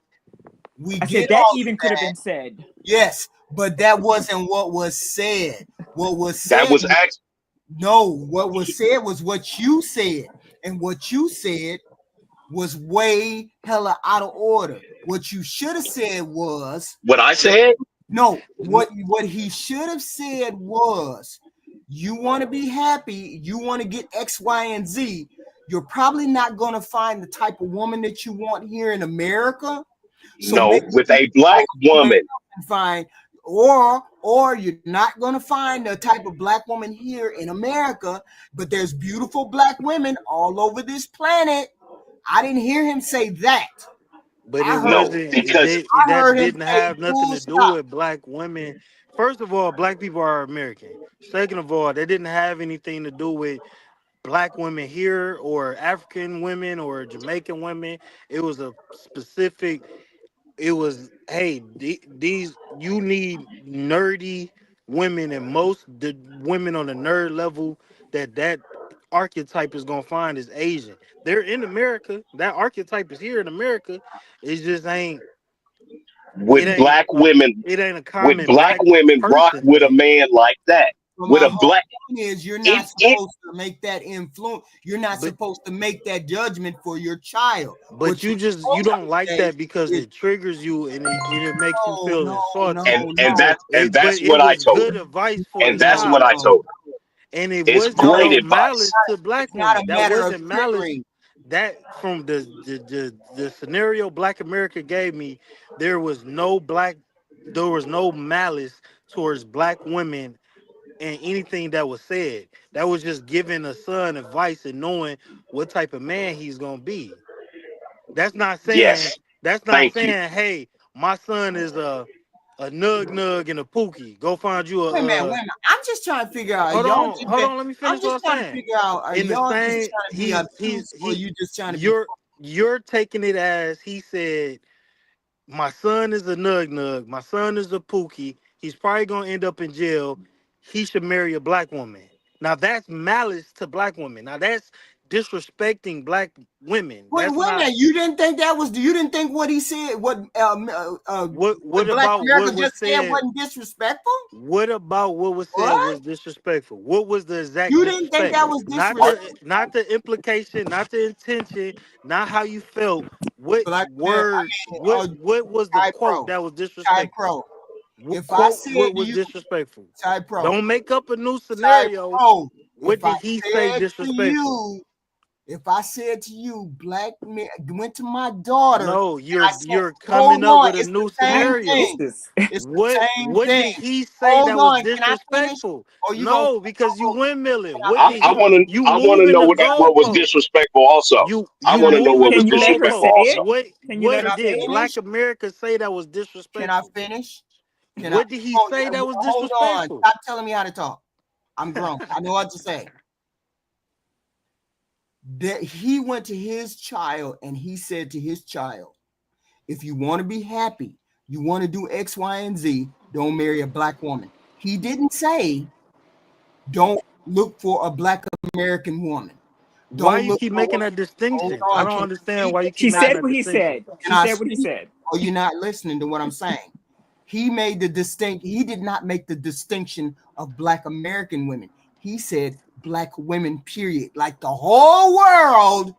We I get said that all of even could have that. been said. Yes, but that wasn't what was said. What was That said? was act. No, what was said was what you said, and what you said was way hella out of order. What you should have said was What I said? no. What he should have said was, you want to be happy, you want to get X, Y, and Z. You're probably not going to find the type of woman that you want here in America. So No, maybe with you a black woman. can find, or you're not going to find the type of black woman here in America. But there's beautiful black women all over this planet. I didn't hear him say that. But it I heard No, wasn't. because I That heard him didn't say have nothing full to do stop. with black women. First of all, black people are American. Second of all, that didn't have anything to do with black women here or African women or Jamaican women. It was a specific. It was, hey, these you need nerdy women, and most the women on the nerd level that archetype is gonna find is Asian. They're in America. That archetype is here in America. It just ain't. It with ain't. black women, It ain't a with common black black women rock person with a thing. man like that. So With my a whole black point is, you're not if supposed to make that influence. You're not But supposed to make that judgment for your child. but What you're you supposed don't to like say that because is, it triggers you and it makes you no, feel no, insulted. no, and no, But that's it what I was told good her. advice for a And that's what no, I child. no, told her. And it It's wasn't great no. no advice. malice to black It's not a women. That matter of wasn't malice. triggering. That from the scenario Black America gave me, there was no malice towards black women and anything that was said. That was just giving a son advice and knowing what type of man he's gonna be. That's not saying Yes. that's not Thank you. saying, hey, my son is a nug nug and a pookie. Go find you Wait a minute, a. I'm just trying to figure out. Hold on. Let me I'm finish what just I'm trying to saying. figure out. Are In the y'all just same, trying to be obtuse, or you just trying to be? you're taking it as he said. My son is a nug nug. My son is a pookie. He's probably gonna end up in jail. He should marry a black woman. Now that's malice to black women. Now that's disrespecting black women. Wait That's a not. minute. You didn't think that was? You didn't think what he said? What What Black about America what was just said said? wasn't disrespectful? What about what was said What? was disrespectful? What was the exact You didn't think disrespect? that was Are, disrespectful? Not the implication, not the intention, not how you felt. What Black America. words? I mean, What was the Ty quote Pro, that was Ty disrespectful? Pro. What If I quote? said What to was you, disrespectful? Ty Pro, Don't make up a new Ty scenario. Pro, What if I did he say said to disrespectful? you, if I said to you, black man went to my daughter, and No, I said, you're hold coming up on, with a it's the new same scenario. thing. Jesus. It's the same What thing. did he say Hold that was on, can I finish? disrespectful? Or you gonna No, because you windmilling. can I What did finish? you I want to moving know the what was goalpost? disrespectful also. I You want to know what moving the was Can you let her disrespectful say goalpost. it? also. Can you let Can her I What did say it? Black finish? America say that was Can I disrespectful? finish? Can I? What did he Oh, say that was hold on. disrespectful? Stop telling me how to talk. I'm grown. I know what to say. That he went to his child and he said to his child, if you want to be happy, you want to do X, Y, and Z, don't marry a black woman. He didn't say don't look for a black American woman. Why Don't you look keep for. making that Hold distinction? I on. don't Can you understand speak? why you keep She making said that what he distinction. said. Can She I said what he speak? said. Or you're not listening to what I'm saying? He made the distinct. He did not make the distinction of black American women. He said black women. Period. Like the whole world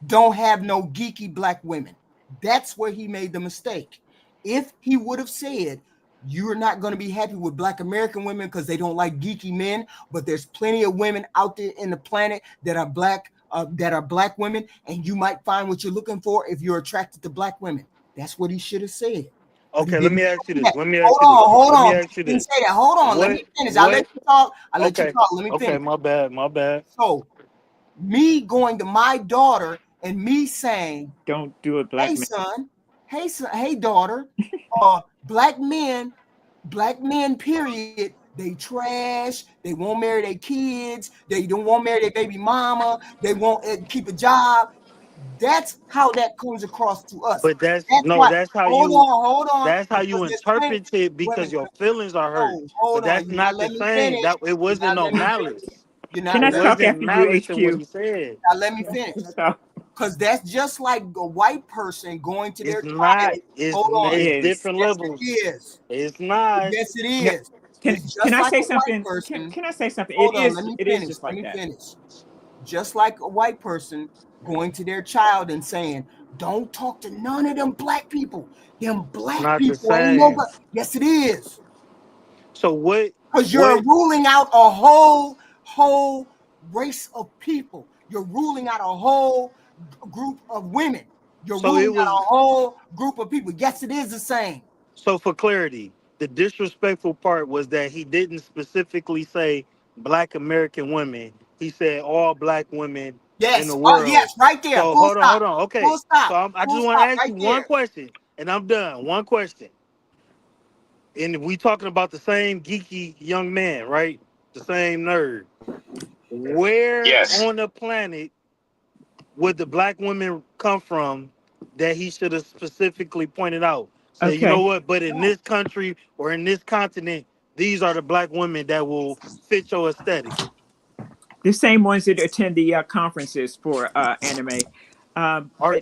don't have no geeky black women. That's where he made the mistake. If he would have said, you're not going to be happy with black American women because they don't like geeky men, but there's plenty of women out there in the planet that are black that are black women, and you might find what you're looking for if you're attracted to black women. That's what he should have said. Okay, let me ask you this. Let me Hold ask you this. on. Let me ask you Didn't this. say that. Hold on. Let me finish. I'll let you talk. Let you talk. Let me finish. Okay, my bad. My bad. So, me going to my daughter and me saying, "Don't do it, black hey, man. son, hey, daughter, black men, period, they trash, they won't marry their kids, they don't want to marry their baby mama, they won't keep a job. That's how that comes across to us. But that's why. how Hold on. That's how you interpret it because your feelings are hurt. No, hold but that's on. not the same. That it wasn't no malice. Can I talk after you, in what HQ? he said. Now let me finish. Because that's just like a white person going to their child. It's different levels. It is. It's not. Yes, it is. Can I say something? Can I say something? It is. It is just like that. Just like a white person going to their child and saying, "Don't talk to none of them black people. Them black people ain't no black." Yes, it is. So what? Because you're ruling out a whole race of people. You're ruling out a whole group of women. You're ruling out a whole group of people. Yes, it is the same. So for clarity, the disrespectful part was that he didn't specifically say black American women. He said all black women in the world. Yes, right there. So hold on. Okay. Full stop. So I just want to ask you one question, and I'm done. One question. And we talking about the same geeky young man, right? The same nerd. Where on the planet would the black women come from that he should have specifically pointed out? Say, you know what? But in this country or in this continent, these are the black women that will fit your aesthetic. The same ones that attend the conferences for anime.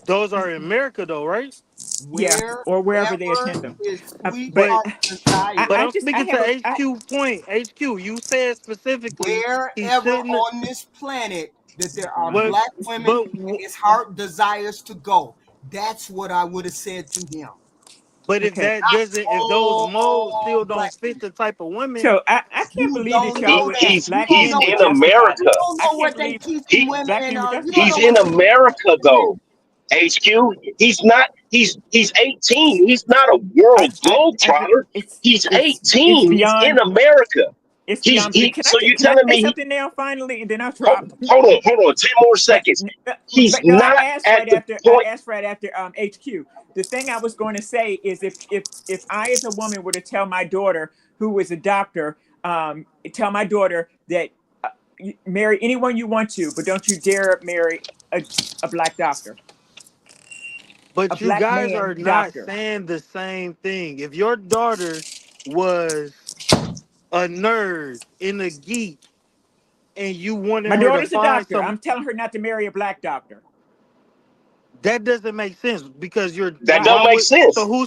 Those are in America, though, right? Or wherever they attend them. But I'm speaking to HQ point. HQ, you said specifically wherever on this planet that there are black women, his heart desires to go. That's what I would have said to him. But if that doesn't, if those molds still don't fit the type of women, so I can't believe that y'all would black he's men in would justify America. this. You don't know what they teaching women. Black men would justify He's in America though. HQ. He's not. He's 18. He's not a world globetrotter. He's 18. He's in America. It's beyond. So you're Can I telling say me something now? Finally, and then I'll drop. Hold on. 10 more seconds. He's no, not I asked at right the after. point. I asked right after HQ. The thing I was going to say is, if I as a woman were to tell my daughter, who is a doctor, tell my daughter that marry anyone you want to, but don't you dare marry a black doctor. But you guys are not saying the same thing. If your daughter was a nerd and a geek, and you wanted my her to daughter's a find doctor, I'm telling her not to marry a black doctor. That doesn't make sense because that don't make sense. So who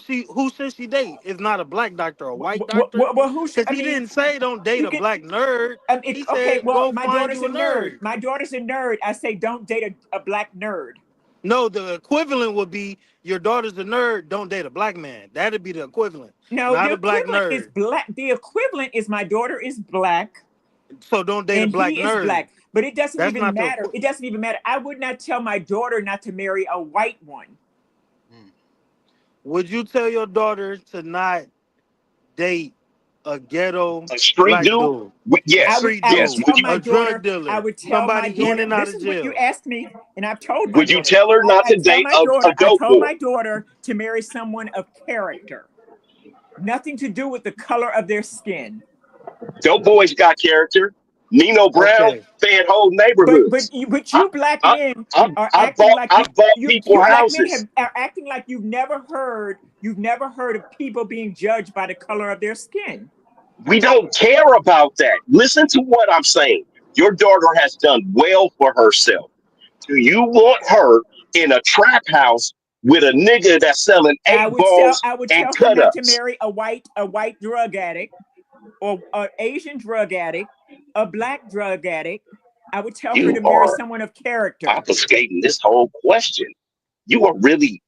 should she date? If not a black doctor, a white doctor? Well, who should? Because he didn't say don't date a black nerd. He said go my find daughter's you a nerd. My daughter's a nerd. I say don't date a black nerd. No, the equivalent would be your daughter's a nerd. Don't date a black man. That'd be the equivalent. No, not the a black equivalent nerd. is black. The equivalent is my daughter is black. So don't date a black he nerd. Is black. But it doesn't That's even matter. It doesn't even matter. I would not tell my daughter not to marry a white one. Would you tell your daughter to not date a street dude? Yes. Yes. Would tell my daughter, drug dealer. I would tell somebody my daughter, in and out this of is what jail. you asked me, and I've told my Would daughter. you tell her not to date a dope I told boy? my daughter to marry someone of character. Nothing to do with the color of their skin. Dope boys got character. Nino Brown fed whole neighborhoods. But you black men are I acting like bought people you black houses. men are acting like you've never heard of people being judged by the color of their skin. We don't care about that. Listen to what I'm saying. Your daughter has done well for herself. Do you want her in a trap house with a nigga that's selling eight balls I would and tell her not to cut-ups? marry a white drug addict, or an Asian drug addict, a black drug addict. I would tell her to marry someone of character. Obfuscating this whole question. You are really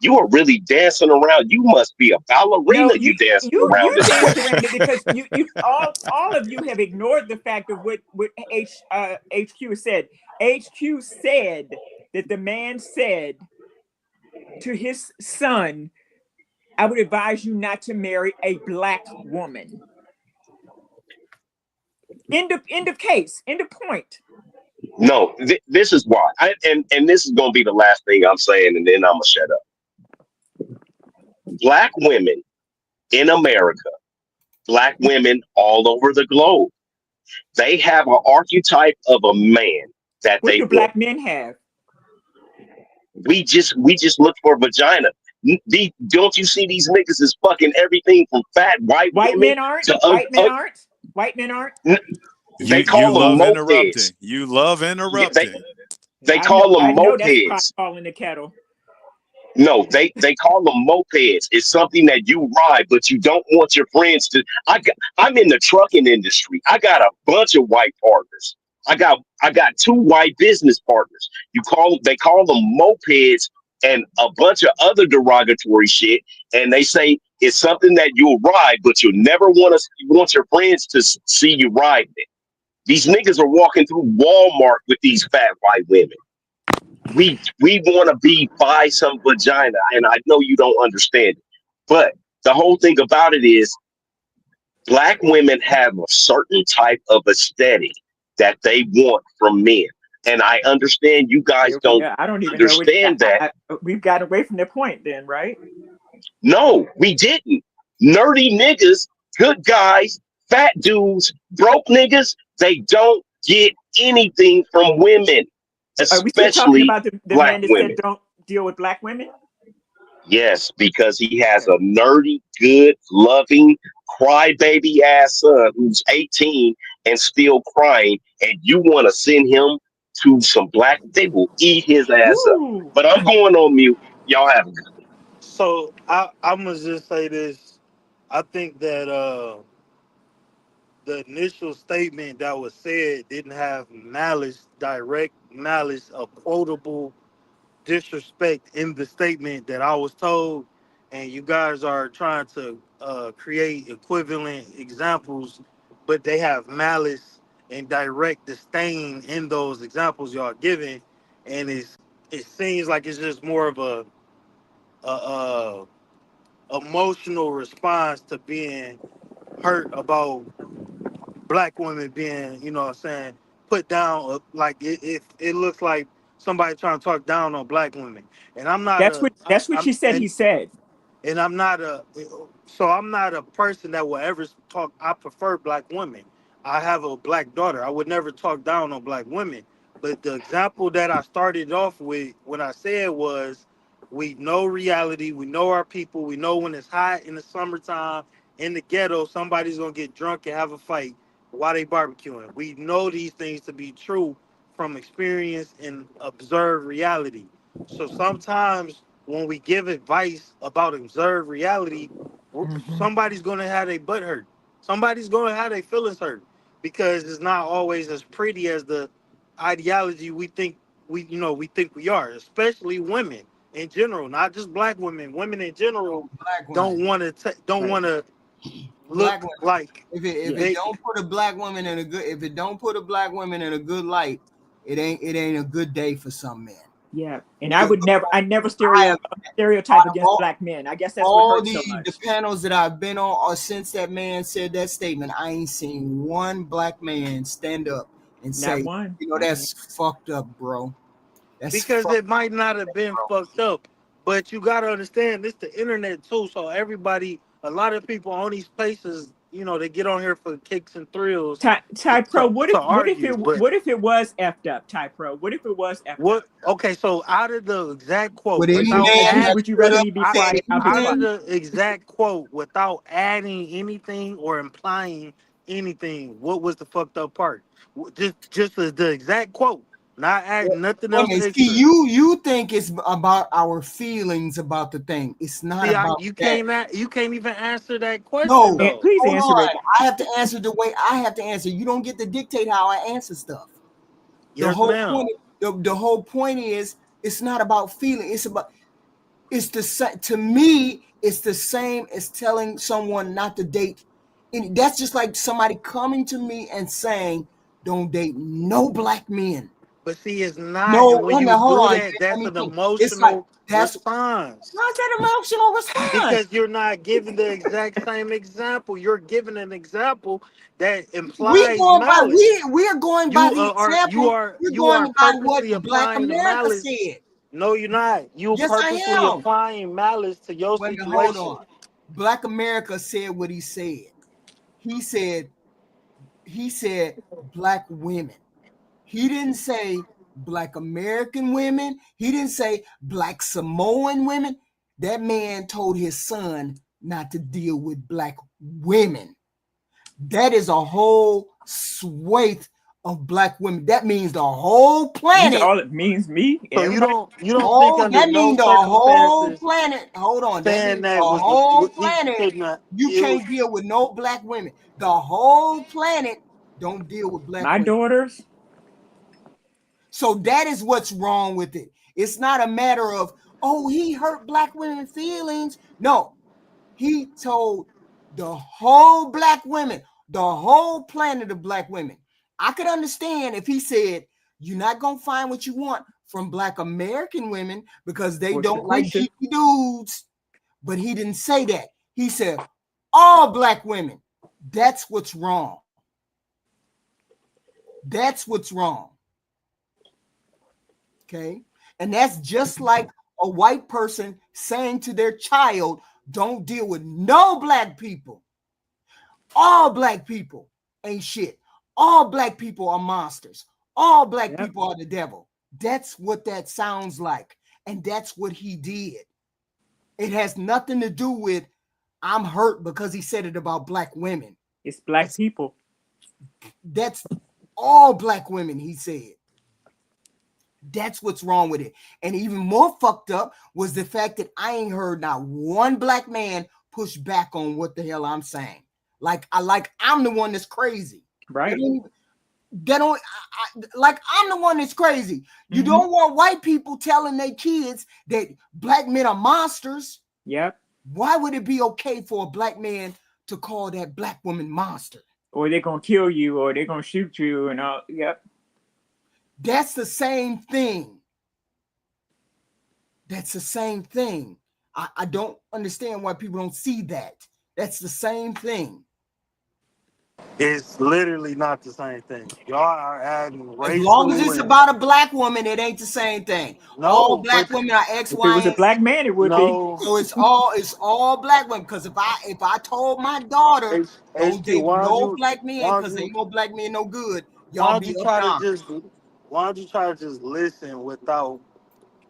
You are really dancing around. You must be a ballerina. No, You dancing you around this danced question. around it because you all of you have ignored the fact of what HQ said. HQ said that the man said to his son, "I would advise you not to marry a black woman." End of case. End of point. No, this is why. And this is going to be the last thing I'm saying, and then I'm going to shut up. Black women in America, black women all over the globe, they have an archetype of a man that What they do want. black men have? We just look for vagina. Don't you see these niggas is fucking everything from fat white White women men aren't. to White men aren't. White men aren't. they call them love mopeds. interrupting. You love Yeah, interrupting. they call them I know that's pot mopeds. calling the kettle. No, they call them mopeds. It's something that you ride, but you don't want your friends to. I'm in the trucking industry. I got a bunch of white partners. I got 2 white business partners. They call them mopeds and a bunch of other derogatory shit, and they say it's something that you'll ride, but you'll never want your friends to see you riding it. These niggas are walking through Walmart with these fat white women. We want to buy some vagina, and I know you don't understand it, but the whole thing about it is black women have a certain type of aesthetic that they want from men, and I understand you guys don't I don't even know understand that. We've got away from the point then, right? No, we didn't. Nerdy niggas, good guys, fat dudes, broke niggas, they don't get anything from women, Are we still talking especially about the black man that women. said don't deal with black women? Yes, because he has a nerdy, good, loving, crybaby ass son who's 18 and still crying, and you want to send him to some black, they will eat his ass up. Ooh. But I'm going on mute. Y'all have a good one. So I'm gonna just say this. I think that the initial statement that was said didn't have malice, direct malice, a quotable disrespect in the statement that I was told, and you guys are trying to create equivalent examples, but they have malice and direct disdain in those examples y'all giving, and it seems like it's just more of a emotional response to being hurt about black women being, you know what I'm saying, put down. Like it looks like somebody trying to talk down on black women. And I'm not That's a, what she said. He said. and I'm not I'm not a person that will ever talk. I prefer black women. I have a black daughter. I would never talk down on black women. But the example that I started off with when I said was, we know reality. We know our people. We know when it's hot in the summertime in the ghetto, somebody's gonna get drunk and have a fight while they barbecuing. We know these things to be true from experience and observed reality. So sometimes when we give advice about observed reality, somebody's gonna have their butt hurt. Somebody's gonna have their feelings hurt because it's not always as pretty as the ideology we think we think we are, especially women in general, not just black women. Women in general don't want to look like if it don't put a black woman in a good light, it ain't a good day for some men. Yeah, and I never stereotype against black men. I guess that's what hurts so much. The panels that I've been on, or since that man said that statement, I ain't seen one black man stand up and say, that's fucked up, bro. Because it might not have been fucked up, but you gotta understand this the internet too. So a lot of people on these places, they get on here for kicks and thrills. Ty Pro, what if it was effed up, Ty Pro? What if it was effed up? Okay, so out of the exact quote, would you rather me be quiet? Out of the exact quote, without adding anything or implying anything, what was the fucked up part? Just the exact quote. Not adding nothing else. Okay, see, you think it's about our feelings about the thing. It's not about you can't even answer that question. No, please answer it. I have to answer the way I have to answer. You don't get to dictate how I answer stuff. Yes, the whole point is it's not about feeling. It's the same to me. It's the same as telling someone not to date. And that's just like somebody coming to me and saying, "Don't date no black men." But see, it's not. No, And when wait a you minute, hold do on. that, Let that's me an think. It's like emotional that's response. not that emotional response. Because you're not giving the exact same example. You're giving an example that We implies going by malice. we are going by You the are you example. are We're you are going by what purposely Black applying the America malice. said. No, you're not. You're Yes, I purposely am. applying malice to your Wait a minute, hold situation. on. Black America said what he said. He said he said black women. He didn't say black American women. He didn't say black Samoan women. That man told his son not to deal with black women. That is a whole swathe of black women. That means the whole Means planet. all it means me and So you everybody. don't think Oh, under that no means the whole circumstances planet. Hold on. That saying means the that was whole he planet. could not. You It was can't deal with no black women. The whole planet don't deal with black My women. daughters. So that is what's wrong with it. It's not a matter of, oh, he hurt black women's feelings. No, he told the whole black women, the whole planet of black women. I could understand if he said, you're not going to find what you want from black American women because they What's the don't like question? cheeky dudes. But he didn't say that. He said, all black women. That's what's wrong. That's what's wrong. Okay. And that's just like a white person saying to their child, don't deal with no black people. All black people ain't shit. All black people are monsters. All black people are the devil. That's what that sounds like. And that's what he did. It has nothing to do with I'm hurt because he said it about black women. It's black people. That's all black women, he said. That's what's wrong with it. And even more fucked up was the fact that I ain't heard not one black man push back on what the hell I'm saying. I'm the one that's crazy. Right. I'm the one that's crazy. You don't want white people telling their kids that black men are monsters. Yep. Why would it be okay for a black man to call that black woman monster? Or they're gonna kill you, or they're gonna shoot you, and all. Yep. That's the same thing. That's the same thing. I don't understand why people don't see that. That's the same thing. It's literally not the same thing. Y'all are adding As long racial as it's and about a black woman, it ain't the same thing. All no, black but women are X, If it Y, was a and black Z. man, it would be. no. So it's all black women. Because if I told my daughter don't HQ, date no black men because ain't no black men no good, why y'all don't be you up try in to arms. just why don't you try to just listen without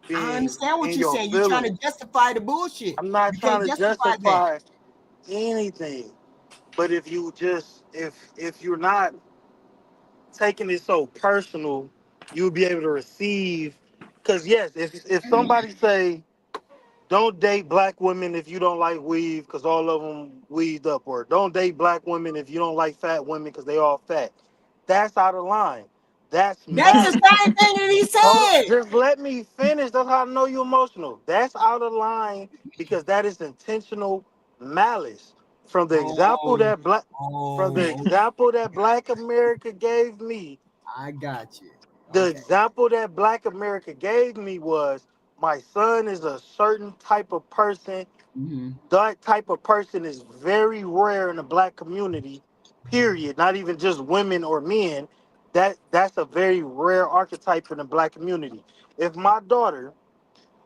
I being understand what in you're your saying. You're trying to feelings? justify the bullshit. I'm not You trying can't to justify that. justify anything. But if you just if you're not taking it so personal, you'll be able to receive. Because yes, if somebody say don't date black women if you don't like weave because all of them weaved up, or don't date black women if you don't like fat women because they all fat, that's out of line. That's That's the malice. same thing that he Hold on, said. just let me finish. That's how I know you're emotional. That's out of line because that is intentional malice. From the example Oh, that black from the oh, example that Black America gave me, I got you. the Okay. example that Black America gave me was my son is a certain type of person. Mm-hmm. That type of person is very rare in the black community, period. Not even just women or men. That's a very rare archetype in the black community. If my daughter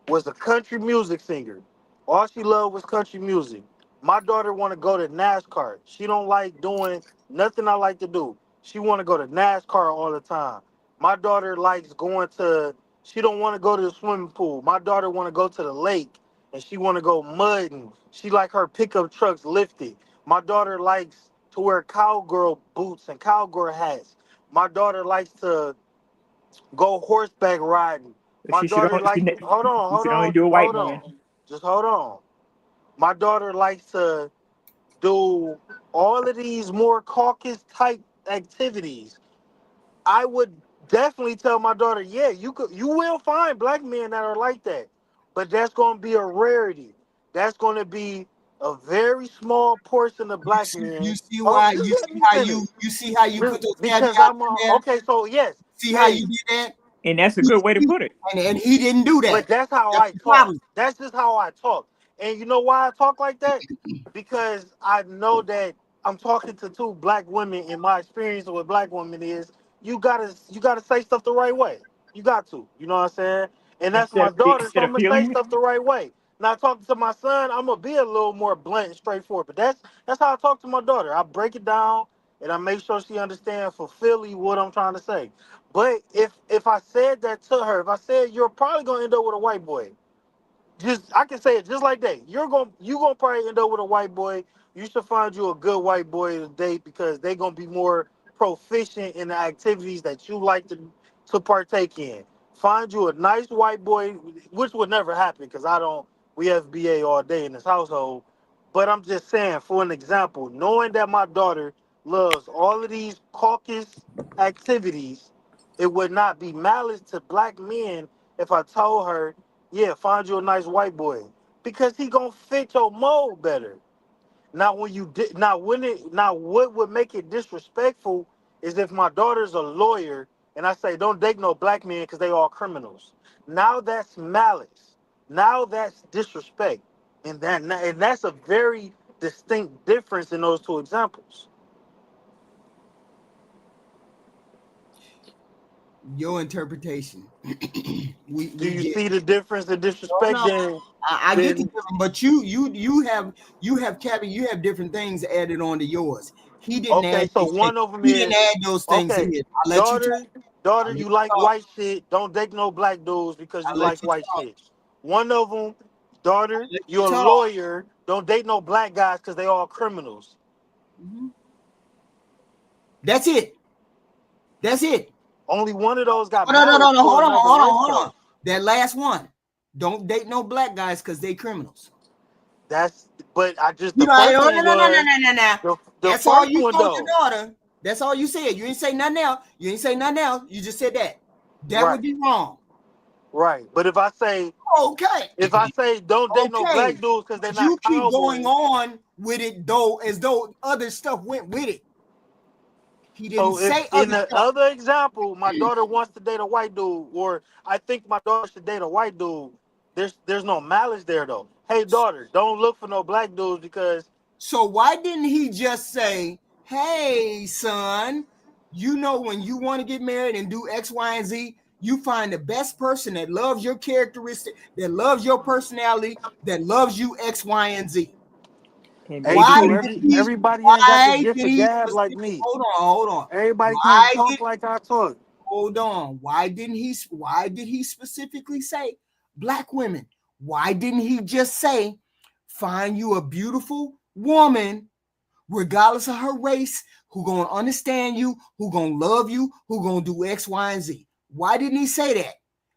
was a country music singer. All she loved was country music. My daughter want to go to NASCAR. She don't like doing nothing I like to do. She want to go to NASCAR all the time. My daughter likes going to. She don't want to go to the swimming pool. My daughter want to go to the lake and she want to go mudding. She like her pickup trucks lifted. My daughter likes to wear cowgirl boots and cowgirl hats. My daughter likes to go horseback riding. But My she should daughter only likes to, hold on, she hold should only on, do a just white hold woman. on. Just hold on. My daughter likes to do all of these more caucus type activities. I would definitely tell my daughter, yeah, you will find black men that are like that. but that's going to be a rarity. That's going to be a very small portion of black men. You see Oh, why? just You let see me how finish. you see how you put those Because caveats I'm in there? okay. So yes, See how you did that? And that's a good way to put it. And he didn't do but that. that's how That's I the talk. problem. That's just how I talk. And you know why I talk like that? Because I know that I'm talking to two black women, and my experience with black women is you gotta say stuff the right way. You got to. You know what I'm saying? And that's my daughter, so Instead I'm of gonna say feeling it. stuff the right way. Now talking to my son, I'm gonna be a little more blunt and straightforward. But that's how I talk to my daughter. I break it down and I make sure she understands fulfilly what I'm trying to say. But if I said that to her, if I said you're probably gonna end up with a white boy, just I can say it just like that. You gonna probably end up with a white boy. You should find you a good white boy to date because they gonna be more proficient in the activities that you like to partake in. Find you a nice white boy, which would never happen because I don't. We have BA all day in this household. But I'm just saying, for an example, knowing that my daughter loves all of these caucus activities, it would not be malice to black men if I told her, yeah, find you a nice white boy because he gonna fit your mold better. Now, when you did, now what would make it disrespectful is if my daughter's a lawyer and I say don't date no black men because they all criminals. Now that's malice. Now that's disrespect, and that's a very distinct difference in those two examples. Your interpretation. we Do you get see the difference in no, disrespect? no. Then, I get the then difference, but you have Cabby, you have different things added on to yours. He didn't okay, add so these things. one of them He didn't is add those things in okay, here. I'll let you talk. daughter, I'll let you you like talk. white shit. Don't date no black dudes because you I'll let like you white talk. shit. One of them, daughter, I'll let you you're a talk. lawyer. Don't date no black guys because they all criminals. Mm-hmm. That's it. That's it. Only one of those got Oh, no, no, malice no, no. to Hold on, another hold on, hold on. race. That last one. Don't date no black guys because they criminals. But I just You the know, first no, one no, no, no, no, was no, no, no. the That's all first you one told your though. daughter. That's all you said. You ain't say nothing else. You ain't say nothing else. You just said that. That would Right, be wrong. right. But Okay. if I say don't date no Okay. black dudes because they're But you not keep going cowboys. on with it though, as though other stuff went with it. He didn't So if say in other the stuff. other example, my daughter wants to date a white dude, or I think my daughter should date a white dude, there's no malice there though. Hey daughter, don't look for no black dudes because So why didn't he just say, hey, son, you know, when you want to get married and do X, Y, and Z, you find the best person that loves your characteristic, that loves your personality, that loves you X, Y, and Z. And maybe Why he HQ, was. did he? everybody ain't got the Why gift did of he gab like specifically? me. Hold on. Everybody can't Why did? talk like I talk. Hold on. Why didn't he? Why did he specifically say black women? Why didn't he just say, find you a beautiful woman, regardless of her race, who gonna understand you, who gonna love you, who gonna do X, Y, and Z? Why didn't he say that?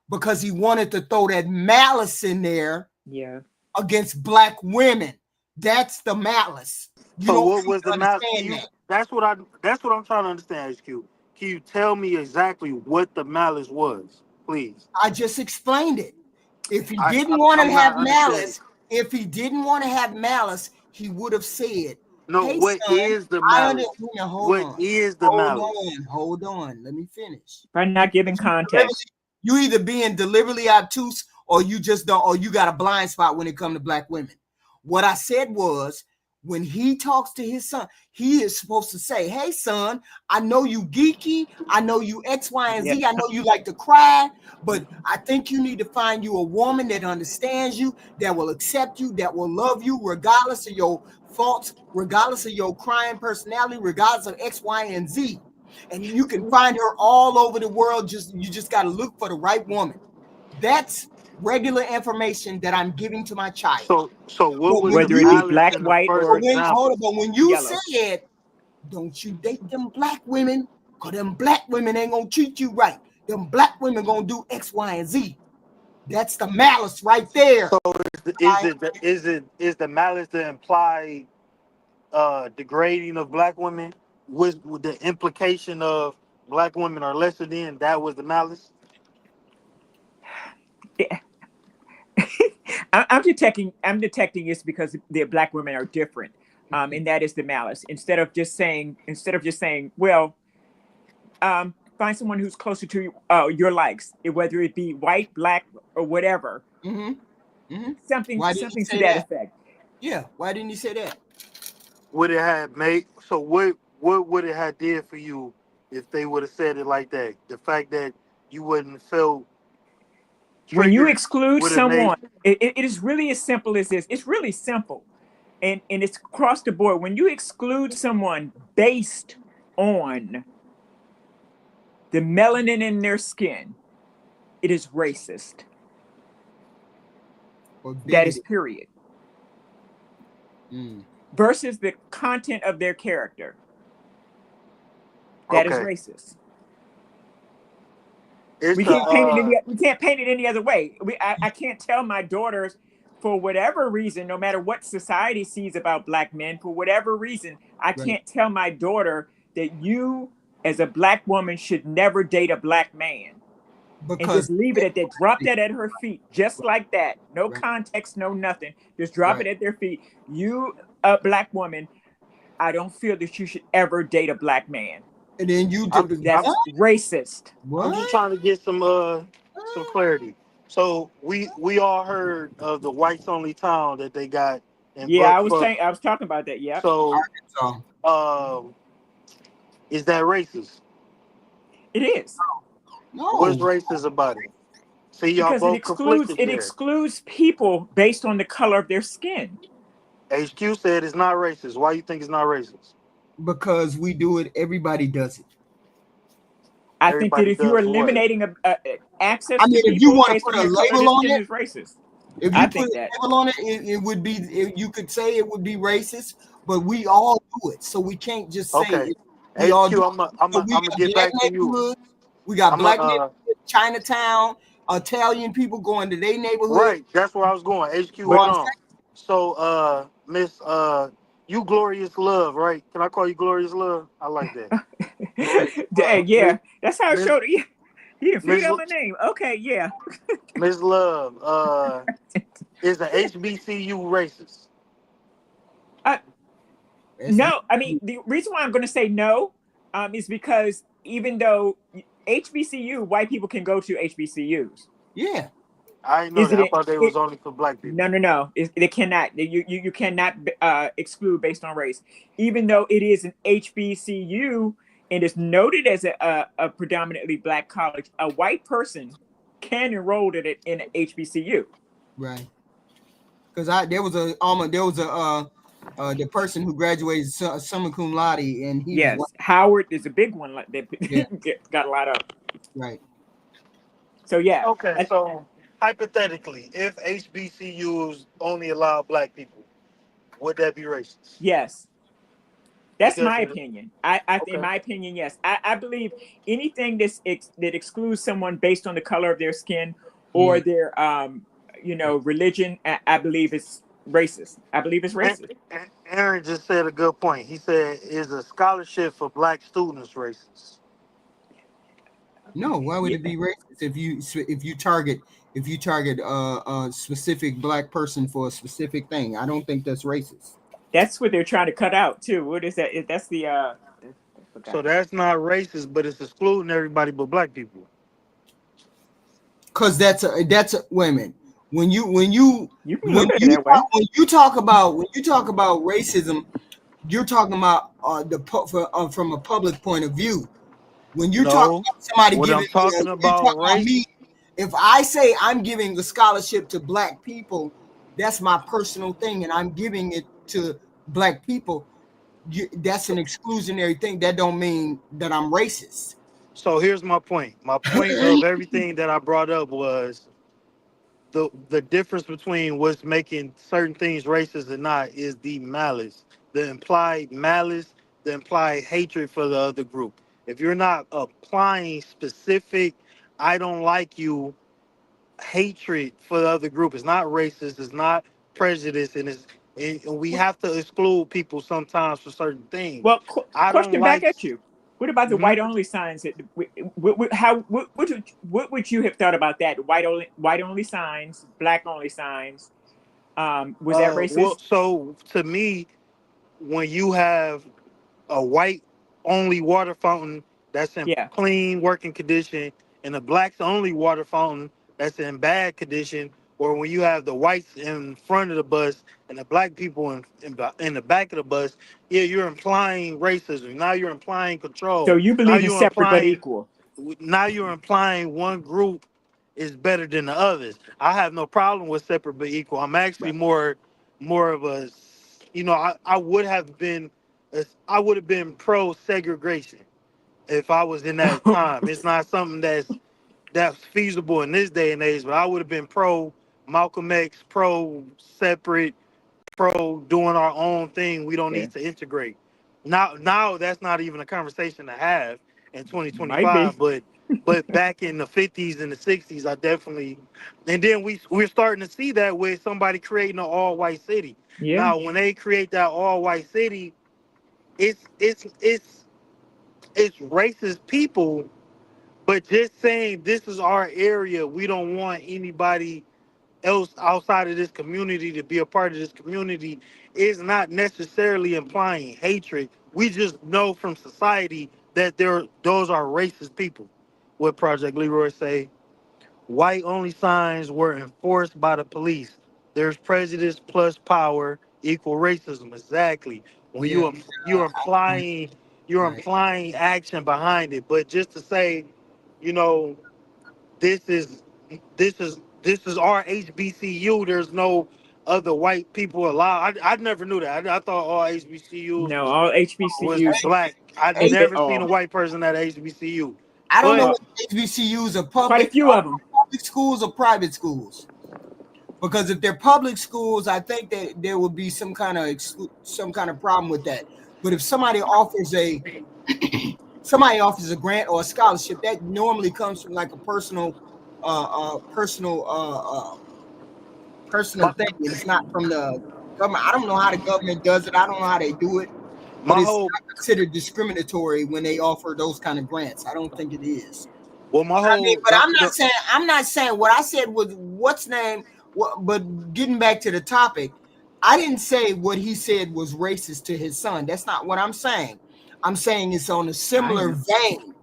Because he wanted to throw that malice in there Yeah. against black women. That's the malice. You So don't what seem was to the malice? understand that. That's what I'm trying to understand, HQ. Can you tell me exactly what the malice was, please? I just explained it. If he I, didn't I want to I'm have not understanding. malice, if he didn't want to have malice, he would have said, No, hey, what son, is the I understand. malice? Hold What on. is the Hold malice? on. Hold on. Let me finish. By not giving context. You either being deliberately obtuse or you just don't, or you got a blind spot when it comes to black women. What I said was, when he talks to his son, he is supposed to say, hey, son, I know you geeky. I know you X, Y, and Yep. Z. I know you like to cry, but I think you need to find you a woman that understands you, that will accept you, that will love you, regardless of your faults, regardless of your crying personality, regardless of X, Y, and Z. And you can find her all over the world. You just got to look for the right woman. That's regular information that I'm giving to my child. So what But was when the Whether it be you, malice black, in the white, first or example? but when you yellow. said, don't you date them black women, because them black women ain't going to treat you right. Them black women going to do X, Y, and Z. That's the malice right there. So is the malice to imply degrading of black women with the implication of black women are lesser than? That was the malice. I'm detecting this because the black women are different, and that is the malice. Instead of just saying, well, find someone who's closer to your likes, whether it be white, black, or whatever. Something to that effect. Yeah, why didn't you say that? Would it have made so? What would it have did for you if they would have said it like that? The fact that you wouldn't feel When you triggered exclude would have made. someone, it is really as simple as this. It's really simple, and it's across the board. When you exclude someone based on the melanin in their skin, it is racist. That is period. Versus the content of their character. That is racist. We can't paint it any other way. I can't tell my daughters, for whatever reason, no matter what society sees about black men, for whatever reason, I can't tell my daughter that you, as a black woman, should never date a black man. And just leave it at that. Drop that at her feet, just like that. No context, no nothing. Just drop it at their feet. You, a black woman, I don't feel that you should ever date a black man. And then you that's racist. I'm just trying to get some clarity. So we all heard of the whites only town that they got in I was talking about that. Yeah. So is that racist? It is. No. What's racist about it? See, y'all because both it excludes people based on the color of their skin. HQ said it's not racist. Why you think it's not racist? Because we do it. Everybody does it. I think that if you're eliminating access to people, if you want to put a label on it, is racist. If you put a label on it, it would be. You could say it would be racist, but we all do it, so we can't just say it. We all do. I'm gonna get back to you. We got black neighborhoods, Chinatown, Italian people going to their neighborhood. Right, that's where I was going. HQ, hold on. So, Miss, you Glorious Love, right? Can I call you Glorious Love? I like that. Yeah, that's how it showed. You didn't figure out my name. Okay, yeah. Miss Love, is the HBCU racist? No, I mean the reason why I'm going to say no, is because even though HBCU, white people can go to HBCUs. Yeah. I know that. I thought they was only for black people. No. They cannot. You cannot exclude based on race. Even though it is an HBCU and is noted as a predominantly black college, a white person can enroll in it in an HBCU. Right. Because there was the person who graduated summa cum laude, and he Howard is a big one that got a lot of. Right. So yeah. Okay. So hypothetically, if HBCUs only allow black people, would that be racist? Yes. That's my opinion. In my opinion, yes. I believe anything that excludes someone based on the color of their skin or their religion, I believe it's racist. I believe it's racist. Aaron just said a good point. He said, "Is a scholarship for black students racist?" No, why would it be racist if you target a specific black person for a specific thing? I don't think that's racist. That's what they're trying to cut out too. What is that? That's the So that's not racist, but it's excluding everybody but black people. Cause that's a wait a minute. When you talk about racism, you're talking about from a public point of view. When you talk about somebody giving me, if I say I'm giving a scholarship to black people, that's my personal thing, and I'm giving it to black people. That's an exclusionary thing. That don't mean that I'm racist. So here's my point. My point of everything that I brought up was the difference between what's making certain things racist and not is the malice, the implied malice, the implied hatred for the other group. If you're not applying specific, I don't like you, hatred for the other group, it's not racist, it's not prejudice, and we have to exclude people sometimes for certain things. Well, question back at you. What about the white only signs? What would you have thought about that? White only signs, black only signs. Was that racist? Well, so to me, when you have a white only water fountain that's in clean working condition and a blacks only water fountain that's in bad condition, or when you have the whites in front of the bus and the black people in the back of the bus, yeah, you're implying racism. Now you're implying control. So you believe in separate but equal. Now you're implying one group is better than the others. I have no problem with separate but equal. I'm actually more of a, I would have been pro segregation if I was in that time. It's not something that's feasible in this day and age, but I would have been pro Malcolm X, pro separate, pro doing our own thing. We don't need to integrate. Now that's not even a conversation to have in 2025. But back in the 50s and the 60s, I definitely. And then we're starting to see that with somebody creating an all white city. Yeah. Now when they create that all white city, it's racist people, but just saying this is our area, we don't want anybody else outside of this community to be a part of this community, is not necessarily implying hatred. We just know from society that those are racist people. What Project Leroy say? White only signs were enforced by the police. There's prejudice plus power equal racism. Exactly. When you're implying action behind it. But just to say, you know, this is this is our HBCU. There's no other white people allowed. I never knew that. I thought all HBCUs all HBCUs was black. I've never seen a white person at HBCU. I don't know what HBCUs are public. Quite a few of them. Public schools or private schools. Because if they're public schools, I think that there would be some kind of problem with that. But if somebody offers a grant or a scholarship, that normally comes from like a personal thing. It's not from the government. I don't know how the government does it. I don't know how they do it. But it's not considered discriminatory when they offer those kind of grants. I don't think it is. Well, I'm not saying what I said was what's name. But getting back to the topic, I didn't say what he said was racist to his son. That's not what I'm saying. I'm saying it's on a similar vein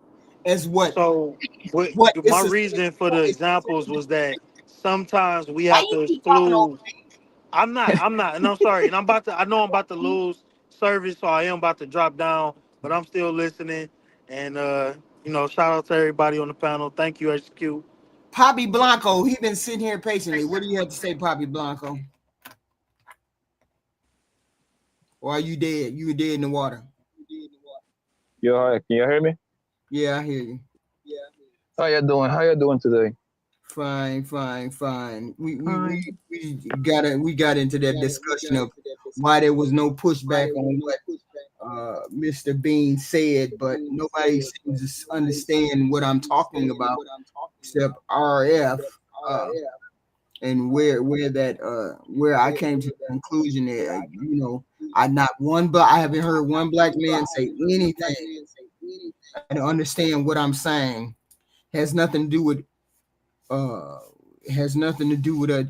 as what. So, my reason for the examples was that sometimes we have to exclude. I'm not, and I'm sorry, and I know I'm about to lose service, so I am about to drop down, but I'm still listening. And shout out to everybody on the panel. Thank you, HQ. Poppy Blanco, he's been sitting here patiently. What do you have to say, Poppy Blanco? Or are you dead? You dead in the water. Yo, can you hear me? Yeah, I hear you. How you doing? How you doing today? Fine. We got into that discussion of why there was no pushback on what Mr. Bean said, but nobody seems to understand what I'm talking about except RF. And where I came to the conclusion that I haven't heard one black man say anything and understand what I'm saying. Has nothing to do with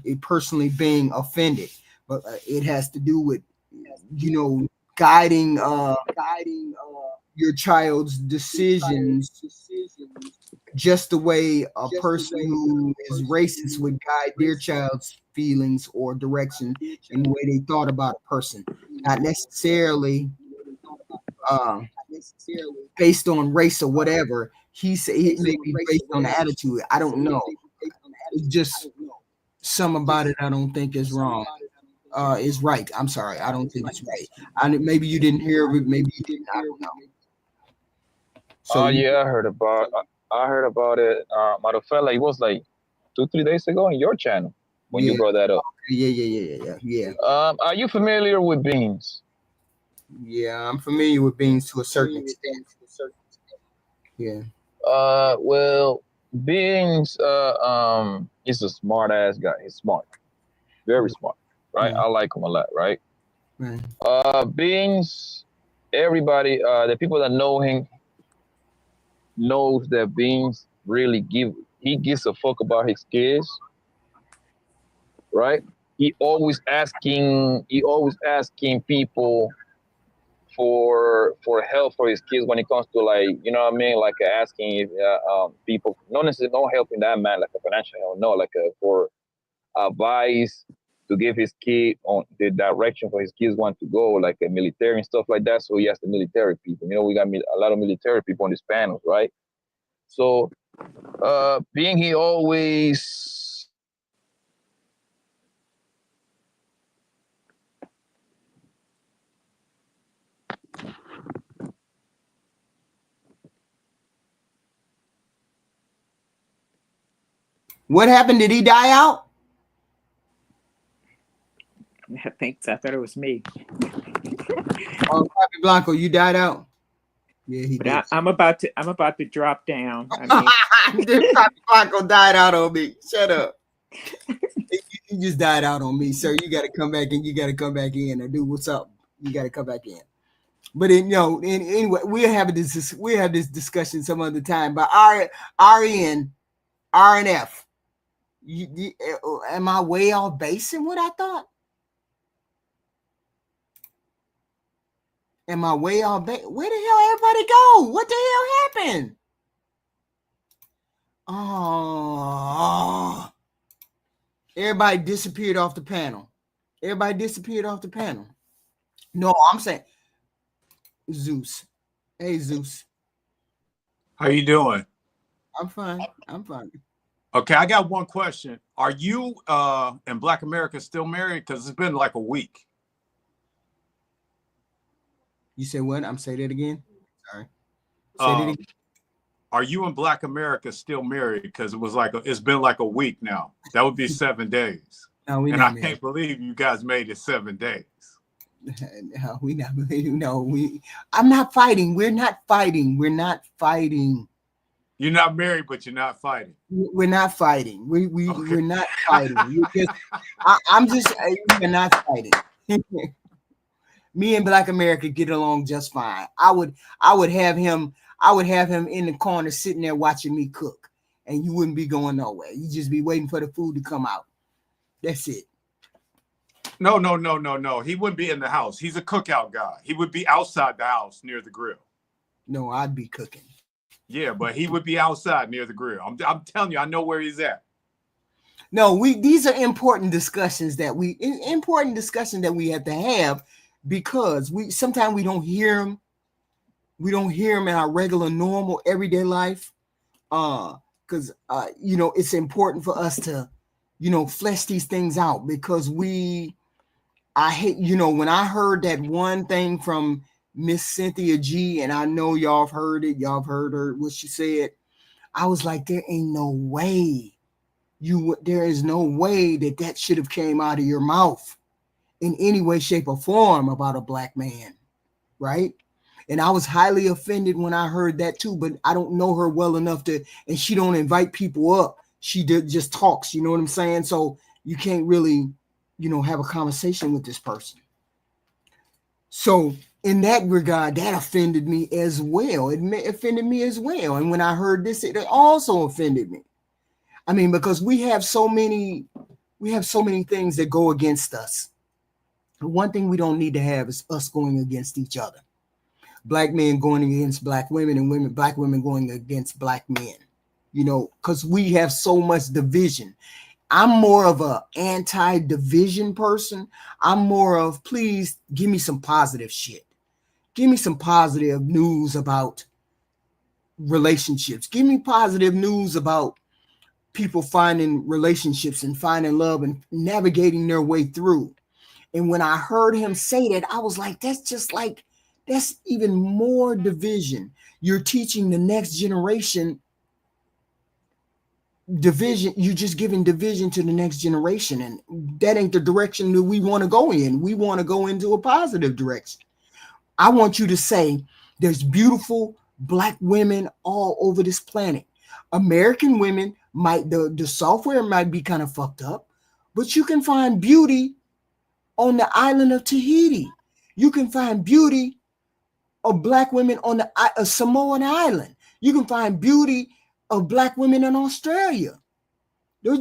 it personally being offended, but it has to do with guiding your child's decisions just the way a person who is racist would guide their child's feelings or direction in the way they thought about a person, not necessarily based on race or whatever. He said it may be based on the attitude. I don't know. It's just some about it I don't think is wrong. Is right. I'm sorry. I don't think it's right. Maybe you didn't hear it. Maybe you didn't. I don't know. So yeah, I heard about it. Matter of fact, like it was like 2-3 days ago on your channel when you brought that up. Yeah. Are you familiar with beans? Yeah, I'm familiar with beans to a certain extent. Yeah. Well, Beans he's a smart ass guy. He's smart. Very smart. Right? I like him a lot, right? Beans, everybody, the people that know him knows that Beans really gives a fuck about his kids. Right? he always asking people for help for his kids when it comes to, like, you know what I mean, like asking if, people, not necessarily no help in that man, like a financial help, no, like for advice to give his kid on the direction for his kids want to go, like a military and stuff like that. So he has the military people. You know, we got a lot of military people on these panels, right? So being he always What happened? Did he die out? I think so. I thought it was me. Oh, Papi Blanco, you died out. Yeah, he did. I'm about to drop down. I mean, Papi Blanco died out on me. Shut up. You just died out on me, sir. You got to come back and you got to come back in. And dude, what's up? You got to come back in. But anyway, we'll have this discussion some other time. But RNF. Am I way off base in what I thought? Am I way off base? Where the hell everybody go? What the hell happened? Oh, everybody disappeared off the panel. No, I'm saying Zeus. Hey, Zeus. How you doing? I'm fine. Okay, I got one question. Are you and Black America still married? Because it's been like a week. You said what? Say that again. Sorry. Say that again. Are you and Black America still married? Because it's been like a week now. That would be 7 days. No, we and not I married. can't believe you guys made it 7 days. No, we not. No, I'm not fighting. We're not fighting. We're not married, but you're not fighting. We're not fighting. We're not fighting. We're not fighting. Me and Black America get along just fine. I would have him in the corner sitting there watching me cook, and you wouldn't be going nowhere. You just be waiting for the food to come out. That's it. No. He wouldn't be in the house. He's a cookout guy. He would be outside the house near the grill. No, I'd be cooking. Yeah, but he would be outside near the grill. I'm telling you, I know where he's at. No, these are important discussions that we have to have, because sometimes we don't hear them. We don't hear them in our regular, normal, everyday life. Because it's important for us to, flesh these things out, because I hate, when I heard that one thing from Miss Cynthia G, and I know y'all have heard it, heard her, what she said, I was like, there ain't no way there is no way that should have came out of your mouth in any way, shape, or form about a Black man, right? And I was highly offended when I heard that too, but I don't know her well enough and she don't invite people up. She just talks, you know what I'm saying? So you can't really, have a conversation with this person. So in that regard, that offended me as well. It offended me as well. And when I heard this, it also offended me. I mean, because we have so many things that go against us. One thing we don't need to have is us going against each other. Black men going against Black women, and Black women going against Black men, because we have so much division. I'm more of a anti-division person. I'm more of, please give me some positive shit. Give me some positive news about relationships. Give me positive news about people finding relationships and finding love and navigating their way through. And when I heard him say that, I was like, that's even more division. You're teaching the next generation division. You're just giving division to the next generation. And that ain't the direction that we want to go in. We want to go into a positive direction. I want you to say there's beautiful Black women all over this planet. American women the software might be kind of fucked up, but you can find beauty on the island of Tahiti. You can find beauty of Black women on the Samoan island. You can find beauty of Black women in Australia.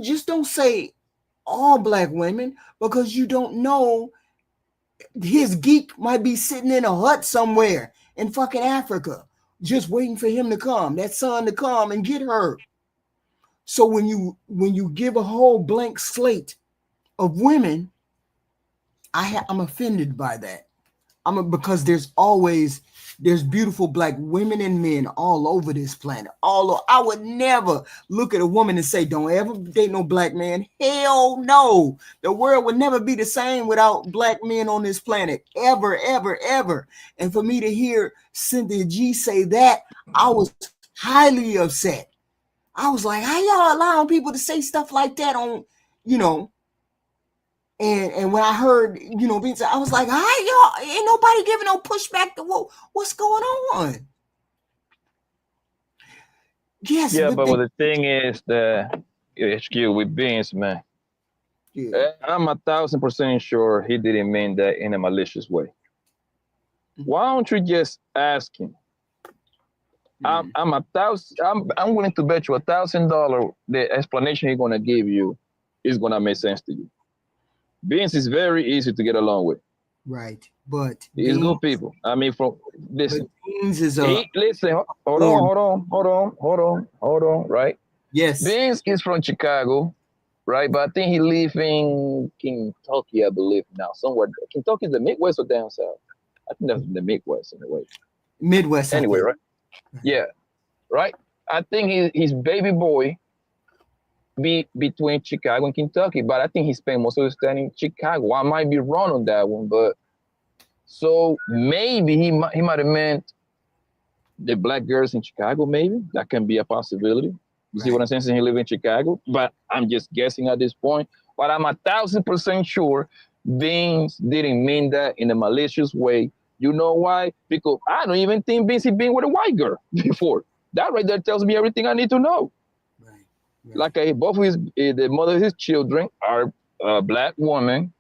Just don't say all black women, because you don't know, his geek might be sitting in a hut somewhere in fucking Africa, just waiting for him to come, that son to come and get her. So when you give a whole blank slate of women, I'm offended by that. Because there's beautiful black women and men all over this planet. I would never look at a woman and say, don't ever date no black man. Hell no. The world would never be the same without black men on this planet. Ever, ever, ever. And for me to hear Cynthia G say that, I was highly upset. I was like, how y'all allowing people to say stuff like that on, And when I heard, Vince, I was like, hi, y'all, ain't nobody giving no pushback to what's going on. Yes. Yeah, but the thing is the HQ with Beans, man. Yeah. I'm 1,000% sure he didn't mean that in a malicious way. Why don't you just ask him? I'm willing to bet you $1,000 the explanation he's gonna give you is gonna make sense to you. Beans is very easy to get along with. Right, but he's good people. I mean, from listen. Beans is listen. Hold on. Right? Yes. Beans is from Chicago, right? But I think he lives in Kentucky, I believe now. Somewhere. Kentucky is the Midwest or down south? I think that's the Midwest in a way. Midwest. Anyway, right? Yeah. Right. I think his baby boy be between Chicago and Kentucky, but I think he spent most of his time in Chicago. I might be wrong on that one, but so maybe he might have meant the black girls in Chicago. Maybe that can be a possibility. You see what I'm saying? Since he live in Chicago, but I'm just guessing at this point. But I'm 1,000% sure Beans didn't mean that in a malicious way. You know why? Because I don't even think Beans has been with a white girl before. That right there tells me everything I need to know. Like both of the mother of his children are black women.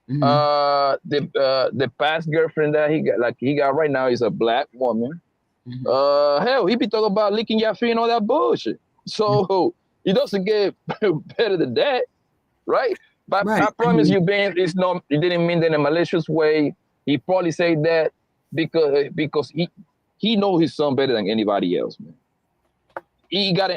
Mm-hmm. The past girlfriend that he got right now is a black woman. Mm-hmm. Hell, he be talking about licking your feet and all that bullshit. So he doesn't get better than that, right? But I promise you, Ben, he didn't mean that in a malicious way. He probably said that because he knows his son better than anybody else, man. He got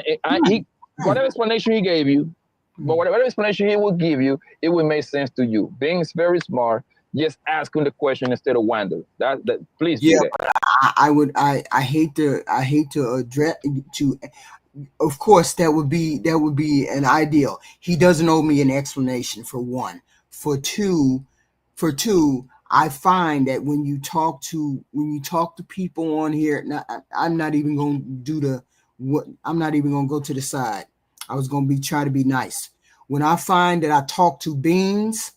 whatever explanation he gave you, but whatever explanation he will give you, it will make sense to you. Being very smart, just ask him the question instead of wonder. That please do that. But I hate to address to. Of course, that would be an ideal. He doesn't owe me an explanation, for one. For two, I find that when you talk to people on here, I'm not even going to I'm not even going to go to the side. I was going to try to be nice. When I find that I talk to Beans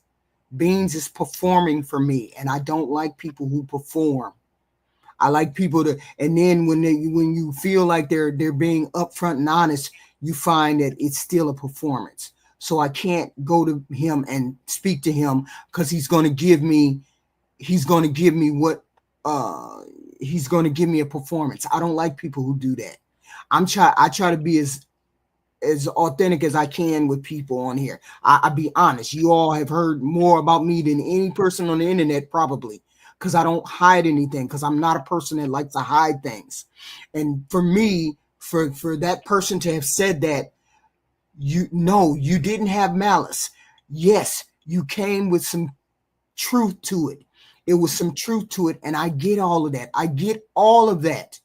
is performing for me, and I don't like people who perform. I like people to, and then when you feel like they're being upfront and honest, you find that it's still a performance. So I can't go to him and speak to him because he's going to give me what he's going to give me a performance. I don't like people who do that. I try to be as authentic as I can with people on here. I be honest. You all have heard more about me than any person on the internet probably, because I don't hide anything, because I'm not a person that likes to hide things. And for me, for that person to have said that, you didn't have malice. Yes, you came with some truth to it. It was some truth to it, and I get all of that. I get all of that.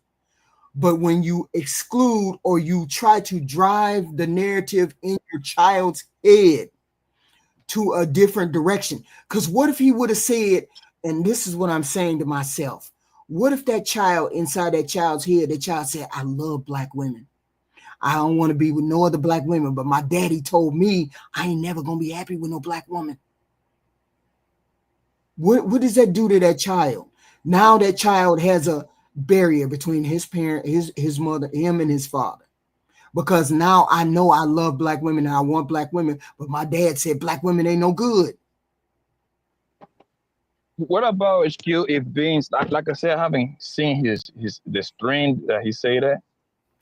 But when you exclude or you try to drive the narrative in your child's head to a different direction, because what if he would have said, and this is what I'm saying to myself, what if that child, inside that child's head, that child said, I love black women. I don't want to be with no other black women, but my daddy told me I ain't never going to be happy with no black woman. What does that do to that child? Now that child has a barrier between his parent, his mother, him and his father. Because now I know I love black women and I want black women, but my dad said black women ain't no good. What about HQ if Beans, like I said, I haven't seen the string that he say that.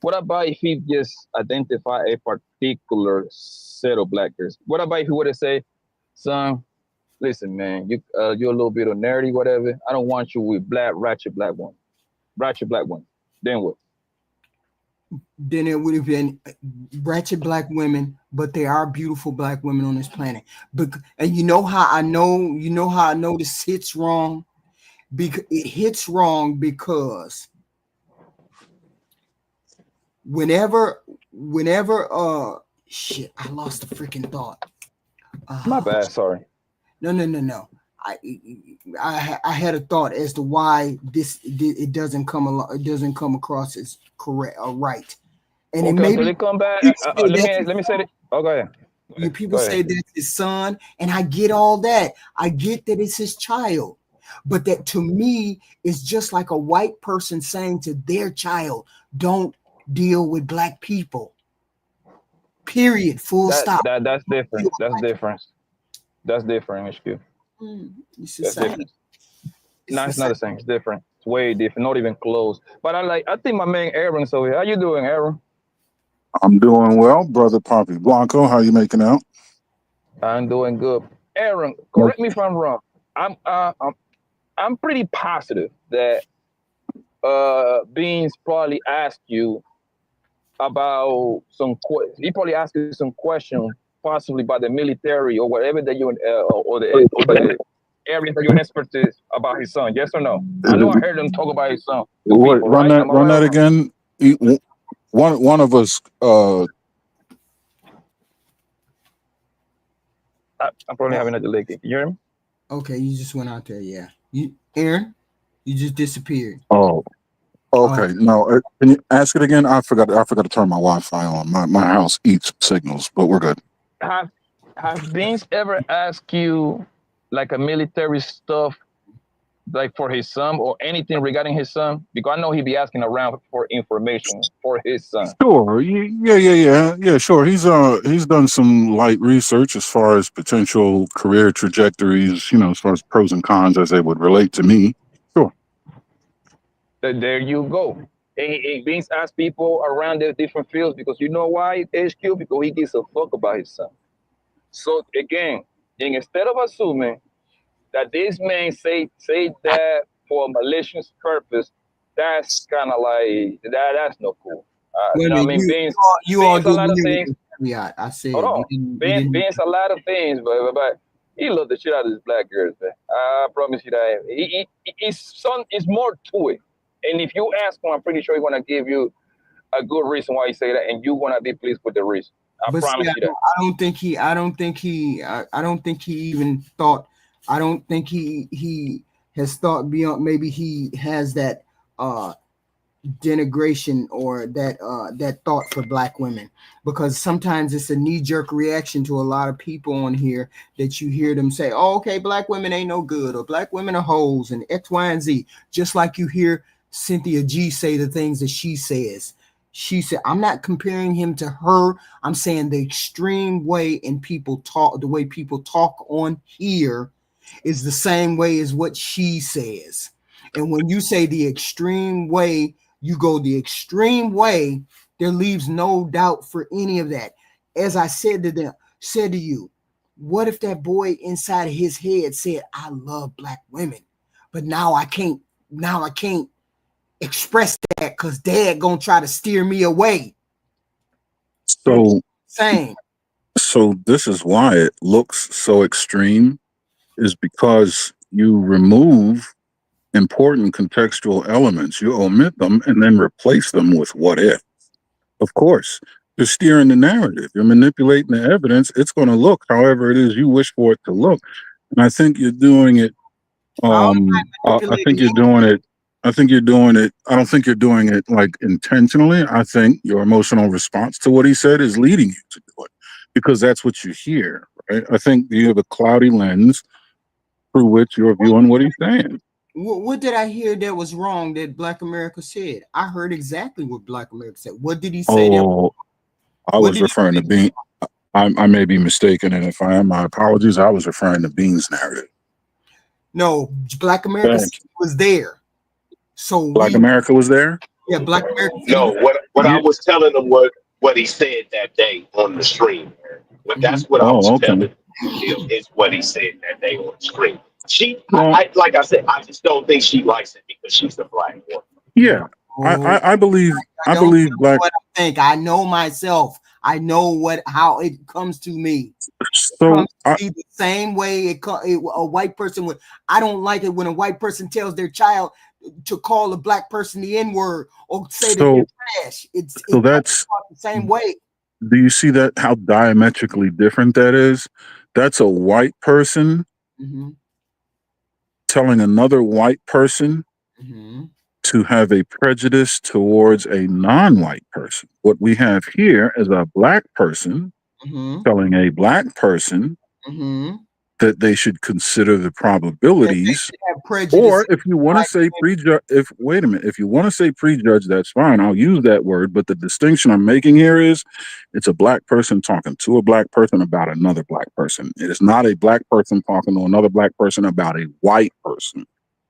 What about if he just identify a particular settle black girls. What about if you were to say, son, listen, man, you're a little bit of nerdy, whatever. I don't want you with ratchet black woman. Then what? Then it would have been ratchet black women, but there are beautiful black women on this planet. And you know how I know this hits wrong? Because it hits wrong because whenever shit, I lost the freaking thought. My bad, sorry. No. I had a thought as to why it doesn't come across as correct or right. And okay, it maybe until they come back. Let me say it. Oh, go ahead. People say that's his son, and I get all that. I get that it's his child, but that to me is just like a white person saying to their child, "Don't deal with black people." Period. Full stop. That's different. That's different, HQ. It's the same. No, it's not the same. It's different. It's way different. Not even close. But I think my man Aaron's over here. How you doing, Aaron? I'm doing well, brother Poppy Blanco. How you making out? I'm doing good. Aaron, correct me if I'm wrong. I'm pretty positive that Beans probably asked you about he probably asked you some question, possibly by the military or whatever that you or the area that you're an expertise about his son. Yes or no? I know I heard him talk about his son. Wait, run that again. One of us. I'm probably having a delay. Can you hear me? Okay, you just went out there. Yeah, Aaron, you just disappeared. Oh, okay. No, can you ask it again? I forgot to turn my Wi-Fi on. My house eats signals, but we're good. Have Beans ever asked you like a military stuff, like for his son or anything regarding his son? Because I know he'd be asking around for information for his son. Sure. Yeah. Sure. He's done some light research as far as potential career trajectories. As far as pros and cons as they would relate to me. Sure. There you go. Beans asks people around their different fields because you know why, HQ? Because he gives a fuck about his son. So again, instead of assuming that this man say that for a malicious purpose, that's kind of like that's no cool. You know what I mean? Beans a lot of things. Yeah, I said. Hold on. Beans a lot of things, but he loved the shit out of his black girls, man. I promise you that. His son is more to it. And if you ask him, I'm pretty sure he's gonna give you a good reason why he say that, and you're gonna be pleased with the reason. I promise you that. I don't think he even thought. I don't think he has thought beyond. Maybe he has that denigration or that thought for black women, because sometimes it's a knee-jerk reaction to a lot of people on here that you hear them say, "Oh, okay, black women ain't no good," or "Black women are hoes," and X, Y, and Z. Just like you hear Cynthia G say the things that she says. She said, I'm not comparing him to her. I'm saying the extreme way the way people talk on here is the same way as what she says. And when you say the extreme way, you go the extreme way, there leaves no doubt for any of that. As I said to you, what if that boy inside of his head said, I love black women, but now I can't express that because dad gonna try to steer me away. So same. So this is why it looks so extreme, is because you remove important contextual elements. You omit them and then replace them with what if. Of course, you're steering the narrative. You're manipulating the evidence. It's going to look however it is you wish for it to look. And I think you're doing it. I think you're doing it. I don't think you're doing it like intentionally. I think your emotional response to what he said is leading you to do it because that's what you hear, right? I think you have a cloudy lens through which you're viewing what he's saying. What did I hear that was wrong that Black America said? I heard exactly what Black America said. What did he say? I was referring to Bean. I may be mistaken, and if I am, my apologies. I was referring to Bean's narrative. No, Black America was there. So Black America was there? Yeah, Black America. No, what I was telling him was what he said that day on the stream. But that's what I was telling you, is what he said that day on the screen. Like I said, I just don't think she likes it because she's a black woman. Yeah, I believe I don't know black. what I think. I know myself. I know how it comes to me. So Comes to me the same way a white person would. I don't like it when a white person tells their child to call a black person the N-word or say that they're trash. So that's the same way. Do you see that how diametrically different that is? That's a white person telling another white person to have a prejudice towards a non-white person. What we have here is a black person telling a black person that they should consider the probabilities. Or if you want to say prejudge, if you want to say prejudge, that's fine. I'll use that word. But the distinction I'm making here is it's a black person talking to a black person about another black person. It is not a black person talking to another black person about a white person.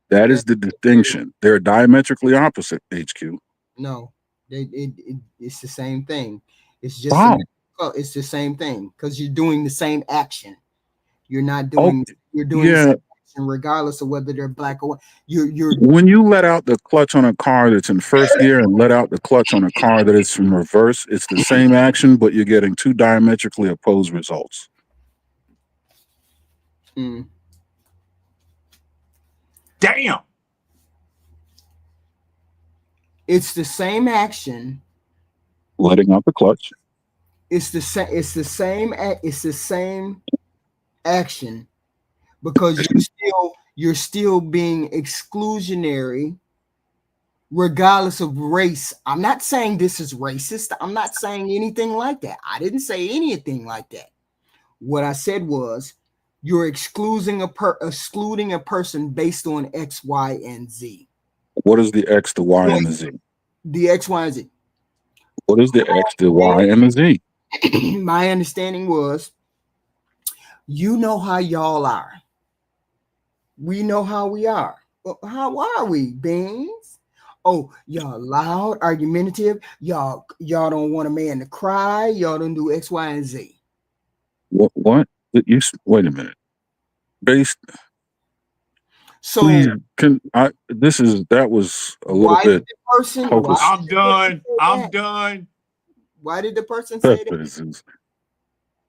That is the distinction. They're diametrically opposite, HQ. No, it's the same thing. It's just it's the same thing because you're doing the same action. You're not doing. You're doing the same action regardless of whether they're black or white. You're when you let out the clutch on a car that's in first gear and let out the clutch on a car that is in reverse, it's the same action, but you're getting two diametrically opposed results. Damn. It's the same action. Letting out the clutch. It's the same. It's the same. It's the same action because you're still being exclusionary, regardless of race. I'm not saying this is racist. I'm not saying anything like that. I didn't say anything like that. What I said was you're excluding a person based on X, Y, and Z. What is the X, the Y, and the Z? The X, Y, and Z. What is the X, the Y, and the Z? My understanding was, you know how y'all are. We know how we are. How are we, Beans? Oh, y'all loud, argumentative. Y'all don't want a man to cry. Y'all don't do X, Y, and Z. What? You wait a minute. Based. So please, that was a little bit. I'm done. I'm done. Why did the person say that?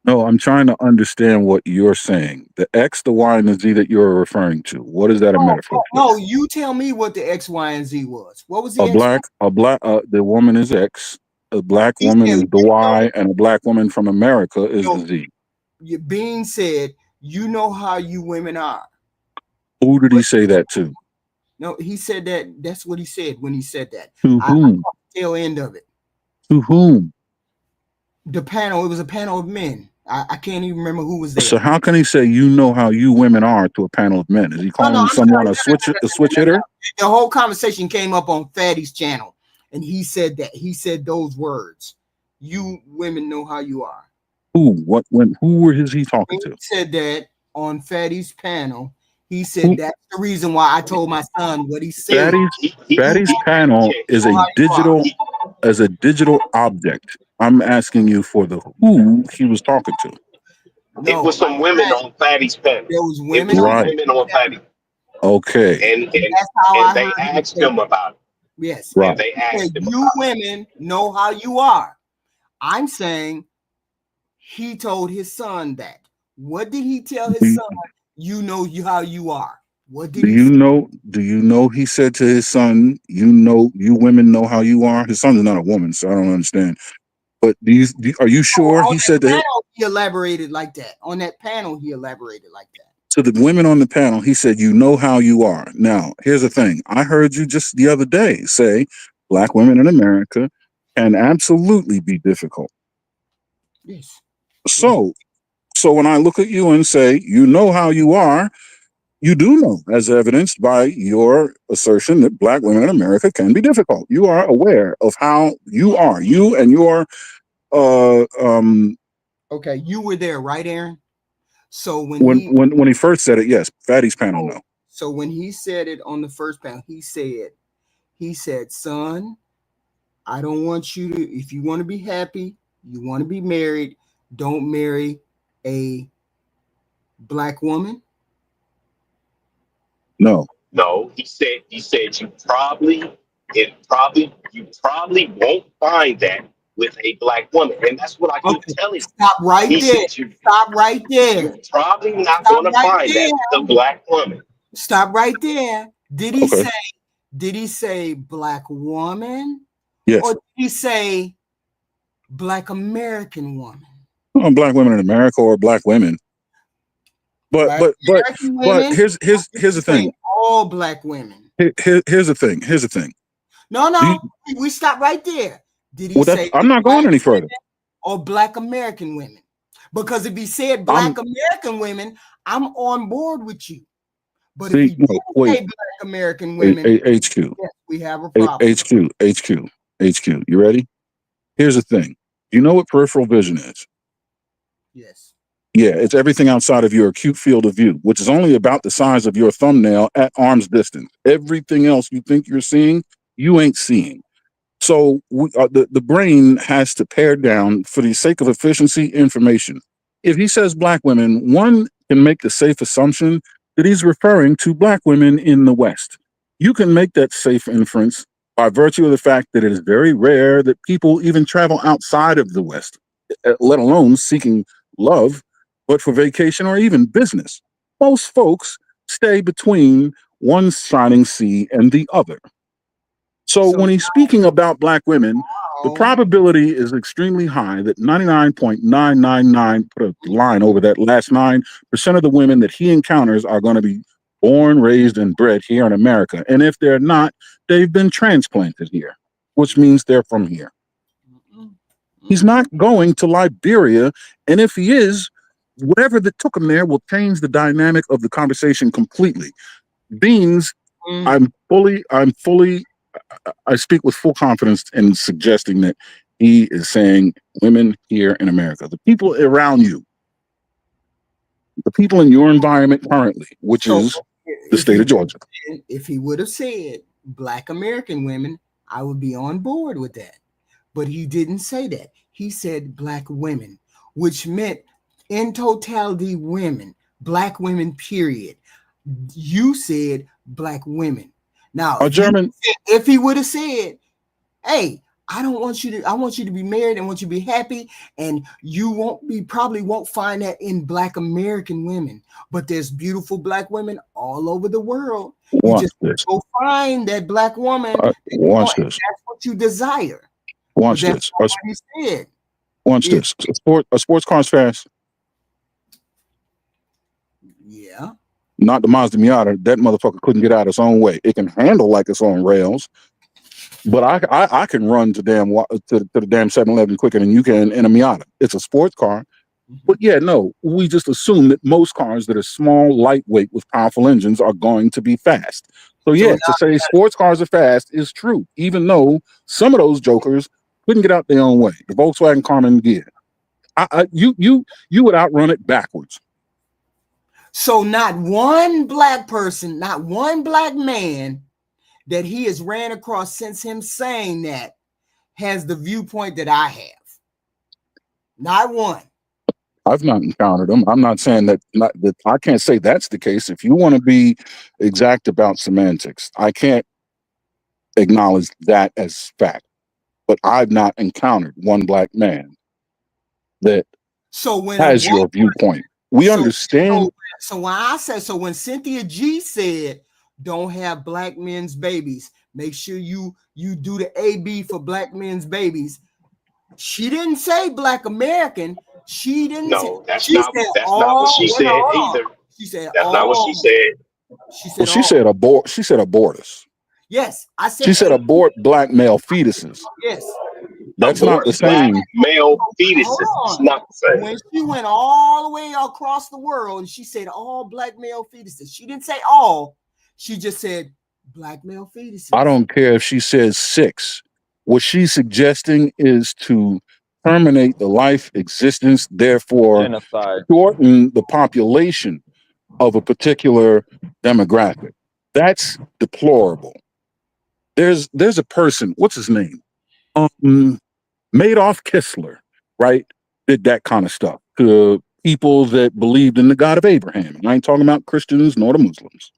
No, I'm trying to understand what you're saying. The X, the Y, and the Z that you're referring to. What is that a metaphor for? No, you tell me what the X, Y, and Z was. What was the the woman is X, a black woman is the Y, and a black woman from America is the Z. Bean said, you know how you women are. Who did he say that to? No, he said that. That's what he said when he said that. To whom? I caught the tail end of it. To whom? The panel. It was a panel of men. I can't even remember who was there. So how can he say you know how you women are to a panel of men? Is he calling someone a switch hitter? The whole conversation came up on Fatty's channel, and he said that. He said those words. You women know how you are. Who? What? When? Who is he talking to? He said that on Fatty's panel. He said that's the reason why I told my son what he said. Fatty's panel is a digital object. I'm asking you for the who he was talking to. It was some women on Fatty's panel. There was women on Fatty. Okay. And that's how they asked him about it. Yes. Right. And they asked him you women know how you are. I'm saying he told his son that. What did he tell his son? You know how you are. What did do you know he said to his son, you women know how you are? His son is not a woman, so I don't understand. But are you sure he said that? He elaborated like that. On that panel, he elaborated like that. To the women on the panel, he said, you know how you are. Now, here's the thing. I heard you just the other day say black women in America can absolutely be difficult. Yes. So when I look at you and say, you know how you are, you do know, as evidenced by your assertion that black women in America can be difficult. You are aware of how you are. You and your Okay, you were there, right, Aaron? So when he first said it, yes, Fatty's panel, no. So when he said it on the first panel, he said, son, I don't want you to, if you want to be happy, you want to be married, don't marry a black woman? No. No, he said you probably won't find that with a black woman. And that's what I keep telling you. Stop right He there. said Stop right there. you're probably not Stop gonna right find there. that with a black woman. Stop right there. Did he Okay. say black woman? Yes. Or did he say black American woman? Black women in America or black women. But Black but American women? here's the thing. All black women. Here's the thing. Here's the thing. No, we stop right there. Did he Well, say I'm not going any further. or black American women? Because if he said black American women, I'm on board with you. But if he didn't say black American women, HQ. yes, we have a problem. HQ. You ready? Here's the thing. Do you know what peripheral vision is? Yes. Yeah, it's everything outside of your acute field of view, which is only about the size of your thumbnail at arm's distance. Everything else you think you're seeing, you ain't seeing. So the brain has to pare down, for the sake of efficiency, information. If he says black women, one can make the safe assumption that he's referring to black women in the West. You can make that safe inference by virtue of the fact that it is very rare that people even travel outside of the West, let alone seeking love, but for vacation or even business. Most folks stay between one shining sea and the other. So when he's speaking about black women, the probability is extremely high that 99.999, put a line over that last 9% of the women that he encounters are going to be born, raised, and bred here in America. And if they're not, they've been transplanted here, which means they're from here. He's not going to Liberia. And if he is, whatever that took him there will change the dynamic of the conversation completely. Beans, I speak with full confidence in suggesting that he is saying women here in America, the people around you, the people in your environment currently, which is the state of Georgia. If he would have said black American women, I would be on board with that. But he didn't say that. He said black women, which meant in totality women, black women, period. You said black women. Now, if he would have said, hey, I want you to be married and want you to be happy, and you probably won't find that in black American women, but there's beautiful black women all over the world. You just go find that black woman. Watch this. That's what you desire. Watch That's this. what he said. Watch this. A sports car's fast. Yeah. Not the Mazda Miata. That motherfucker couldn't get out its own way. It can handle like it's on rails, but I can run to the damn 7-Eleven quicker than you can in a Miata. It's a sports car. But yeah, no, we just assume that most cars that are small, lightweight with powerful engines are going to be fast. So yeah, to say sports cars are fast is true, even though some of those jokers couldn't get out their own way. The Volkswagen Carmen Ghia. You would outrun it backwards. So not one black person, not one black man that he has ran across since him saying that has the viewpoint that I have. Not one. I've not encountered them. I'm not saying that I can't say that's the case. If you want to be exact about semantics, I can't acknowledge that as fact. But I've not encountered one black man that has your viewpoint. We understand. So when I said, so when Cynthia G said, don't have black men's babies, make sure you do the AB for black men's babies. She didn't say black American. She didn't. No, that's not what she said either. She said that's not what she said. She said abort. She said abortus. Yes, I said. She said abort black male fetuses. Yes. That's not the same. Male fetuses. It's not the same. When she went all the way across the world and she said all black male fetuses, she didn't say all. She just said black male fetuses. I don't care if she says 6. What she's suggesting is to terminate the life existence, therefore shorten the population of a particular demographic. That's deplorable. There's a person, what's his name? Madoff Kistler, right? did that kind of stuff to people that believed in the God of Abraham. And I ain't talking about Christians nor the Muslims.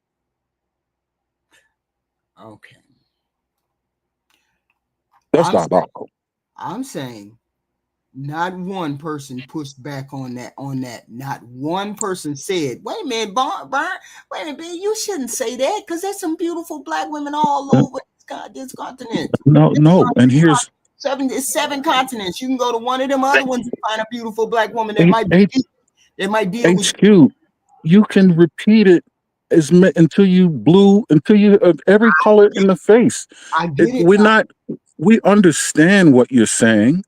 Okay. That's diabolical. I'm saying not one person pushed back on that. Not one person said, wait a minute, wait a minute, you shouldn't say that because there's some beautiful black women all over this continent. No. And here's seven continents. You can go to one of them other ones and find a beautiful black woman that might deal with HQ. You can repeat it until you every color in the face. I get it. We understand what you're saying.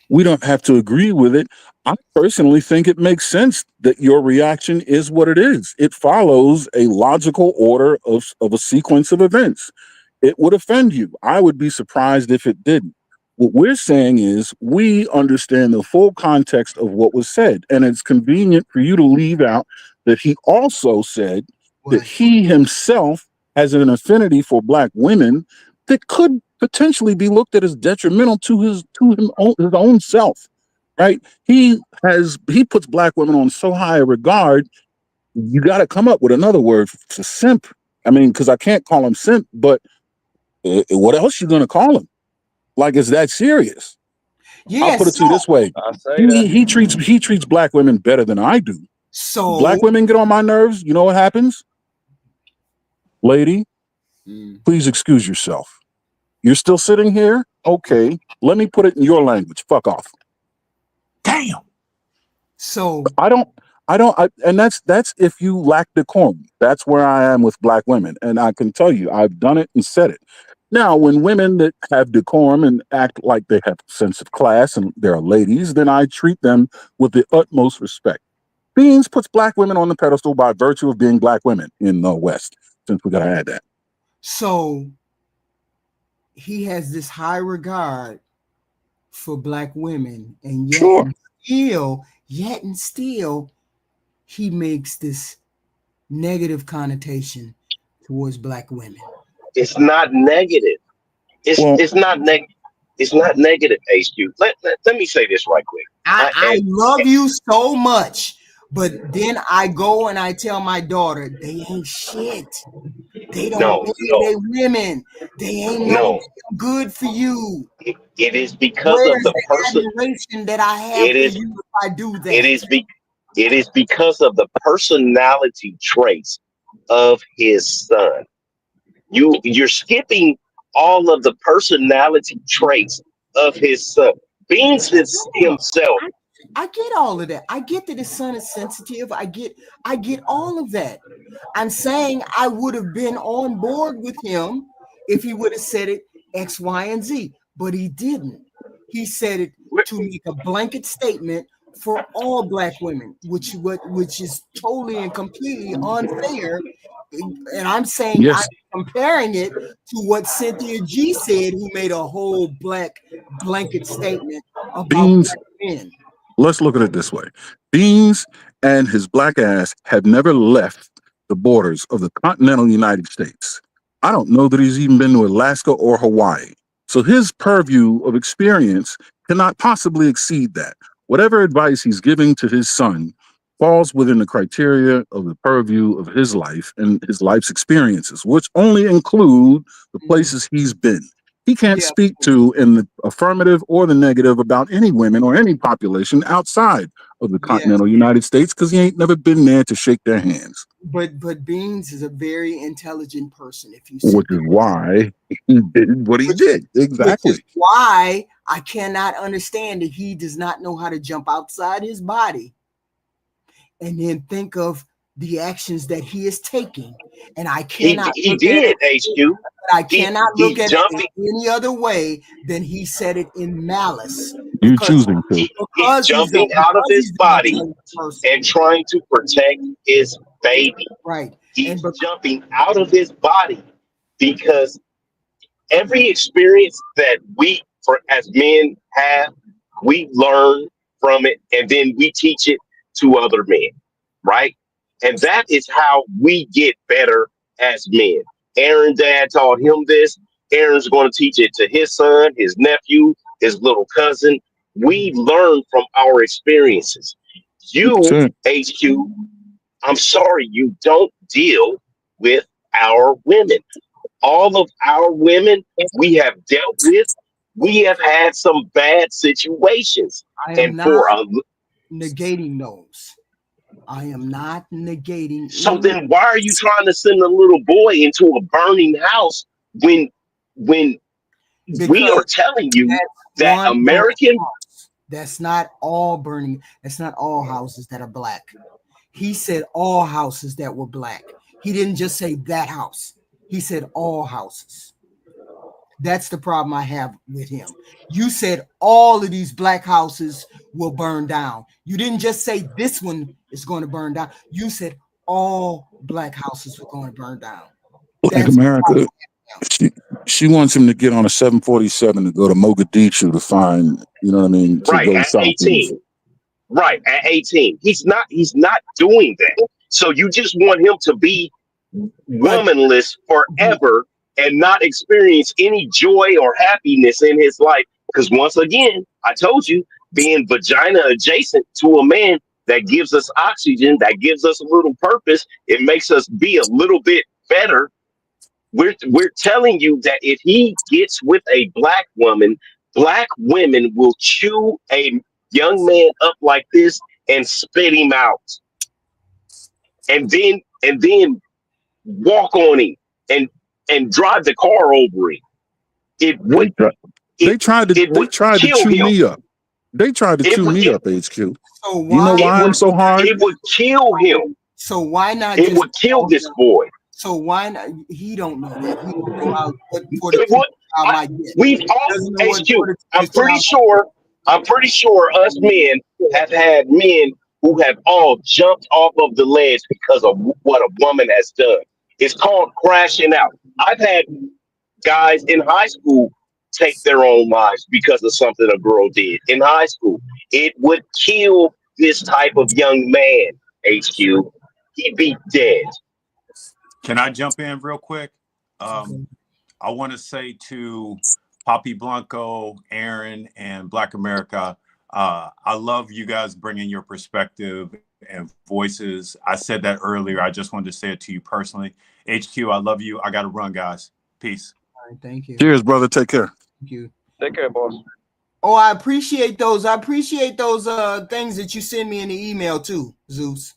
We don't have to agree with it. I personally think it makes sense that your reaction is what it is. It follows a logical order of a sequence of events. It would offend you. I would be surprised if it didn't. What we're saying is we understand the full context of what was said, and it's convenient for you to leave out that he also said that he himself has an affinity for black women that could potentially be looked at as detrimental to his own self, right? He puts black women on so high a regard. You got to come up with another word for simp. I mean, because I can't call him simp, but what else you gonna call him? Like, it's that serious? Yes, I'll put it to you this way: he treats black women better than I do. So black women get on my nerves. You know what happens, lady? Please excuse yourself. You're still sitting here? Okay, let me put it in your language. Fuck off. Damn. So and that's if you lack decorum. That's where I am with black women. And I can tell you, I've done it and said it. Now, when women that have decorum and act like they have a sense of class and they're ladies, then I treat them with the utmost respect. Beans puts black women on the pedestal by virtue of being black women in the West, since we gotta add that. So he has this high regard for black women, and yet and still he makes this negative connotation towards black women. It's not negative. It's not negative. It's not negative, HQ. Let me say this right quick. I love you so much, but then I go and I tell my daughter they ain't shit. They don't they women. They ain't no good for you. It is because of the person admiration that I have for you if I do that. It is because of the personality traits of his son. You're skipping all of the personality traits of his son. Beans himself. I get all of that. I get that his son is sensitive. I get all of that. I'm saying I would have been on board with him if he would have said it X, Y, and Z, but he didn't. He said it to make a blanket statement for all black women, which is totally and completely unfair. And I'm saying I'm comparing it to what Cynthia G said, who made a whole blanket statement about Beans. black men. Let's look at it this way. Beans and his black ass have never left the borders of the continental United States. I don't know that he's even been to Alaska or Hawaii. So his purview of experience cannot possibly exceed that. Whatever advice he's giving to his son falls within the criteria of the purview of his life and his life's experiences, which only include the places he's been. He can't speak to in the affirmative or the negative about any women or any population outside of the continental United States because he ain't never been there to shake their hands. But Beans is a very intelligent person. Which is why he did what he did. Exactly. Which is why I cannot understand that he does not know how to jump outside his body and then think of the actions that he is taking. And I cannot he did, HQ. I cannot look at it any other way than he said it in malice. You choosing to. He's jumping out of his body and trying to protect his baby. Right. He's jumping out of his body because every experience that we as men have, we learn from it and then we teach it to other men, right? And that is how we get better as men. Aaron's dad taught him this. Aaron's going to teach it to his son, his nephew, his little cousin. We learn from our experiences. That's You, it. HQ, I'm sorry, you don't deal with our women. All of our women we have dealt with, we have had some bad situations. I am And not for a negating those. I am not negating so any. then why are you trying to send a little boy into a burning house when we Because are telling you that's that one burning American house. That's not all burning. That's not all houses that are black. He said all houses that were black. He didn't just say that house. He said all houses. That's the problem I have with him. You said all of these black houses will burn down. You didn't just say this one is going to burn down. You said all black houses were going to burn down. Black That's America, she wants him to get on a 747 to go to Mogadishu to find, you know what I mean, to right go at shopping. 18. Right at 18. He's not doing that. So you just want him to be womanless forever and not experience any joy or happiness in his life. Because once again, I told you, being vagina adjacent to a man that gives us oxygen, that gives us a little purpose, it makes us be a little bit better. We're telling you that if he gets with a black woman, black women will chew a young man up like this and spit him out, and then walk on him and drive the car over him. It would They tried it would to kill chew him. me up. They tried to It chew would me it, up, HQ. So You know why I'm so hard? it would kill him. So why not It just would kill this boy. So why not? He don't know that. He don't know how what It would. child might get. We've He all doesn't know what HQ. I'm this pretty child sure. I'm pretty sure us men have had men who have all jumped off of the ledge because of what a woman has done. It's called crashing out. I've had guys in high school take their own lives because of something a girl did in high school. It would kill this type of young man, HQ. He'd be dead. Can I jump in real quick? I want to say to Poppy Blanco, Aaron, and Black America, I love you guys bringing your perspective and voices. I said that earlier. I just wanted to say it to you personally. HQ, I love you. I got to run, guys. Peace. All right, thank you. Cheers, brother. Take care. Thank you. Take care, boss. Oh, I appreciate those. I appreciate those things that you send me in the email too, Zeus.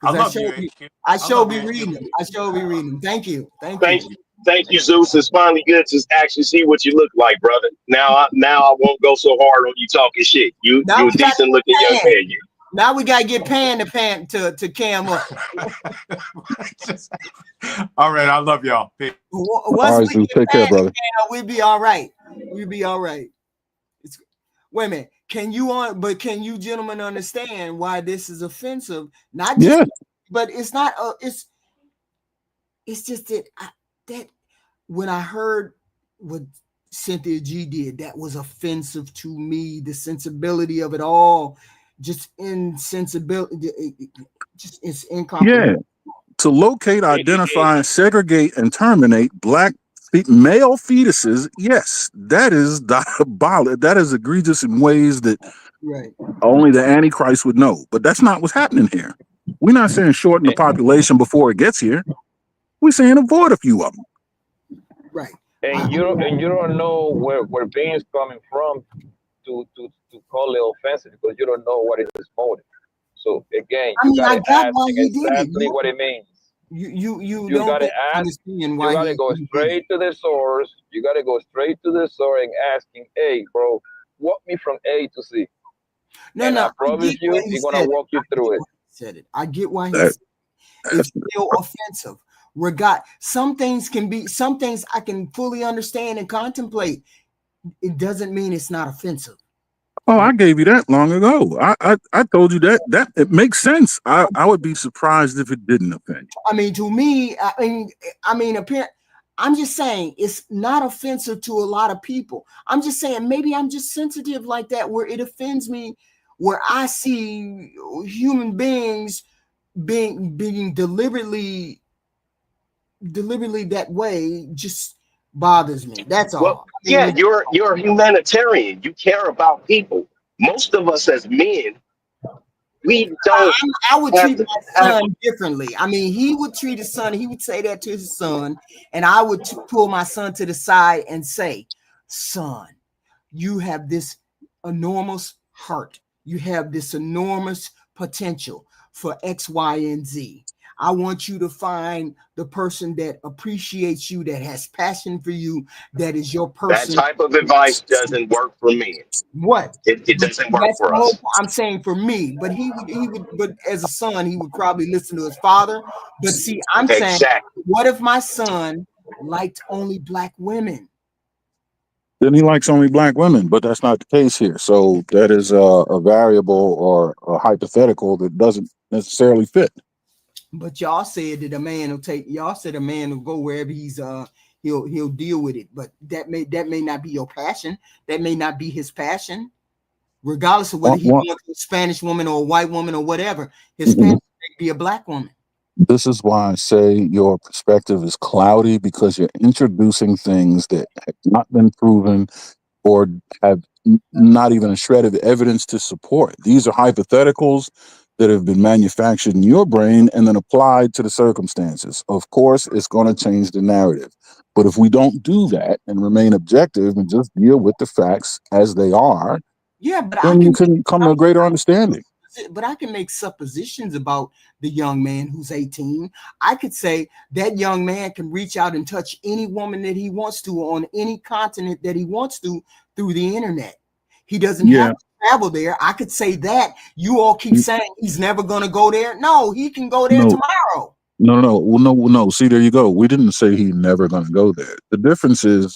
I love you, HQ. I sure love be you, reading them. I sure be reading them. Thank you. Thank you, Zeus. It's finally good to actually see what you look like, brother. Now I won't go so hard on you talking shit. You a decent looking young man. Now we gotta get Pan to cam up. All right, I love y'all. Peace. Once we get take care, brother. we'll be all right. We'll be all right. Wait a minute. Can you gentlemen understand why this is offensive? Not just, but it's not. It's just that when I heard what Cynthia G did, that was offensive to me. The sensibility of it all, just insensibility, just it's incomprehensible. Yeah. To locate, identify, segregate, and terminate black male fetuses, yes, that is diabolical. That is egregious in ways that only the Antichrist would know. But that's not what's happening here. We're not saying shorten the population before it gets here. We're saying avoid a few of them. Right. And you don't know where being's coming from to call it offensive because you don't know what is his motive. So again, you gotta ask exactly what it means. You gotta ask. You gotta go straight to the source. You gotta go straight to the source and asking, hey, bro, walk me from A to C. I promise you, he's gonna walk you through it. Said it. I get why he said it. It's still offensive. Some things I can fully understand and contemplate. It doesn't mean it's not offensive. Oh, I gave you that long ago. I told you that it makes sense. I would be surprised if it didn't offend you. I mean, to me, I'm just saying it's not offensive to a lot of people. I'm just saying maybe I'm just sensitive like that, where it offends me, where I see human beings being deliberately that way, just bothers me. That's all. Well, yeah, you're a humanitarian. You care about people. Most of us as men, we don't. I would have treat my son differently. I mean, he would treat his son. He would say that to his son, and I would pull my son to the side and say, "Son, you have this enormous heart. You have this enormous potential for X, Y, and Z. I want you to find the person that appreciates you, that has passion for you, that is your person." That type of advice doesn't work for men. What? It doesn't work That's for the whole. us. I'm saying for me, but he would, but as a son, he would probably listen to his father. But see, I'm saying, Exactly. what if my son liked only black women? Then he likes only black women, but that's not the case here. So that is a variable or a hypothetical that doesn't necessarily fit. But y'all said that a man will take. Y'all said a man will go wherever he'll deal with it. But that may not be your passion. That may not be his passion. Regardless of whether he wants a Spanish woman or a white woman or whatever, his passion may be a black woman. This is why I say your perspective is cloudy, because you're introducing things that have not been proven or have not even a shred of evidence to support. These are hypotheticals that have been manufactured in your brain and then applied to the circumstances. Of course, it's going to change the narrative. But if we don't do that and remain objective and just deal with the facts as they are, yeah, but then you can come to a greater understanding. But I can make suppositions about the young man who's 18. I could say that young man can reach out and touch any woman that he wants to on any continent that he wants to through the internet. He doesn't have to travel there. I could say that. You all keep saying he's never going to go there. No, he can go there tomorrow. No. See, there you go. We didn't say he's never going to go there. The difference is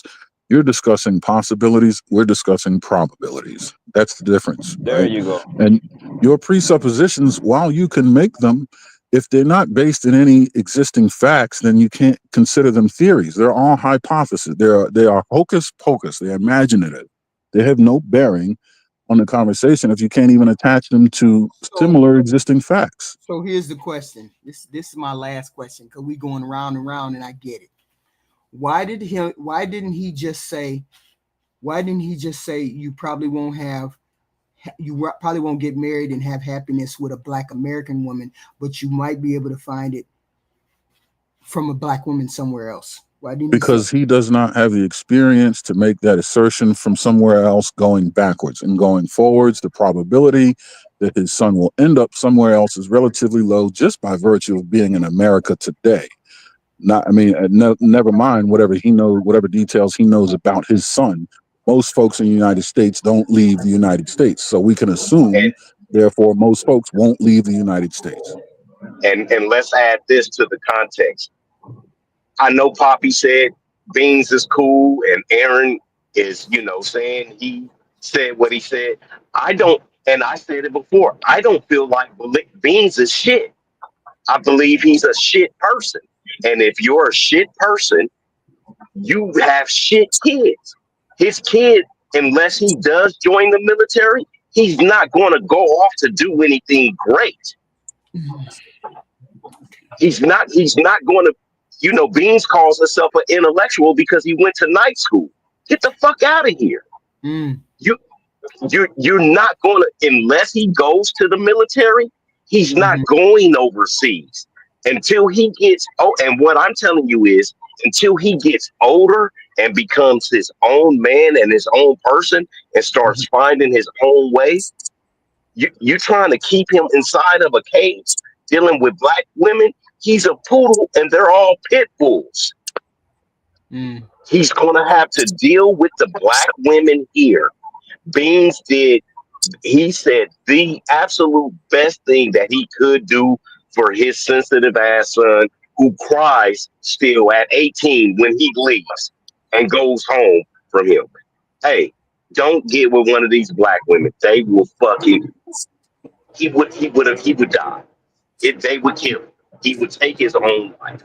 you're discussing possibilities. We're discussing probabilities. That's the difference. There you go. And your presuppositions, while you can make them, if they're not based in any existing facts, then you can't consider them theories. They're all hypotheses. They are hocus pocus. They're imaginative. They have no bearing on the conversation if you can't even attach them to similar existing facts. So here's the question. This is my last question, because we're going round and round, and I get it. Why didn't he just say you probably won't get married and have happiness with a black American woman, but you might be able to find it from a black woman somewhere else? Why didn't because he does not have the experience to make that assertion from somewhere else going backwards, and going forwards, the probability that his son will end up somewhere else is relatively low, just by virtue of being in America today. Never mind whatever details he knows about his son. Most folks in the United States don't leave the United States. So we can assume, therefore, most folks won't leave the United States. And let's add this to the context. I know Poppy said Beans is cool and Aaron is, saying he said what he said. I don't, and I said it before, I don't feel like Beans is shit. I believe he's a shit person. And if you're a shit person, you have shit kids. His kid, unless he does join the military, he's not going to go off to do anything great. He's not going to, Beans calls himself an intellectual because he went to night school. Get the fuck out of here. You're not going to, unless he goes to the military, he's not going overseas until he gets, and what I'm telling you is, until he gets older and becomes his own man and his own person and starts finding his own way, you're trying to keep him inside of a cage dealing with black women. He's a poodle and they're all pit bulls. He's going to have to deal with the black women here. Beans he said the absolute best thing that he could do for his sensitive ass son, who cries still at 18 when he leaves and goes home from him. Hey, don't get with one of these black women. They will fucking, he would die. They would kill him. He would take his own life.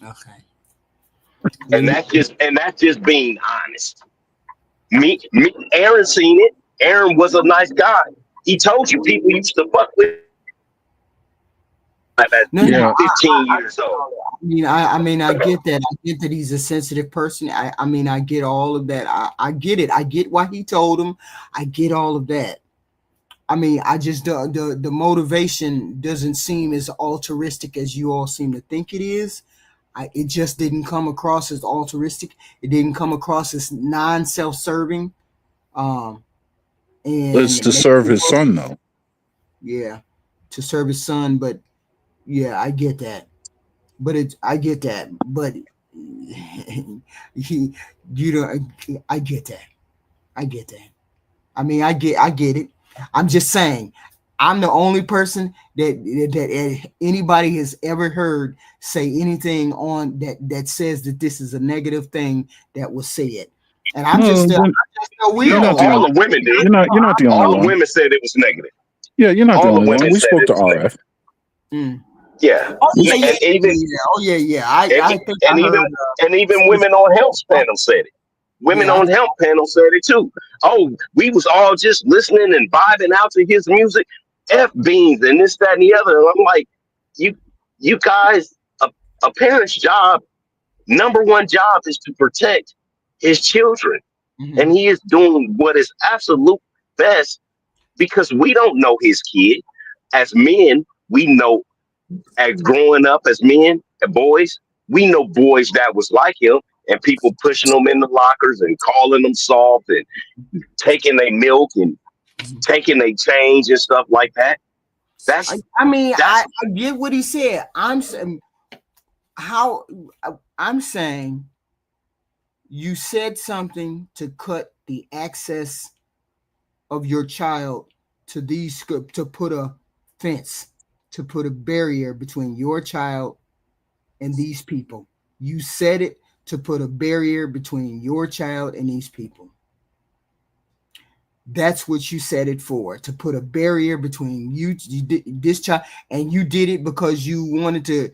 Okay. And that's just being honest. Me, Aaron seen it. Aaron was a nice guy. He told you people used to fuck with. No, 15 years old. I mean, I get that. I get that he's a sensitive person. I mean, I get all of that. I get it. I get why he told him. I get all of that. I mean, I just the motivation doesn't seem as altruistic as you all seem to think it is. It just didn't come across as altruistic. It didn't come across as non-self-serving. And It's to serve his son, though. Yeah, to serve his son. But yeah, I get that. I get that. But you know, I get that. I get that. I mean, I get it. I'm just saying, I'm the only person that anybody has ever heard say anything on that says that this is a negative thing that was said. And I'm just all the women did. You're not the only all one. the women said it was negative. Yeah, you're not all the only one. We spoke to RF. Yeah. Oh yeah. I think I heard. And even women on health panel said it. Women on health panel said it too. Oh, we was all just listening and vibing out to his music, F beans and this, that, and the other. And I'm like, you guys, a parent's job, number one job is to protect his children. And he is doing what is absolute best because we don't know his kid. As men, we know, as growing up as men and boys, we know boys that was like him and people pushing them in the lockers and calling them soft and taking their milk and taking their change and stuff like that. I get what he said. I'm saying you said something to cut the access of your child to to put a fence, to put a barrier between your child and these people. You said it to put a barrier between your child and these people. That's what you said it for, to put a barrier between this child, and you did it because you wanted to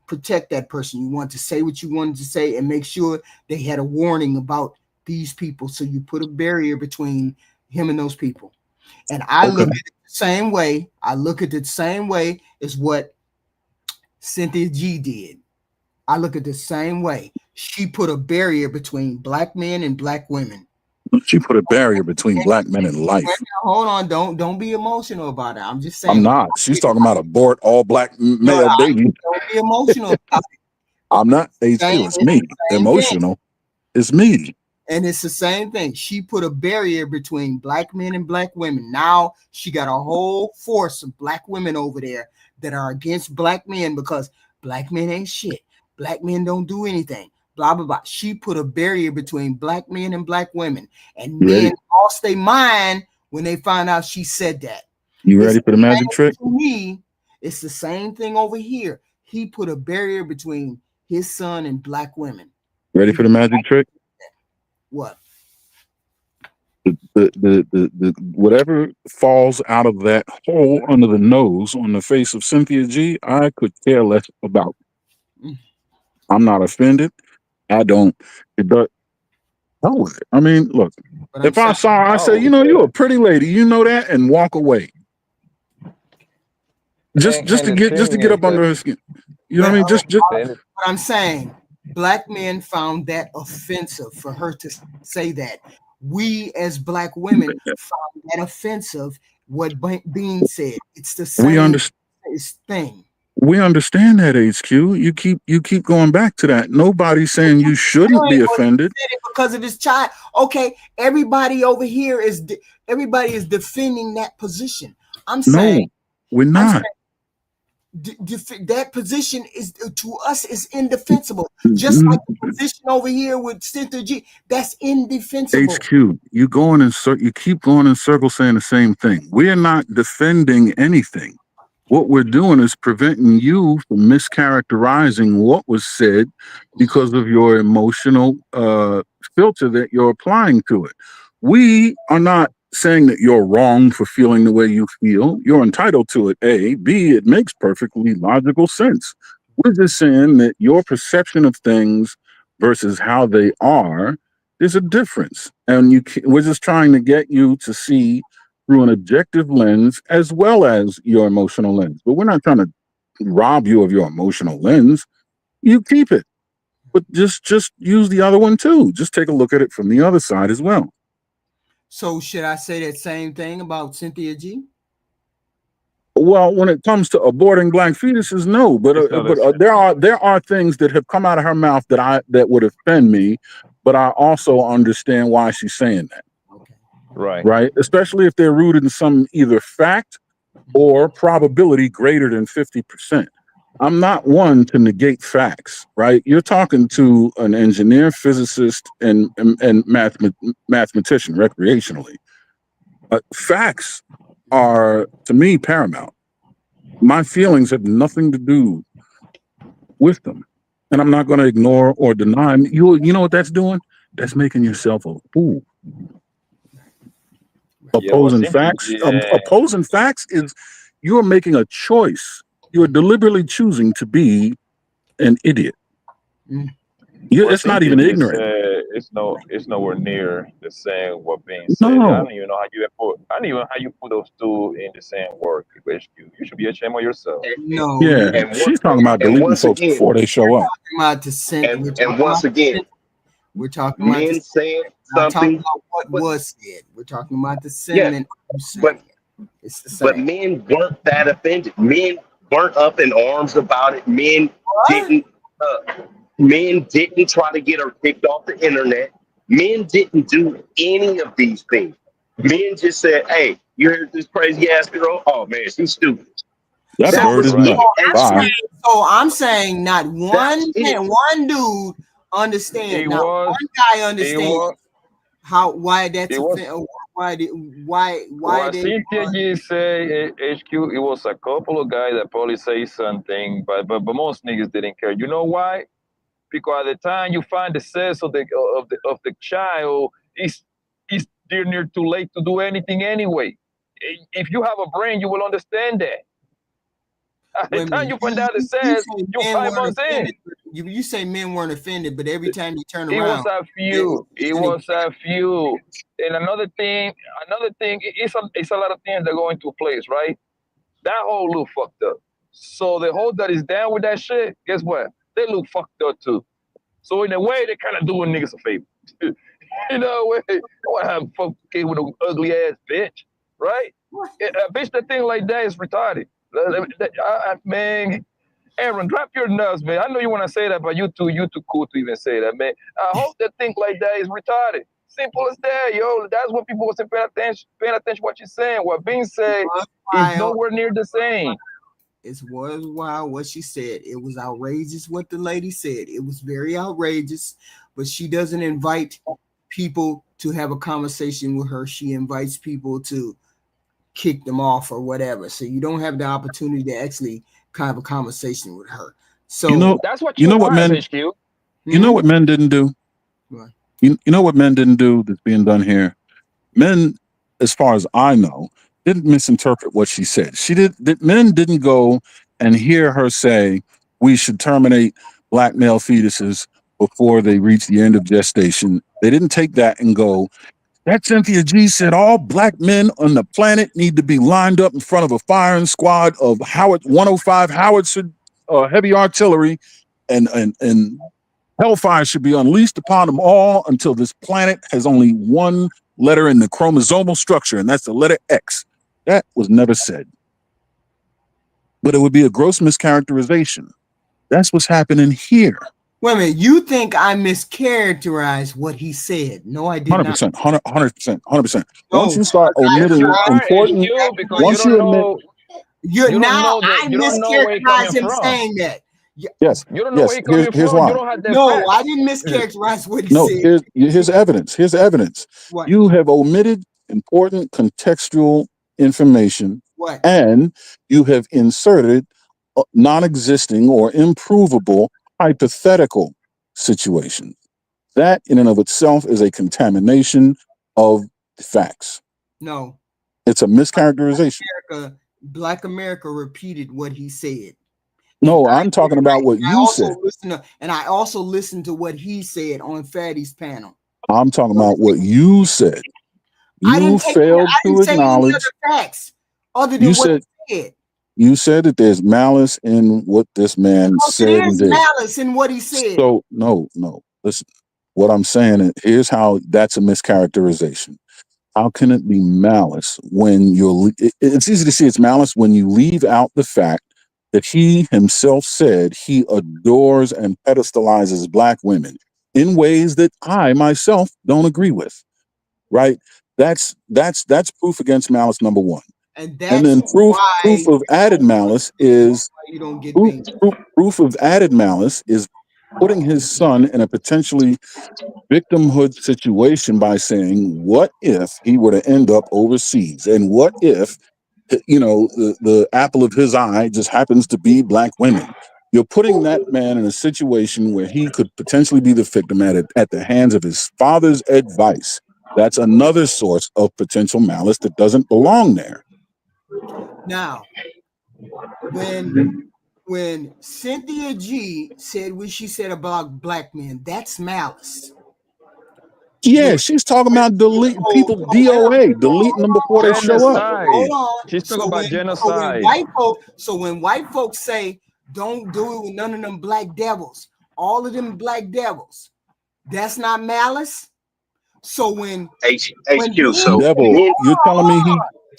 protect that person. You wanted to say what you wanted to say and make sure they had a warning about these people. So you put a barrier between him and those people. And I look at it the same way. I look at it the same way as what Cynthia G did. I look at the same way. She put a barrier between black men and black women. She put a barrier between black men and life. Hold on, don't be emotional about it. I'm just saying. I'm not. She's talking about abort all black male babies. Don't be emotional about it. I'm not. It's me. Emotional. It's me. And it's the same thing. She put a barrier between black men and black women. Now she got a whole force of black women over there that are against black men because black men ain't shit. Black men don't do anything. Blah, blah, blah. She put a barrier between black men and black women. And men lost their mind when they found out she said that. You ready for the magic trick? To me, it's the same thing over here. He put a barrier between his son and black women. Ready for the magic trick? What? The whatever falls out of that hole under the nose on the face of Cynthia G, I could care less about. I'm not offended. I don't. But I mean, look. If I saw her, I say, you're a pretty lady. You know that, and walk away. Just to get up under her skin. You know what I mean? Just. What I'm saying, black men found that offensive for her to say that. We as black women found that offensive. What Bean said. It's the same thing. We understand that, HQ. You keep going back to that. Nobody's saying you shouldn't be offended because of his child. Okay, everybody over here is defending that position. I'm saying we're not. That position is to us is indefensible. Just like the position over here with Cynthia G, that's indefensible. HQ, you keep going in circles saying the same thing. We are not defending anything. What we're doing is preventing you from mischaracterizing what was said because of your emotional filter that you're applying to it. We are not saying that you're wrong for feeling the way you feel. You're entitled to it, A. B, it makes perfectly logical sense. We're just saying that your perception of things versus how they are, there's a difference. And we're just trying to get you to see through an objective lens as well as your emotional lens. But we're not trying to rob you of your emotional lens. You keep it, but just use the other one too. Just take a look at it from the other side as well. So should I say that same thing about Cynthia G? Well, when it comes to aborting black fetuses, no. But there are things that have come out of her mouth that would offend me. But I also understand why she's saying that. Right. Especially if they're rooted in some either fact or probability greater than 50%. I'm not one to negate facts, right? You're talking to an engineer, physicist, and mathematician recreationally. Facts are, to me, paramount. My feelings have nothing to do with them. And I'm not going to ignore or deny them. You know what that's doing? That's making yourself a fool. Opposing facts is you're making a choice. You're deliberately choosing to be an idiot. It's not even ignorant. It's nowhere near the same what being said. I don't even know how you put those two in the same word. You should be ashamed of yourself. No. Yeah, she's talking about deleting folks before they show up. And once again, we're talking about men saying something. About what was said. We're talking about the sentiment. It's the same. But men weren't that offended. Men weren't up in arms about it. Men didn't try to get her kicked off the internet. Men didn't do any of these things. Men just said, "Hey, you heard this crazy ass girl? Oh man, she's stupid." That bird is nuts. So I'm saying not one dude understands. Not one guy understands why that's why Cynthia G say HQ, it was a couple of guys that probably say something, but most niggas didn't care. You know why? Because at the time you find the sex of the child, it's near too late to do anything anyway. If you have a brain, you will understand that. At the time you find out the sex, you're 5 months in. You say men weren't offended, but every time you turn around, it was a few. And another thing, it's a lot of things that go into place, right? That whole look fucked up. So the whole that is down with that shit, guess what? They look fucked up too. So in a way, they're kind of doing niggas a favor. You know, I want to have fuck kid with an ugly ass bitch, right? A bitch that thing like that is retarded. Man, Aaron, drop your nuts, man. I know you want to say that, but you too cool to even say that, man. I hope that thing like that is retarded. Simple as that, yo. That's what people wasn't paying attention to what you're saying. What being said is nowhere near the same. It was wild what she said. It was outrageous what the lady said. It was very outrageous, but she doesn't invite people to have a conversation with her. She invites people to kick them off or whatever. So you don't have the opportunity to actually have a conversation with her. So that's what you know what men HQ. You know what men didn't do? What? You know what men didn't do that's being done here? Men, as far as I know, didn't misinterpret what she said. Men didn't go and hear her say we should terminate black male fetuses before they reach the end of gestation. They didn't take that and go, that Cynthia G said all black men on the planet need to be lined up in front of a firing squad of 105 howitzer heavy artillery, and hellfire should be unleashed upon them all until this planet has only one letter in the chromosomal structure, and that's the letter X. That was never said. But it would be a gross mischaracterization. That's what's happening here. Wait a minute, you think I mischaracterized what he said? No, I did 100%, not. 100%. Once you start omitting important, once you admit, I mischaracterized him saying that. Yes. You don't know where he coming from. Here's why. You don't have that. No, I didn't mischaracterize what he said. Here's evidence. Here's evidence. What? You have omitted important contextual information. What? And you have inserted non-existing or improvable hypothetical situation. That in and of itself is a contamination of the facts. No. It's a mischaracterization. Black America repeated what he said. No, I'm talking about what you said. I also listened to what he said on Fatty's panel. I'm talking about what you said. You failed to acknowledge. Any other facts other than what he said. You said that there's malice in what this man said and did. Malice in what he said. So no. Listen, what I'm saying is, here's how that's a mischaracterization. How can it be malice when it's easy to see it's malice when you leave out the fact that he himself said he adores and pedestalizes black women in ways that I myself don't agree with. Right? That's proof against malice, number one. And then proof of added malice is proof of added malice is putting his son in a potentially victimhood situation by saying, what if he were to end up overseas? And what if, the apple of his eye just happens to be black women? You're putting that man in a situation where he could potentially be the victim at the hands of his father's advice. That's another source of potential malice that doesn't belong there. Now, when Cynthia G said what she said about black men, that's malice. Yeah, she's talking about deleting people, DOA, deleting them before they show up. Hold on. She's talking about genocide. So when white folks say, don't do it with none of them black devils, all of them black devils, that's not malice. So when HQ, so devil, you're telling me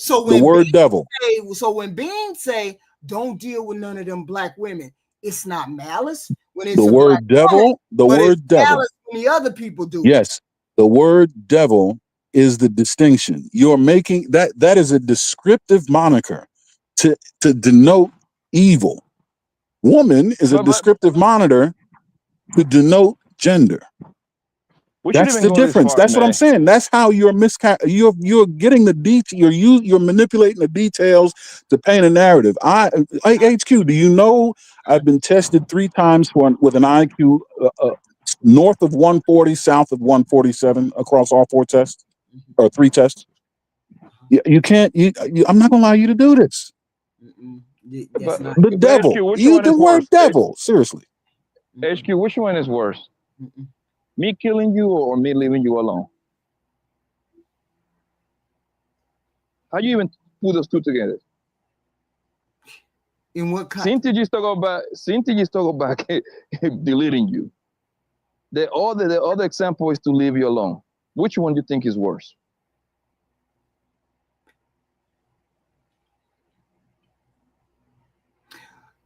the word devil. So when Bean say, don't deal with none of them black women, it's not malice. When it's the word devil, when the other people do. Yes, the word devil is the distinction. You're making that is a descriptive moniker to denote evil. Woman is a descriptive moniker to denote gender. That's the difference. That's what I'm saying. That's how you're getting the detail. You're manipulating the details to paint a narrative. HQ, do you know I've been tested 3 times with an IQ north of 140, south of 147 across all 4 tests or 3 tests? You can't. I'm not gonna allow you to do this. The devil. Use the word devil. Seriously. HQ, which one is worse? Me killing you or me leaving you alone? How do you even put those two together? In what kind? Cynthia just talk about deleting you. The other example is to leave you alone. Which one do you think is worse?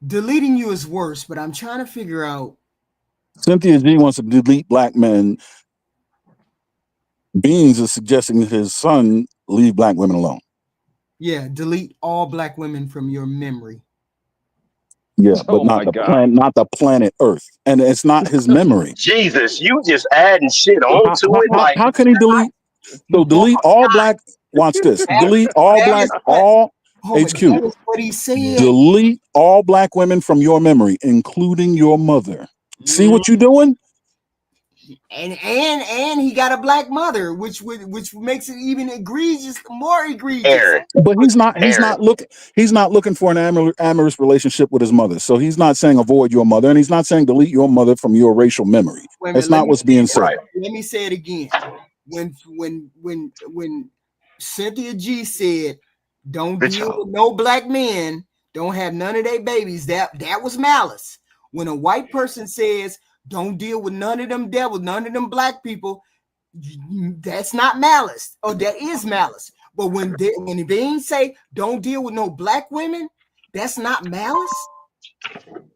Deleting you is worse, but I'm trying to figure out. Cynthia G wants to delete black men. Beans is suggesting that his son leave black women alone. Yeah, delete all black women from your memory. Yeah, but not the planet Earth, and it's not his memory. Jesus, you just adding shit onto it. How can he delete? So delete all black. Watch this. Delete all black. All HQ. That is what he said. Delete all black women from your memory, including your mother. See what you're doing? And he got a black mother, which makes it even more egregious. But he's not looking for an amorous relationship with his mother. So he's not saying avoid your mother, and he's not saying delete your mother from your racial memory. That's not what's being said. Let me say it again. When Cynthia G said, "Don't deal with no black men, don't have none of their babies," that was malice. When a white person says, "Don't deal with none of them devils, none of them black people," that's not malice, or that is malice. But when they say, "Don't deal with no black women," that's not malice.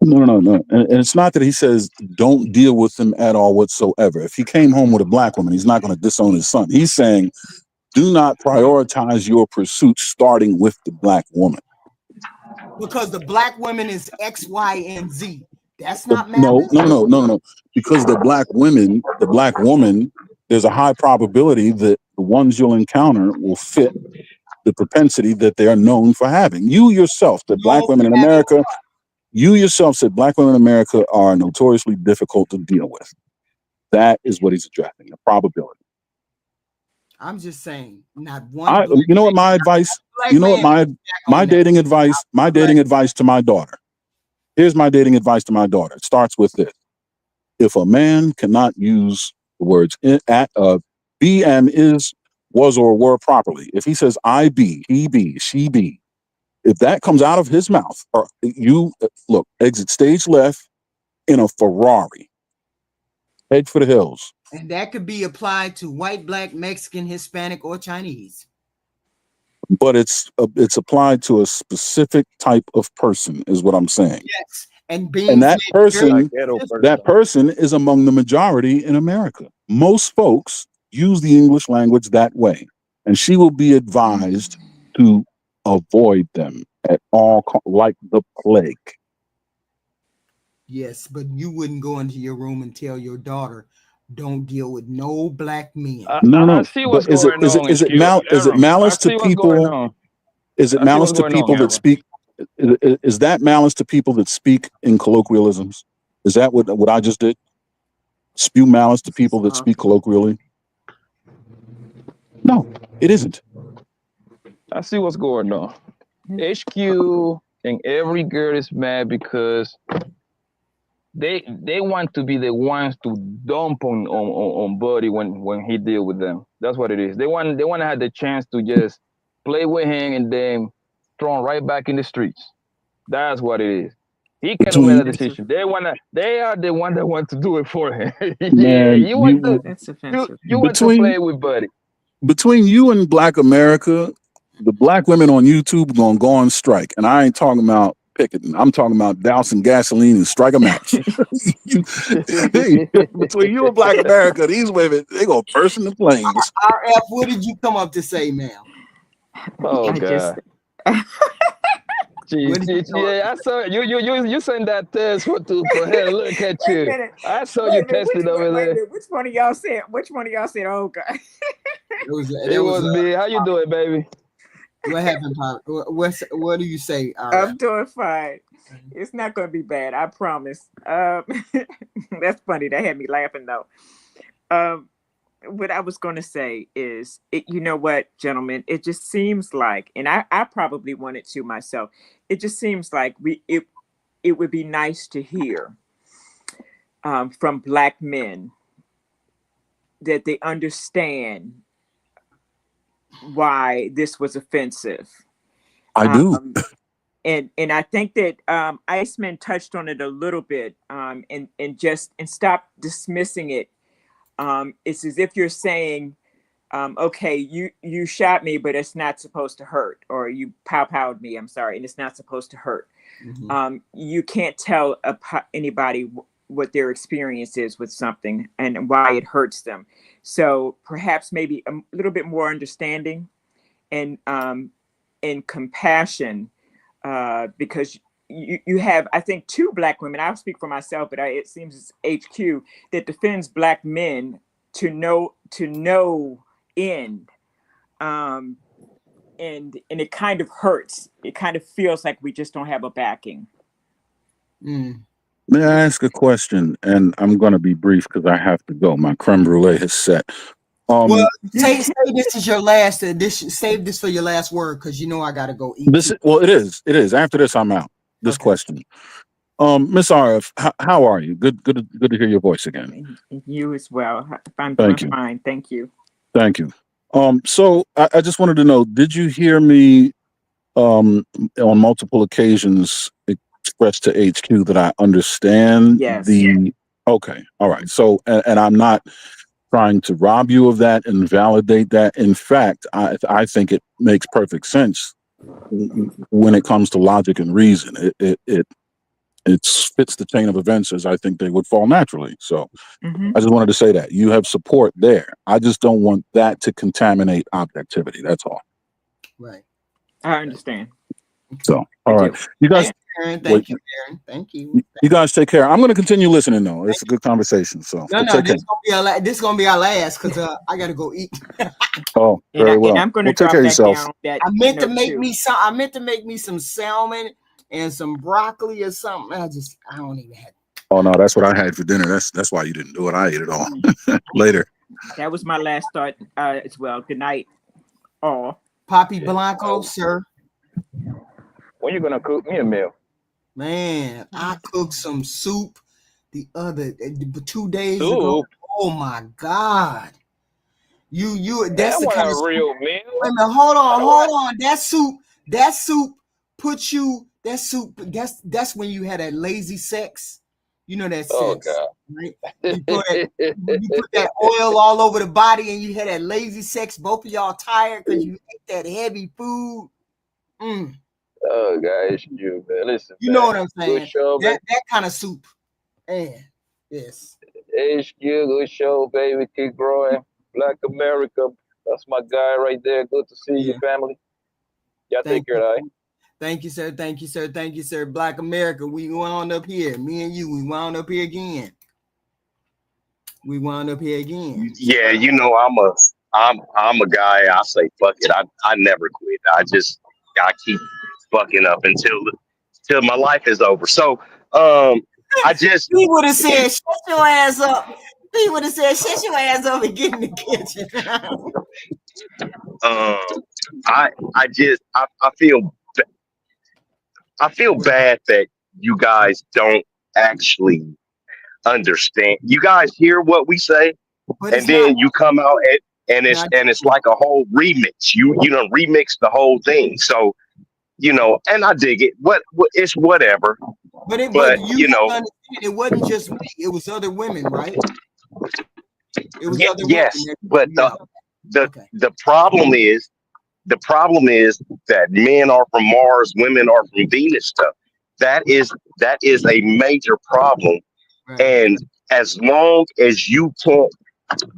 No. And it's not that he says don't deal with them at all whatsoever. If he came home with a black woman, he's not going to disown his son. He's saying, do not prioritize your pursuit starting with the black woman. Because the black woman is X, Y, and Z. That's not malice. No. Because the black woman, there's a high probability that the ones you'll encounter will fit the propensity that they are known for having. You yourself said black women in America are notoriously difficult to deal with. That is what he's addressing, the probability. I'm just saying, not one. You know what my advice? You know what my dating advice? My dating advice to my daughter. Here's my dating advice to my daughter. It starts with this: if a man cannot use the words BM is was or were properly, if he says I be, he be, she be, if that comes out of his mouth, or you look, exit stage left in a Ferrari, head for the hills. And that could be applied to white, black, Mexican, Hispanic, or Chinese. But it's applied to a specific type of person, is what I'm saying. Yes, and that person is among the majority in America. Most folks use the English language that way, and she will be advised to avoid them at all, like the plague. Yes, but you wouldn't go into your room and tell your daughter, "Don't deal with no black men." No. I see what's But is it malice to people? Is it malice to people that speak? Is that malice to people that speak in colloquialisms? Is that what I just did? Spew malice to people that speak colloquially? No, it isn't. I see what's going on. HQ and every girl is mad because they want to be the ones to dump on Buddy when he deal with them. That's what it is. They want to have the chance to just play with him and then thrown right back in the streets. That's what it is. He cannot make that decision. They are the one that want to do it for him. Yeah, you want to play with Buddy. Between you and Black America, the black women on YouTube are gonna go on strike, and I ain't talking about picketing. I'm talking about dousing gasoline and strike a match. Between you and Black America, these women, they gonna burst in the flames. RF, what did you come up to say, ma'am? Oh God. Yeah, I saw you sent that test for her to look at you. I saw you tested over there. Which one of y'all said? Oh God. It was me. How you doing, baby? What happened, Pop? What do you say? I'm doing fine. It's not going to be bad. I promise. That's funny. That had me laughing though. What I was going to say is, you know what, gentlemen, it just seems like, and I probably wanted to myself, it just seems like it would be nice to hear from Black men that they understand why this was offensive. I do. And I think that Iceman touched on it a little bit, and stop dismissing it. It's as if you're saying, okay, you shot me, but it's not supposed to hurt, or you pow-powed me, I'm sorry, and it's not supposed to hurt. Mm-hmm. You can't tell anybody what their experience is with something and why it hurts them. So perhaps maybe a little bit more understanding and compassion, because you have, I think, 2 Black women. I'll speak for myself, but it seems it's HQ that defends Black men to no end, and it kind of hurts. It kind of feels like we just don't have a backing. May I ask a question? And I'm going to be brief because I have to go. My creme brulee is set. Well, say this is your last edition. Save this for your last word, because you know I gotta go eat. It is. After this, I'm out. This question. Miss RF, how are you? Good to hear your voice again. You as well. I'm doing fine. Thank you. Thank you. So I just wanted to know, did you hear me on multiple occasions express to HQ that I understand okay, all right. So and I'm not trying to rob you of that and validate that. In fact, I think it makes perfect sense when it comes to logic and reason. It fits the chain of events as I think they would fall naturally. So I just wanted to say that you have support there. I just don't want that to contaminate objectivity. That's all. Right. I understand. So, all right. You guys, thank you, Aaron. Thank you. You guys take care. I'm going to continue listening though. It's a good conversation. So this is gonna be our last, because I gotta go eat. Oh, very well. And I'm going to take care of yourself. I meant to make me some salmon and some broccoli or something. I don't even have. Oh no, that's what I had for dinner. That's why you didn't do it. I ate it all. Later. That was my last thought as well. Good night, all. Poppy Blanco, sir. When you gonna cook me a meal? Man, I cooked some soup the other 2 days ago. Oh my God. That's the want kind of a soup. real meal. Wait a minute, hold on. That soup puts you. That soup. That's when you had that lazy sex. You know that Oh sex, God. right? You put that oil all over the body, and you had that lazy sex. Both of y'all tired because you ate that heavy food. Oh guys, you man. Listen, You man. know what I'm saying? Good show, man. That kind of soup. Man, yes. HQ, good show, baby. Keep growing. Black America. That's my guy right there. Good to see you, family. Y'all take care, all right? Thank you, sir. Thank you, sir. Thank you, sir. Black America. We wound up here. Me and you, we wound up here again. Yeah, you know, I'm a guy. I say fuck it. I never quit. I keep fucking up until my life is over. So I just he would have said, "Shut your ass up." He would have said, "Shut your ass up and get in the kitchen." I feel bad that you guys don't actually understand. You guys hear what we say, and then you come out and it's like a whole remix. You know remix the whole thing. So you know, and I dig it. What it's whatever. But you you know, understand, it wasn't just me; it was other women, right? It was other yes, women. but the problem is that men are from Mars, women are from Venus. Stuff that is a major problem. And as long as you can't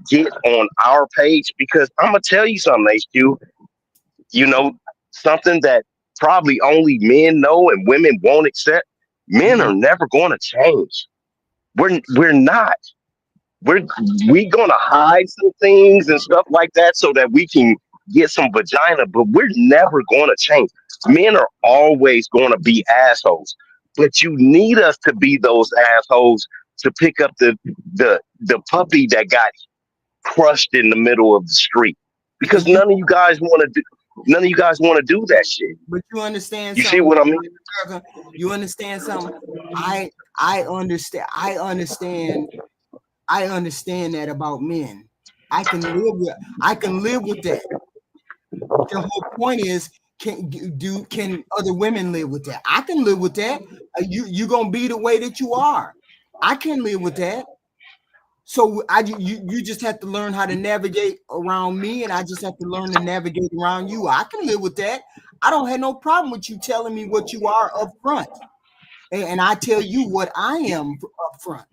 get on our page, because I'm gonna tell you something, HQ, you know, something that probably only men know and women won't accept. Men are never going to change. We're not. We gonna hide some things and stuff like that so that we can get some vagina, but we're never gonna change. Men are always gonna be assholes, but you need us to be those assholes to pick up the puppy that got crushed in the middle of the street. Because none of you guys want to do that shit. But you understand You something? see what I mean? You understand something? I understand. I understand that about men. I can live with that. The whole point is, can other women live with that? I can live with that. You gonna be the way that you are. I can live with that. So you just have to learn how to navigate around me, and I just have to learn to navigate around you. I can live with that. I don't have no problem with you telling me what you are up front, and I tell you what I am up front.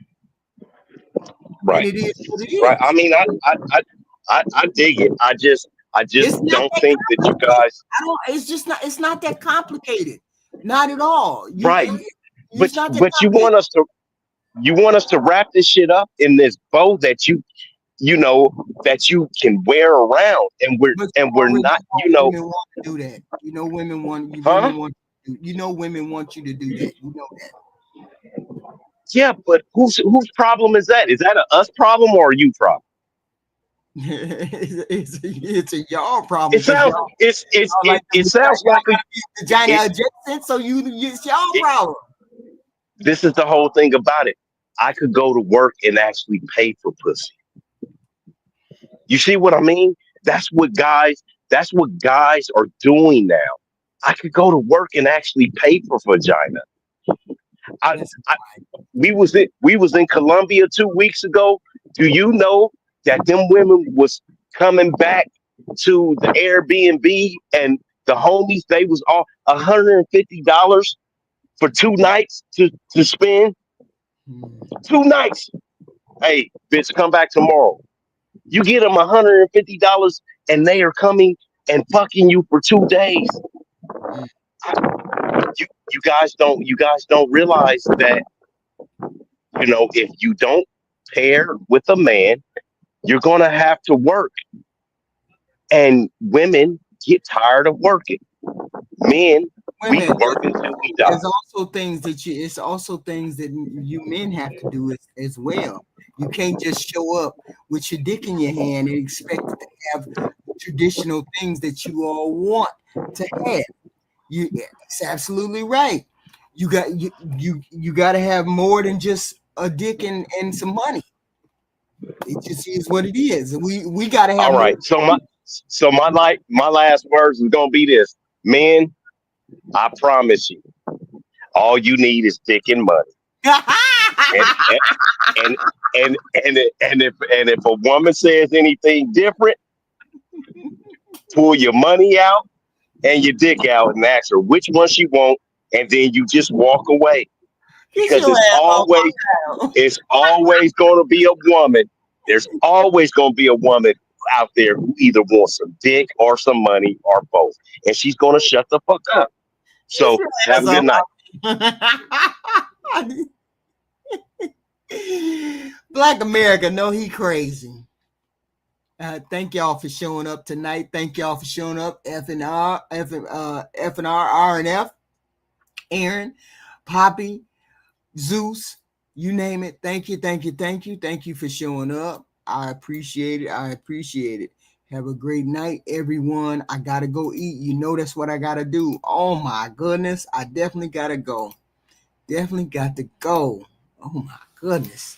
Right. And it is what it is. Right. I mean, I dig it. I just don't think that you guys. It's just not. It's not that complicated. Not at all. Right. But you want us to wrap this shit up in this bow that you know that you can wear around, and we're not. You know. Women want to do that. You know, women want you. Huh? Women want you to do that. You know that. Yeah, but whose problem is that? Is that a us problem or a you problem? It's a y'all problem. It sounds it sounds like a vagina adjacent, so it's y'all problem. This is the whole thing about it. I could go to work and actually pay for pussy. You see what I mean? That's what guys are doing now. I could go to work and actually pay for vagina. We was in Colombia 2 weeks ago. Do you know that them women was coming back to the Airbnb and the homies, they was all $150 for 2 nights to spend? 2 nights. Hey, bitch, come back tomorrow. You get them $150 and they are coming and fucking you for 2 days. You guys don't realize that, you know, if you don't pair with a man, you're gonna have to work. And women get tired of working. Men, we work until we die. There's also things that you men have to do as well. You can't just show up with your dick in your hand and expect to have traditional things that you all want to have. It's absolutely right. You got to have more than just a dick and some money. It just is what it is. We gotta have All right. So my last words is gonna be this. Men, I promise you, all you need is dick and money. and if a woman says anything different, pull your money out and your dick out and ask her which one she want, and then you just walk away. Because it's always gonna be a woman. There's always gonna be a woman out there who either wants some dick or some money or both. And she's gonna shut the fuck up. So have a good night. Black America, no, he crazy. Thank y'all for showing up tonight. Thank y'all for showing up. FNR, RNF, Aaron, Poppy, Zeus, you name it. Thank you for showing up. I appreciate it. Have a great night, everyone. I gotta go eat. You know that's what I gotta do. Oh my goodness, I definitely gotta go. Oh my goodness.